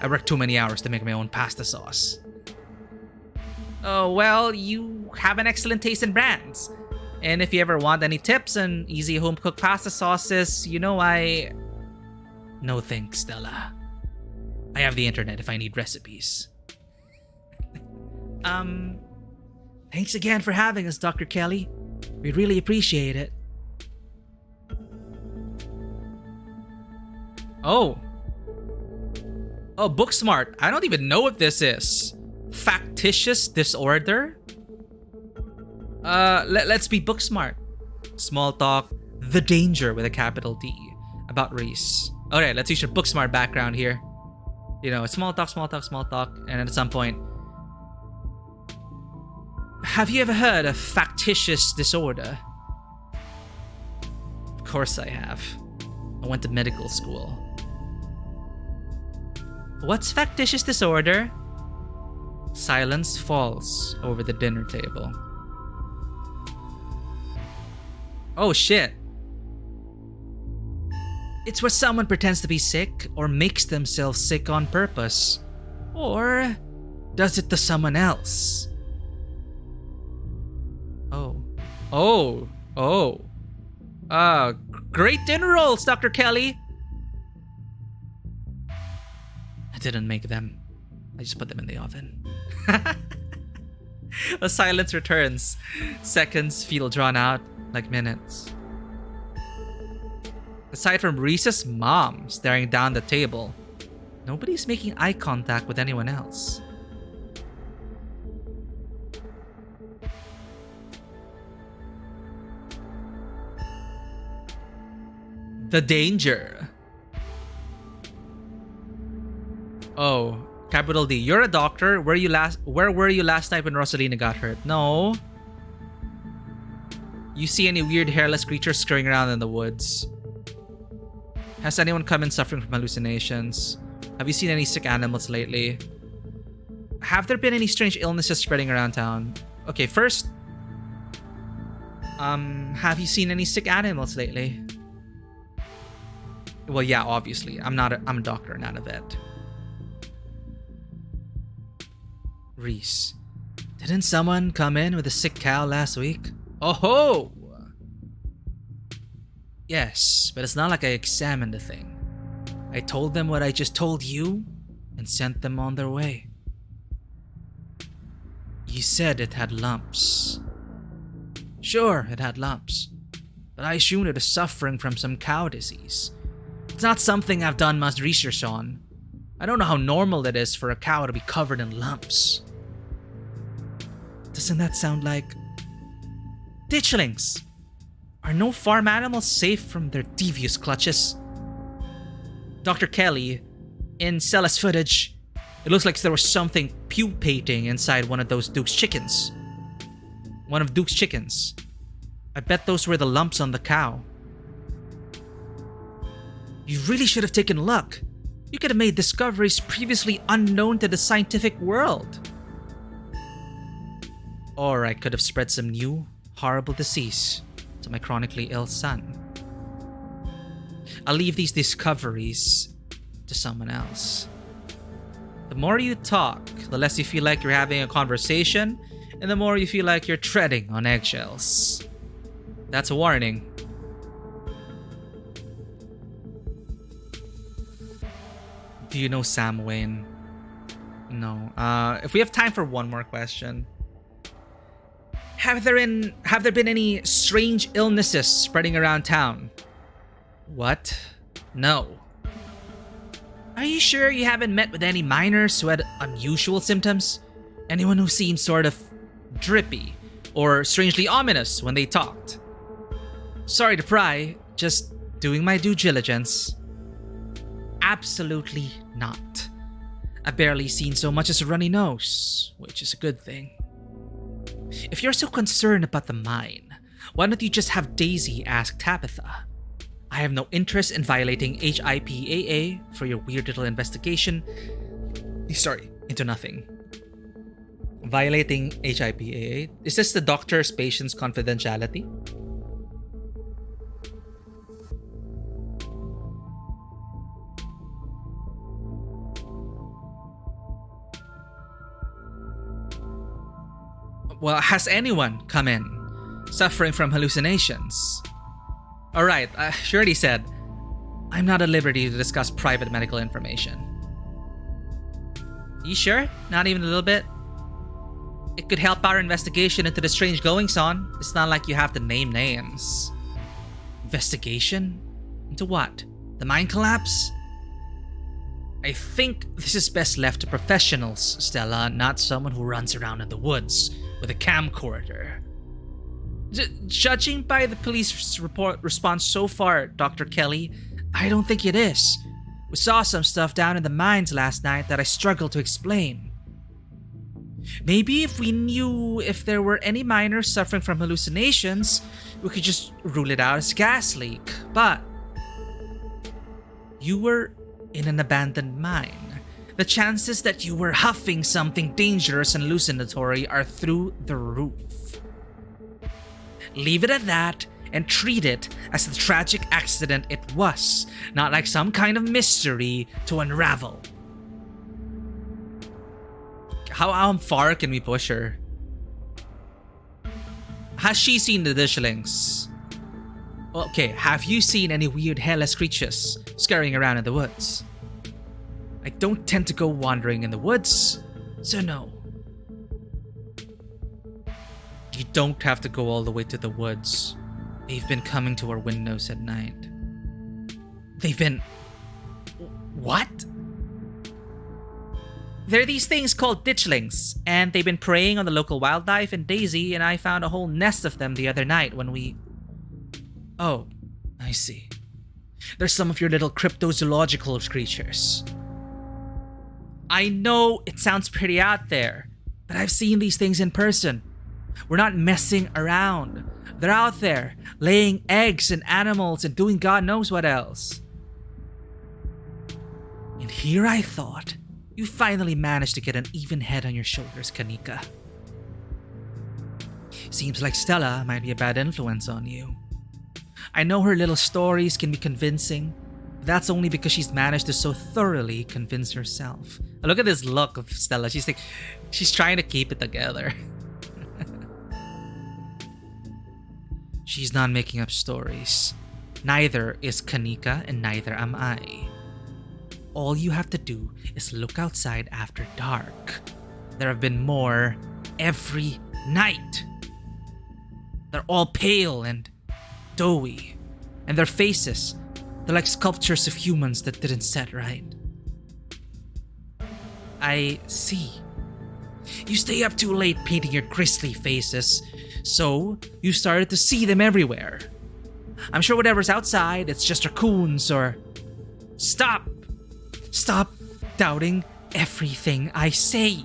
I worked too many hours to make my own pasta sauce. Oh, well, you have an excellent taste in brands. And if you ever want any tips on easy home-cooked pasta sauces, you know No thanks, Stella. I have the internet if I need recipes. Thanks again for having us, Dr. Kelly. We really appreciate it. Oh, book smart. I don't even know what this is. Factitious disorder? Let's be book smart. Small talk. The danger with a capital D. About Reese. Okay, let's use your book smart background here. You know, small talk. And at some point... Have you ever heard of factitious disorder? Of course I have. I went to medical school. What's factitious disorder? Silence falls over the dinner table. Oh shit. It's where someone pretends to be sick or makes themselves sick on purpose. Or does it to someone else. Great dinner rolls, Dr. Kelly. I didn't make them. I just put them in the oven. A silence returns. Seconds feel drawn out like minutes. Aside from Reese's mom staring down the table, nobody's making eye contact with anyone else. The danger. Oh, capital D. You're a doctor. Where were you last night when Rosalina got hurt? No. You see any weird hairless creatures scurrying around in the woods? Has anyone come in suffering from hallucinations? Have you seen any sick animals lately? Have there been any strange illnesses spreading around town? Okay, first, have you seen any sick animals lately? Well, yeah, obviously. I'm a doctor, not a vet. Reese, didn't someone come in with a sick cow last week? Oh ho! Yes, but it's not like I examined the thing. I told them what I just told you and sent them on their way. You said it had lumps.
Sure, it had lumps, but I assumed it was suffering from some cow disease. It's not something I've done much research on. I don't know how normal it is for a cow to be covered in lumps. Doesn't that sound like... Ditchlings! Are no farm animals safe from their devious clutches? Dr. Kelly, in Stella's footage, it looks like there was something pupating inside one of those Duke's chickens. One of Duke's chickens. I bet those were the lumps on the cow. You really should have taken a look. You could have made discoveries previously unknown to the scientific world. Or I could have spread some new, horrible disease to my chronically ill son. I'll leave these discoveries to someone else. The more you talk, the less you feel like you're having a conversation, and the more you feel like you're treading on eggshells. That's a warning. Do you know Sam Wayne? No. If we have time for one more question. Have there been any strange illnesses spreading around town? What? No. Are you sure you haven't met with any miners who had unusual symptoms? Anyone who seemed sort of drippy or strangely ominous when they talked? Sorry to pry, just doing my due diligence. Absolutely not. I've barely seen so much as a runny nose, which is a good thing. If you're so concerned about the mine, why don't you just have Daisy ask Tabitha? I have no interest in violating HIPAA for your weird little investigation. Sorry, into nothing. Violating HIPAA? Is this the doctor's patient's confidentiality? Well, has anyone come in suffering from hallucinations? Alright, she already said, I'm not at liberty to discuss private medical information. You sure? Not even a little bit? It could help our investigation into the strange goings-on. It's not like you have to name names. Investigation? Into what? The mine collapse? I think this is best left to professionals, Stella, not someone who runs around in the woods with a camcorder. Judging by the police response so far, Dr. Kelly, I don't think it is. We saw some stuff down in the mines last night that I struggled to explain. Maybe if we knew if there were any miners suffering from hallucinations, we could just rule it out as a gas leak. But you were in an abandoned mine. The chances that you were huffing something dangerous and hallucinatory are through the roof. Leave it at that and treat it as the tragic accident it was, not like some kind of mystery to unravel. How far can we push her? Has she seen the Ditchlings? Okay, have you seen any weird hellish creatures scurrying around in the woods? I don't tend to go wandering in the woods, so no. You don't have to go all the way to the woods. They've been coming to our windows at night. They've been... What? There are these things called ditchlings, and they've been preying on the local wildlife, and Daisy and I found a whole nest of them the other night when we... Oh, I see. They're some of your little cryptozoological creatures. I know it sounds pretty out there, but I've seen these things in person. We're not messing around. They're out there, laying eggs and animals and doing God knows what else. And here I thought, you finally managed to get an even head on your shoulders, Kanika. Seems like Stella might be a bad influence on you. I know her little stories can be convincing, but that's only because she's managed to so thoroughly convince herself. Look at this look of Stella. She's trying to keep it together. She's not making up stories. Neither is Kanika and neither am I. All you have to do is look outside after dark. There have been more every night. They're all pale and doughy. And their faces, they're like sculptures of humans that didn't set right. I see. You stay up too late painting your grisly faces, so you started to see them everywhere. I'm sure whatever's outside, it's just raccoons or... Stop! Stop doubting everything I say.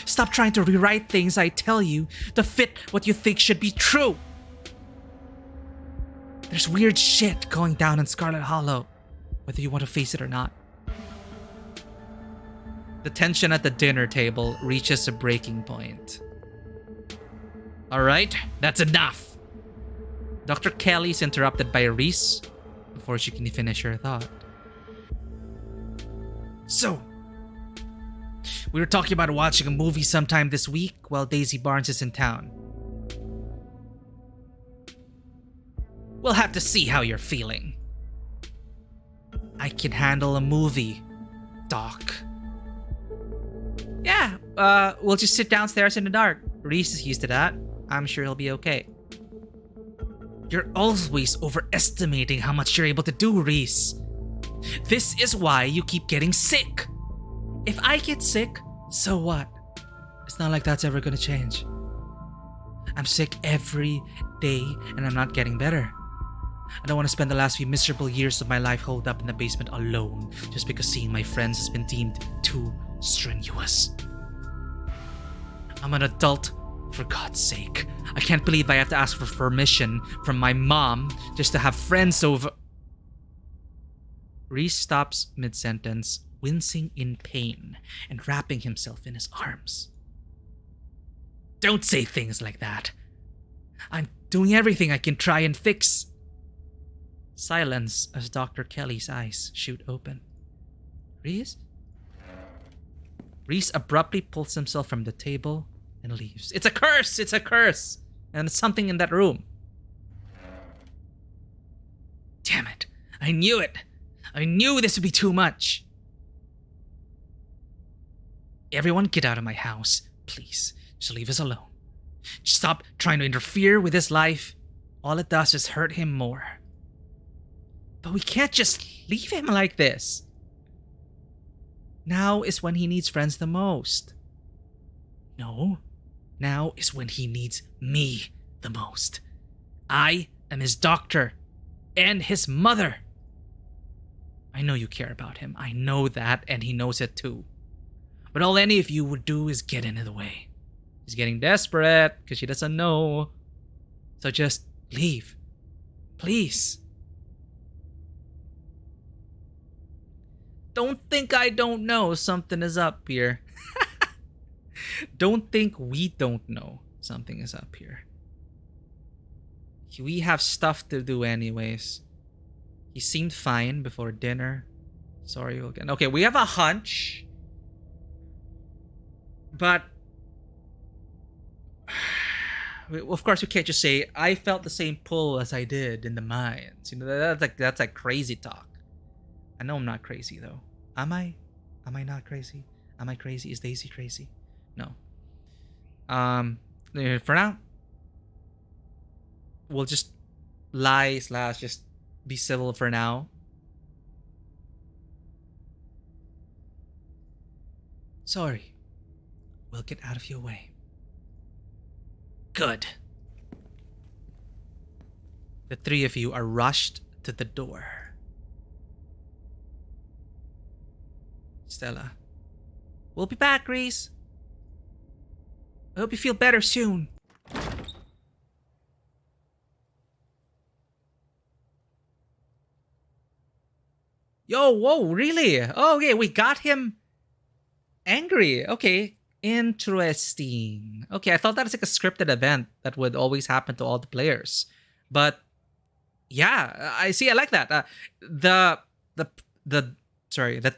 Stop trying to rewrite things I tell you to fit what you think should be true. There's weird shit going down in Scarlet Hollow, whether you want to face it or not.
The tension at the dinner table reaches a breaking point.
All right, that's enough.
Dr. Kelly's interrupted by Reese before she can finish her thought.
So, we were talking about watching a movie sometime this week while Daisy Barnes is in town. We'll have to see how you're feeling.
I can handle a movie, Doc.
Yeah, we'll just sit downstairs in the dark. Reese is used to that. I'm sure he'll be okay. You're always overestimating how much you're able to do, Reese. This is why you keep getting sick. If I get sick, so what? It's not like that's ever gonna change. I'm sick every day and I'm not getting better. I don't want to spend the last few miserable years of my life holed up in the basement alone just because seeing my friends has been deemed too strenuous. I'm an adult, for God's sake. I can't believe I have to ask for permission from my mom just to have friends over.
Reese stops mid-sentence, wincing in pain and wrapping himself in his arms.
Don't say things like that. I'm doing everything I can try and fix.
Silence as Dr. Kelly's eyes shoot open. Reese? Reese abruptly pulls himself from the table and leaves. It's a curse! It's a curse! And it's something in that room.
Damn it. I knew it. I knew this would be too much. Everyone get out of my house, please. Just leave us alone. Just stop trying to interfere with his life. All it does is hurt him more.
But we can't just leave him like this. Now is when he needs friends the most.
No. Now is when he needs me the most. I am his doctor and his mother. I know you care about him. I know that, and he knows it too. But all any of you would do is get in the way.
He's getting desperate because she doesn't know.
So just leave. Please.
Don't think I don't know something is up here. Don't think we don't know something is up here. We have stuff to do anyways. He seemed fine before dinner. Sorry again. Okay, we have a hunch. But of course we can't just say I felt the same pull as I did in the mines. You know, that's like crazy talk. I know I'm not crazy though. Am I? Am I not crazy? Am I crazy? Is Daisy crazy? No. For now, we'll just lie / just be civil for now. Sorry. We'll get out of your way.
Good.
The three of you are rushed to the door. Stella. We'll be back, Reese. I hope you feel better soon. Yo, whoa, really? Oh, okay, we got him angry. Okay, interesting. Okay, I thought that was like a scripted event that would always happen to all the players. But yeah, I see. I like that. The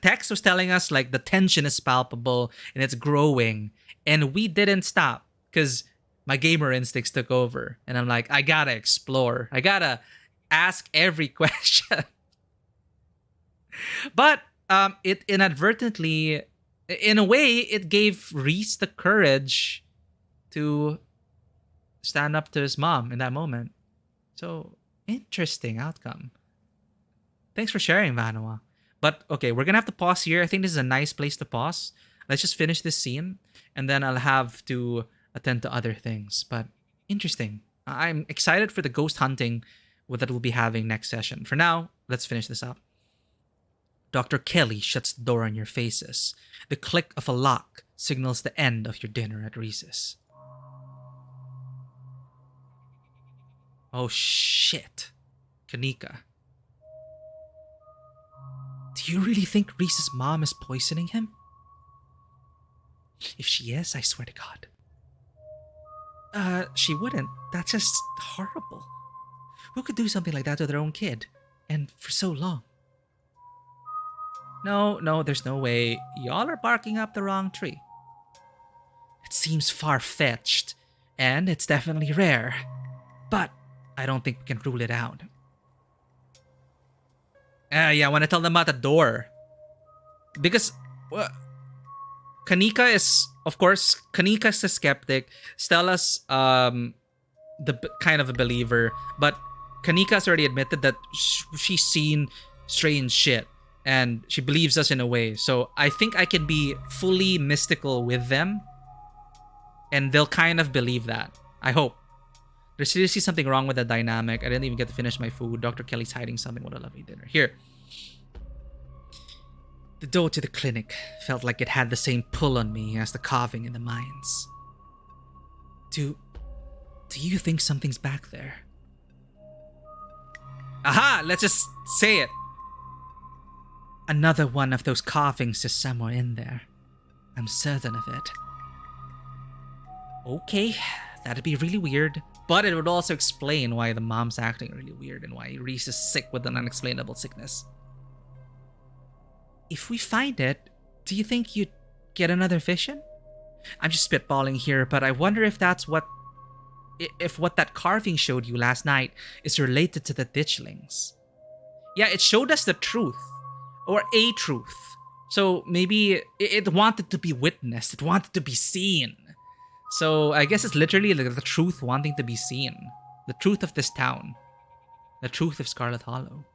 text was telling us like the tension is palpable and it's growing, and we didn't stop because my gamer instincts took over, and I'm like, I gotta explore. I gotta ask every question. But it inadvertently, in a way, it gave Reese the courage to stand up to his mom in that moment. So, interesting outcome. Thanks for sharing, Vanua. But okay, we're gonna have to pause here. I think this is a nice place to pause. Let's just finish this scene, and then I'll have to attend to other things. But interesting. I'm excited for the ghost hunting that we'll be having next session. For now, let's finish this up. Dr. Kelly shuts the door on your faces. The click of a lock signals the end of your dinner at Reese's. Oh shit. Kanika. Do you really think Reese's mom is poisoning him? If she is, I swear to God. She wouldn't. That's just horrible. Who could do something like that to their own kid? And for so long? No, there's no way. Y'all are barking up the wrong tree. It seems far-fetched, and it's definitely rare. But I don't think we can rule it out. Yeah, I want to tell them about the door. Because, Kanika is, of course, Kanika's a skeptic. Stella's, kind of a believer. But Kanika's already admitted that she's seen strange shit. And she believes us in a way. So I think I can be fully mystical with them. And they'll kind of believe that. I hope. There's seriously something wrong with the dynamic. I didn't even get to finish my food. Dr. Kelly's hiding something. What a lovely dinner. Here. The door to the clinic felt like it had the same pull on me as the carving in the mines. Do you think something's back there? Aha! Let's just say it. Another one of those carvings is somewhere in there. I'm certain of it. Okay, that'd be really weird. But it would also explain why the mom's acting really weird and why Reese is sick with an unexplainable sickness. If we find it, do you think you'd get another vision? I'm just spitballing here, but I wonder if that's what that carving showed you last night is related to the ditchlings. Yeah, it showed us the truth. Or a truth. So maybe it wanted to be witnessed. It wanted to be seen. So I guess it's literally like the truth wanting to be seen. The truth of this town. The truth of Scarlet Hollow.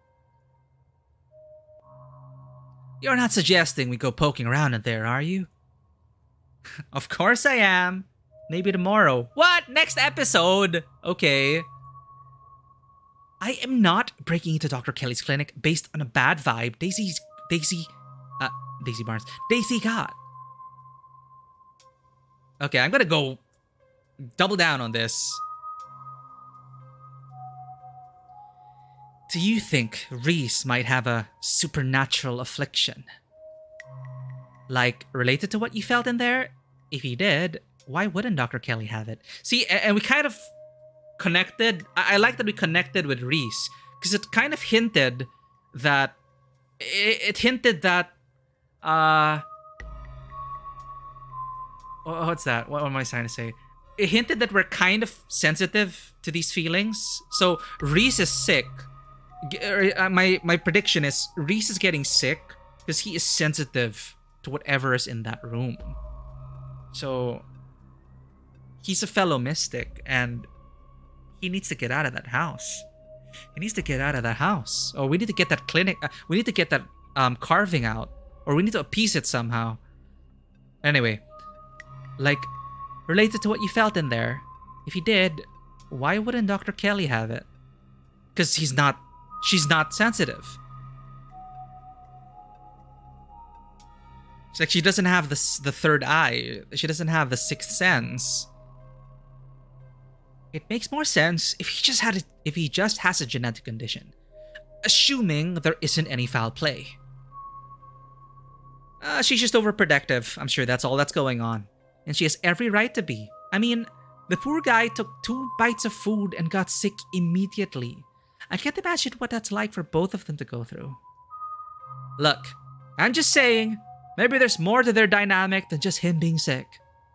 You're not suggesting we go poking around in there, are you? Of course I am. Maybe tomorrow. What? Next episode? Okay. I am not breaking into Dr. Kelly's clinic based on a bad vibe Daisy got. Okay, I'm gonna go double down on this. Do you think Reese might have a supernatural affliction? Like, related to what you felt in there? If he did, why wouldn't Dr. Kelly have it? See, and we kind of connected. I like that we connected with Reese because it kind of hinted that what's that? What am I trying to say? It hinted that we're kind of sensitive to these feelings. So Reese is sick. My prediction is Reese is getting sick because he is sensitive to whatever is in that room. So he's a fellow mystic and he needs to get out of that house. He needs to get out of that house. Or we need to get that clinic. We need to get that carving out. Or we need to appease it somehow. Anyway. Like, related to what you felt in there. If he did, why wouldn't Dr. Kelly have it? Because she's not sensitive. It's like she doesn't have the third eye. She doesn't have the sixth sense. It makes more sense if he just has a genetic condition, assuming there isn't any foul play. She's just overprotective. I'm sure that's all that's going on, and she has every right to be. I mean, the poor guy took 2 bites of food and got sick immediately. I can't imagine what that's like for both of them to go through. Look, I'm just saying, maybe there's more to their dynamic than just him being sick.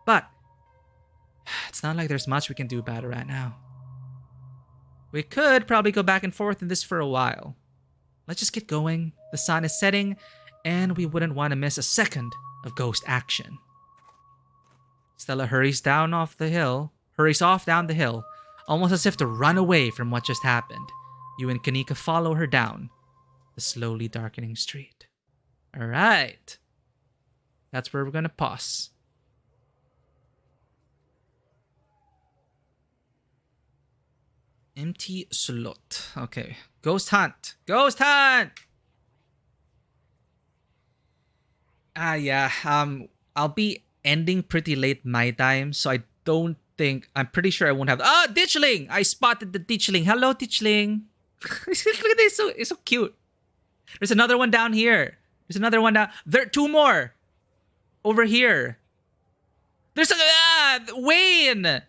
But it's not like there's much we can do about it right now. We could probably go back and forth in this for a while. Let's just get going. The sun is setting, and we wouldn't want to miss a second of ghost action. Stella hurries down off the hill, hurries off down the hill, almost as if to run away from what just happened. You and Kanika follow her down the slowly darkening street. Alright. That's where we're gonna pause. Empty slot. Okay. Ghost hunt. Ghost hunt! Yeah. I'll be ending pretty late my time, so I don't think, I'm pretty sure I won't have. Ditchling! I spotted the ditchling. Hello, ditchling. Look at this. It's so cute. There's another one down here. There's another one down. There, two more. Over here. There's a Wayne.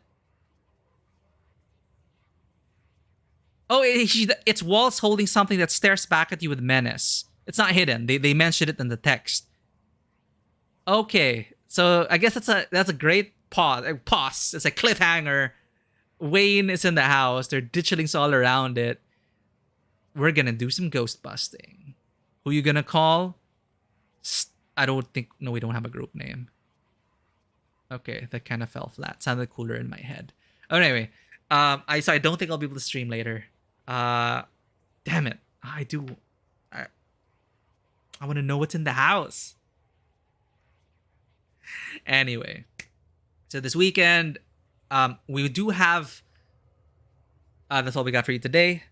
Oh, it's Waltz holding something that stares back at you with menace. It's not hidden. They mentioned it in the text. Okay, so I guess that's a great pause. Pause. It's a cliffhanger. Wayne is in the house. There are ditchlings all around it. We're gonna do some ghost busting. Who you gonna call? I don't think. No, we don't have a group name. Okay, that kind of fell flat. Sounded cooler in my head. Oh, anyway, I don't think I'll be able to stream later. Damn it. I want to know what's in the house. Anyway, so this weekend, we do have. That's all we got for you today.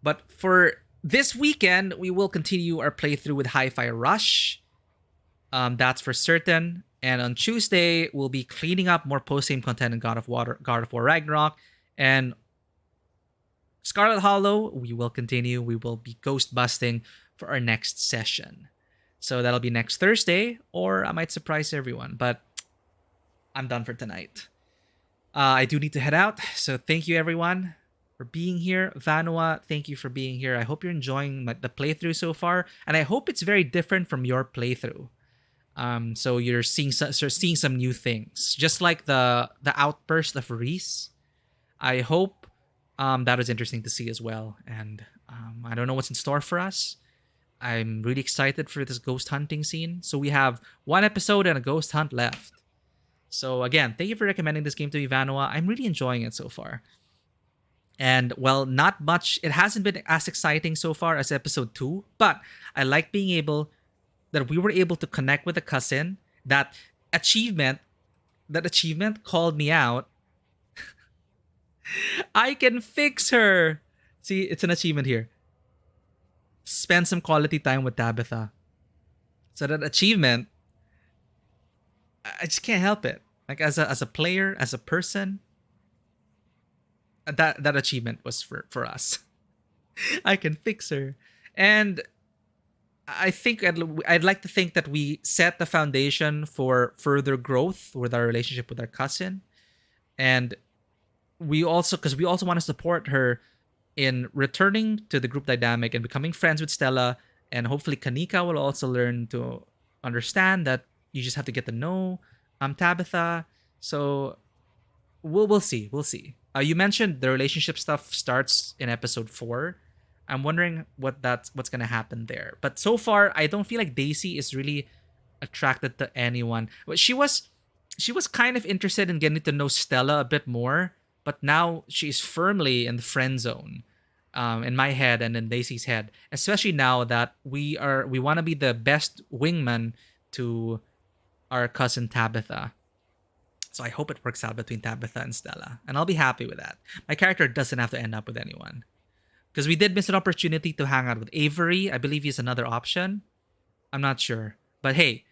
But for this weekend, we will continue our playthrough with Hi-Fi Rush. That's for certain. And on Tuesday, we'll be cleaning up more post-game content in God of War Ragnarok. And Scarlet Hollow, we will continue. We will be ghost busting for our next session. So that'll be next Thursday, or I might surprise everyone. But I'm done for tonight. I do need to head out. So thank you, everyone, for being here. Vanua, thank you for being here. I hope you're enjoying the playthrough so far. And I hope it's very different from your playthrough. So you're seeing some new things. Just like the outburst of Reese. I hope that was interesting to see as well. And I don't know what's in store for us. I'm really excited for this ghost hunting scene. So we have one episode and a ghost hunt left. So again, thank you for recommending this game to me, Vanua. I'm really enjoying it so far. And well, not much. It hasn't been as exciting so far as episode 2. But I like being able that we were able to connect with a cousin. That achievement called me out. I can fix her. See, it's an achievement here. Spend some quality time with Tabitha. So that achievement, I just can't help it. Like as a player, as a person, that achievement was for us. I can fix her. And I think I'd like to think that we set the foundation for further growth with our relationship with our cousin. And we also want to support her in returning to the group dynamic and becoming friends with Stella. And hopefully Kanika will also learn to understand that you just have to get to know Tabitha. So we'll see. You mentioned the relationship stuff starts in episode 4. I'm wondering what's gonna happen there. But so far, I don't feel like Daisy is really attracted to anyone. But she was kind of interested in getting to know Stella a bit more. But now she's firmly in the friend zone, in my head and in Daisy's head. Especially now that we want to be the best wingman to our cousin Tabitha. So I hope it works out between Tabitha and Stella, and I'll be happy with that. My character doesn't have to end up with anyone, because we did miss an opportunity to hang out with Avery. I believe he's another option. I'm not sure, but hey,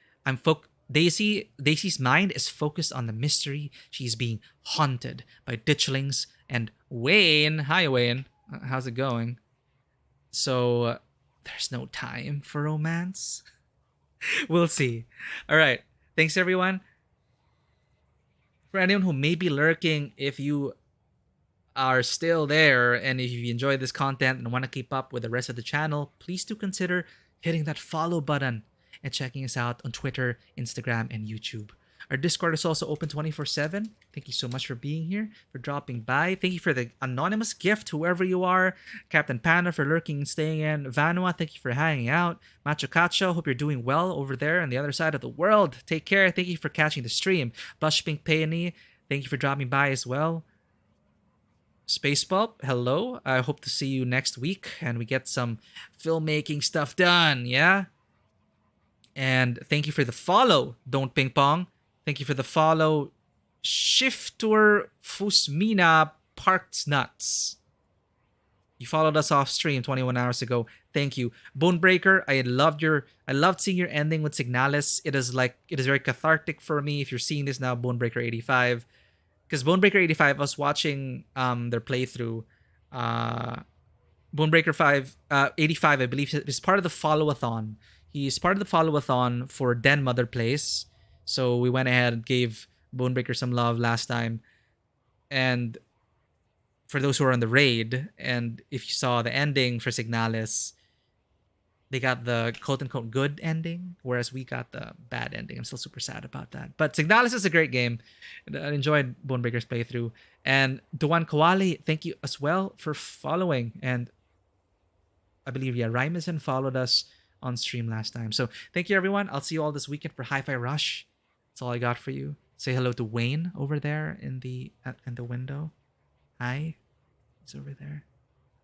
Daisy's mind is focused on the mystery. She's being haunted by ditchlings and Wayne. Hi, Wayne. How's it going? So there's no time for romance. We'll see. All right. Thanks, everyone. For anyone who may be lurking, if you are still there and if you enjoy this content and want to keep up with the rest of the channel, please do consider hitting that follow button and checking us out on Twitter, Instagram, and YouTube. Our Discord is also open 24/7. Thank you so much for being here, for dropping by. Thank you for the anonymous gift, whoever you are. Captain Panda for lurking and staying in. Vanua, thank you for hanging out. Macho Cacho, hope you're doing well over there on the other side of the world. Take care. Thank you for catching the stream. Blush Pink Peony, Thank you for dropping by as well. Space Pulp, hello. I hope to see you next week and we get some filmmaking stuff done, yeah? And thank you for the follow, Don't Ping Pong. Thank you for the follow, Shifter Fusmina Parked Nuts. You followed us off stream 21 hours ago. Thank you. Bonebreaker, I loved seeing your ending with Signalis. It is very cathartic for me. If you're seeing this now, Bonebreaker 85. Because Bonebreaker 85, I was watching their playthrough. Uh Bonebreaker 85, I believe, is part of the follow-a-thon. He's part of the follow-a-thon for Den Mother Place. So we went ahead and gave Bonebreaker some love last time. And for those who are on the raid, and if you saw the ending for Signalis, they got the quote-unquote good ending, whereas we got the bad ending. I'm still super sad about that. But Signalis is a great game. I enjoyed Bonebreaker's playthrough. And Duan Kawali, thank you as well for following. And I believe, yeah, Rymison followed us on stream last time. So thank you, everyone. I'll see you all this weekend for Hi-Fi Rush. That's all I got for you. Say hello to Wayne over there in the window. Hi. He's over there.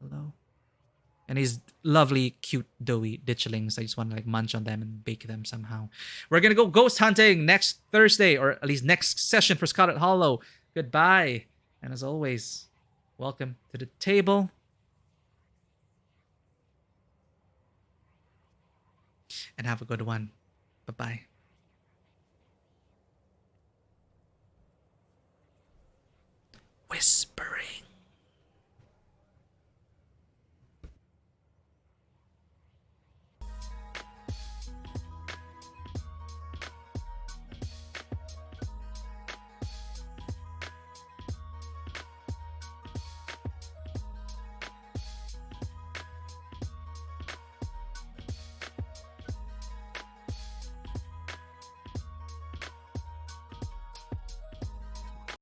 Hello. And he's lovely, cute, doughy ditchlings. I just want to like munch on them and bake them somehow. We're gonna go ghost hunting next Thursday, or at least next session for Scarlet Hollow. Goodbye. And as always, welcome to the table. And have a good one. Bye-bye.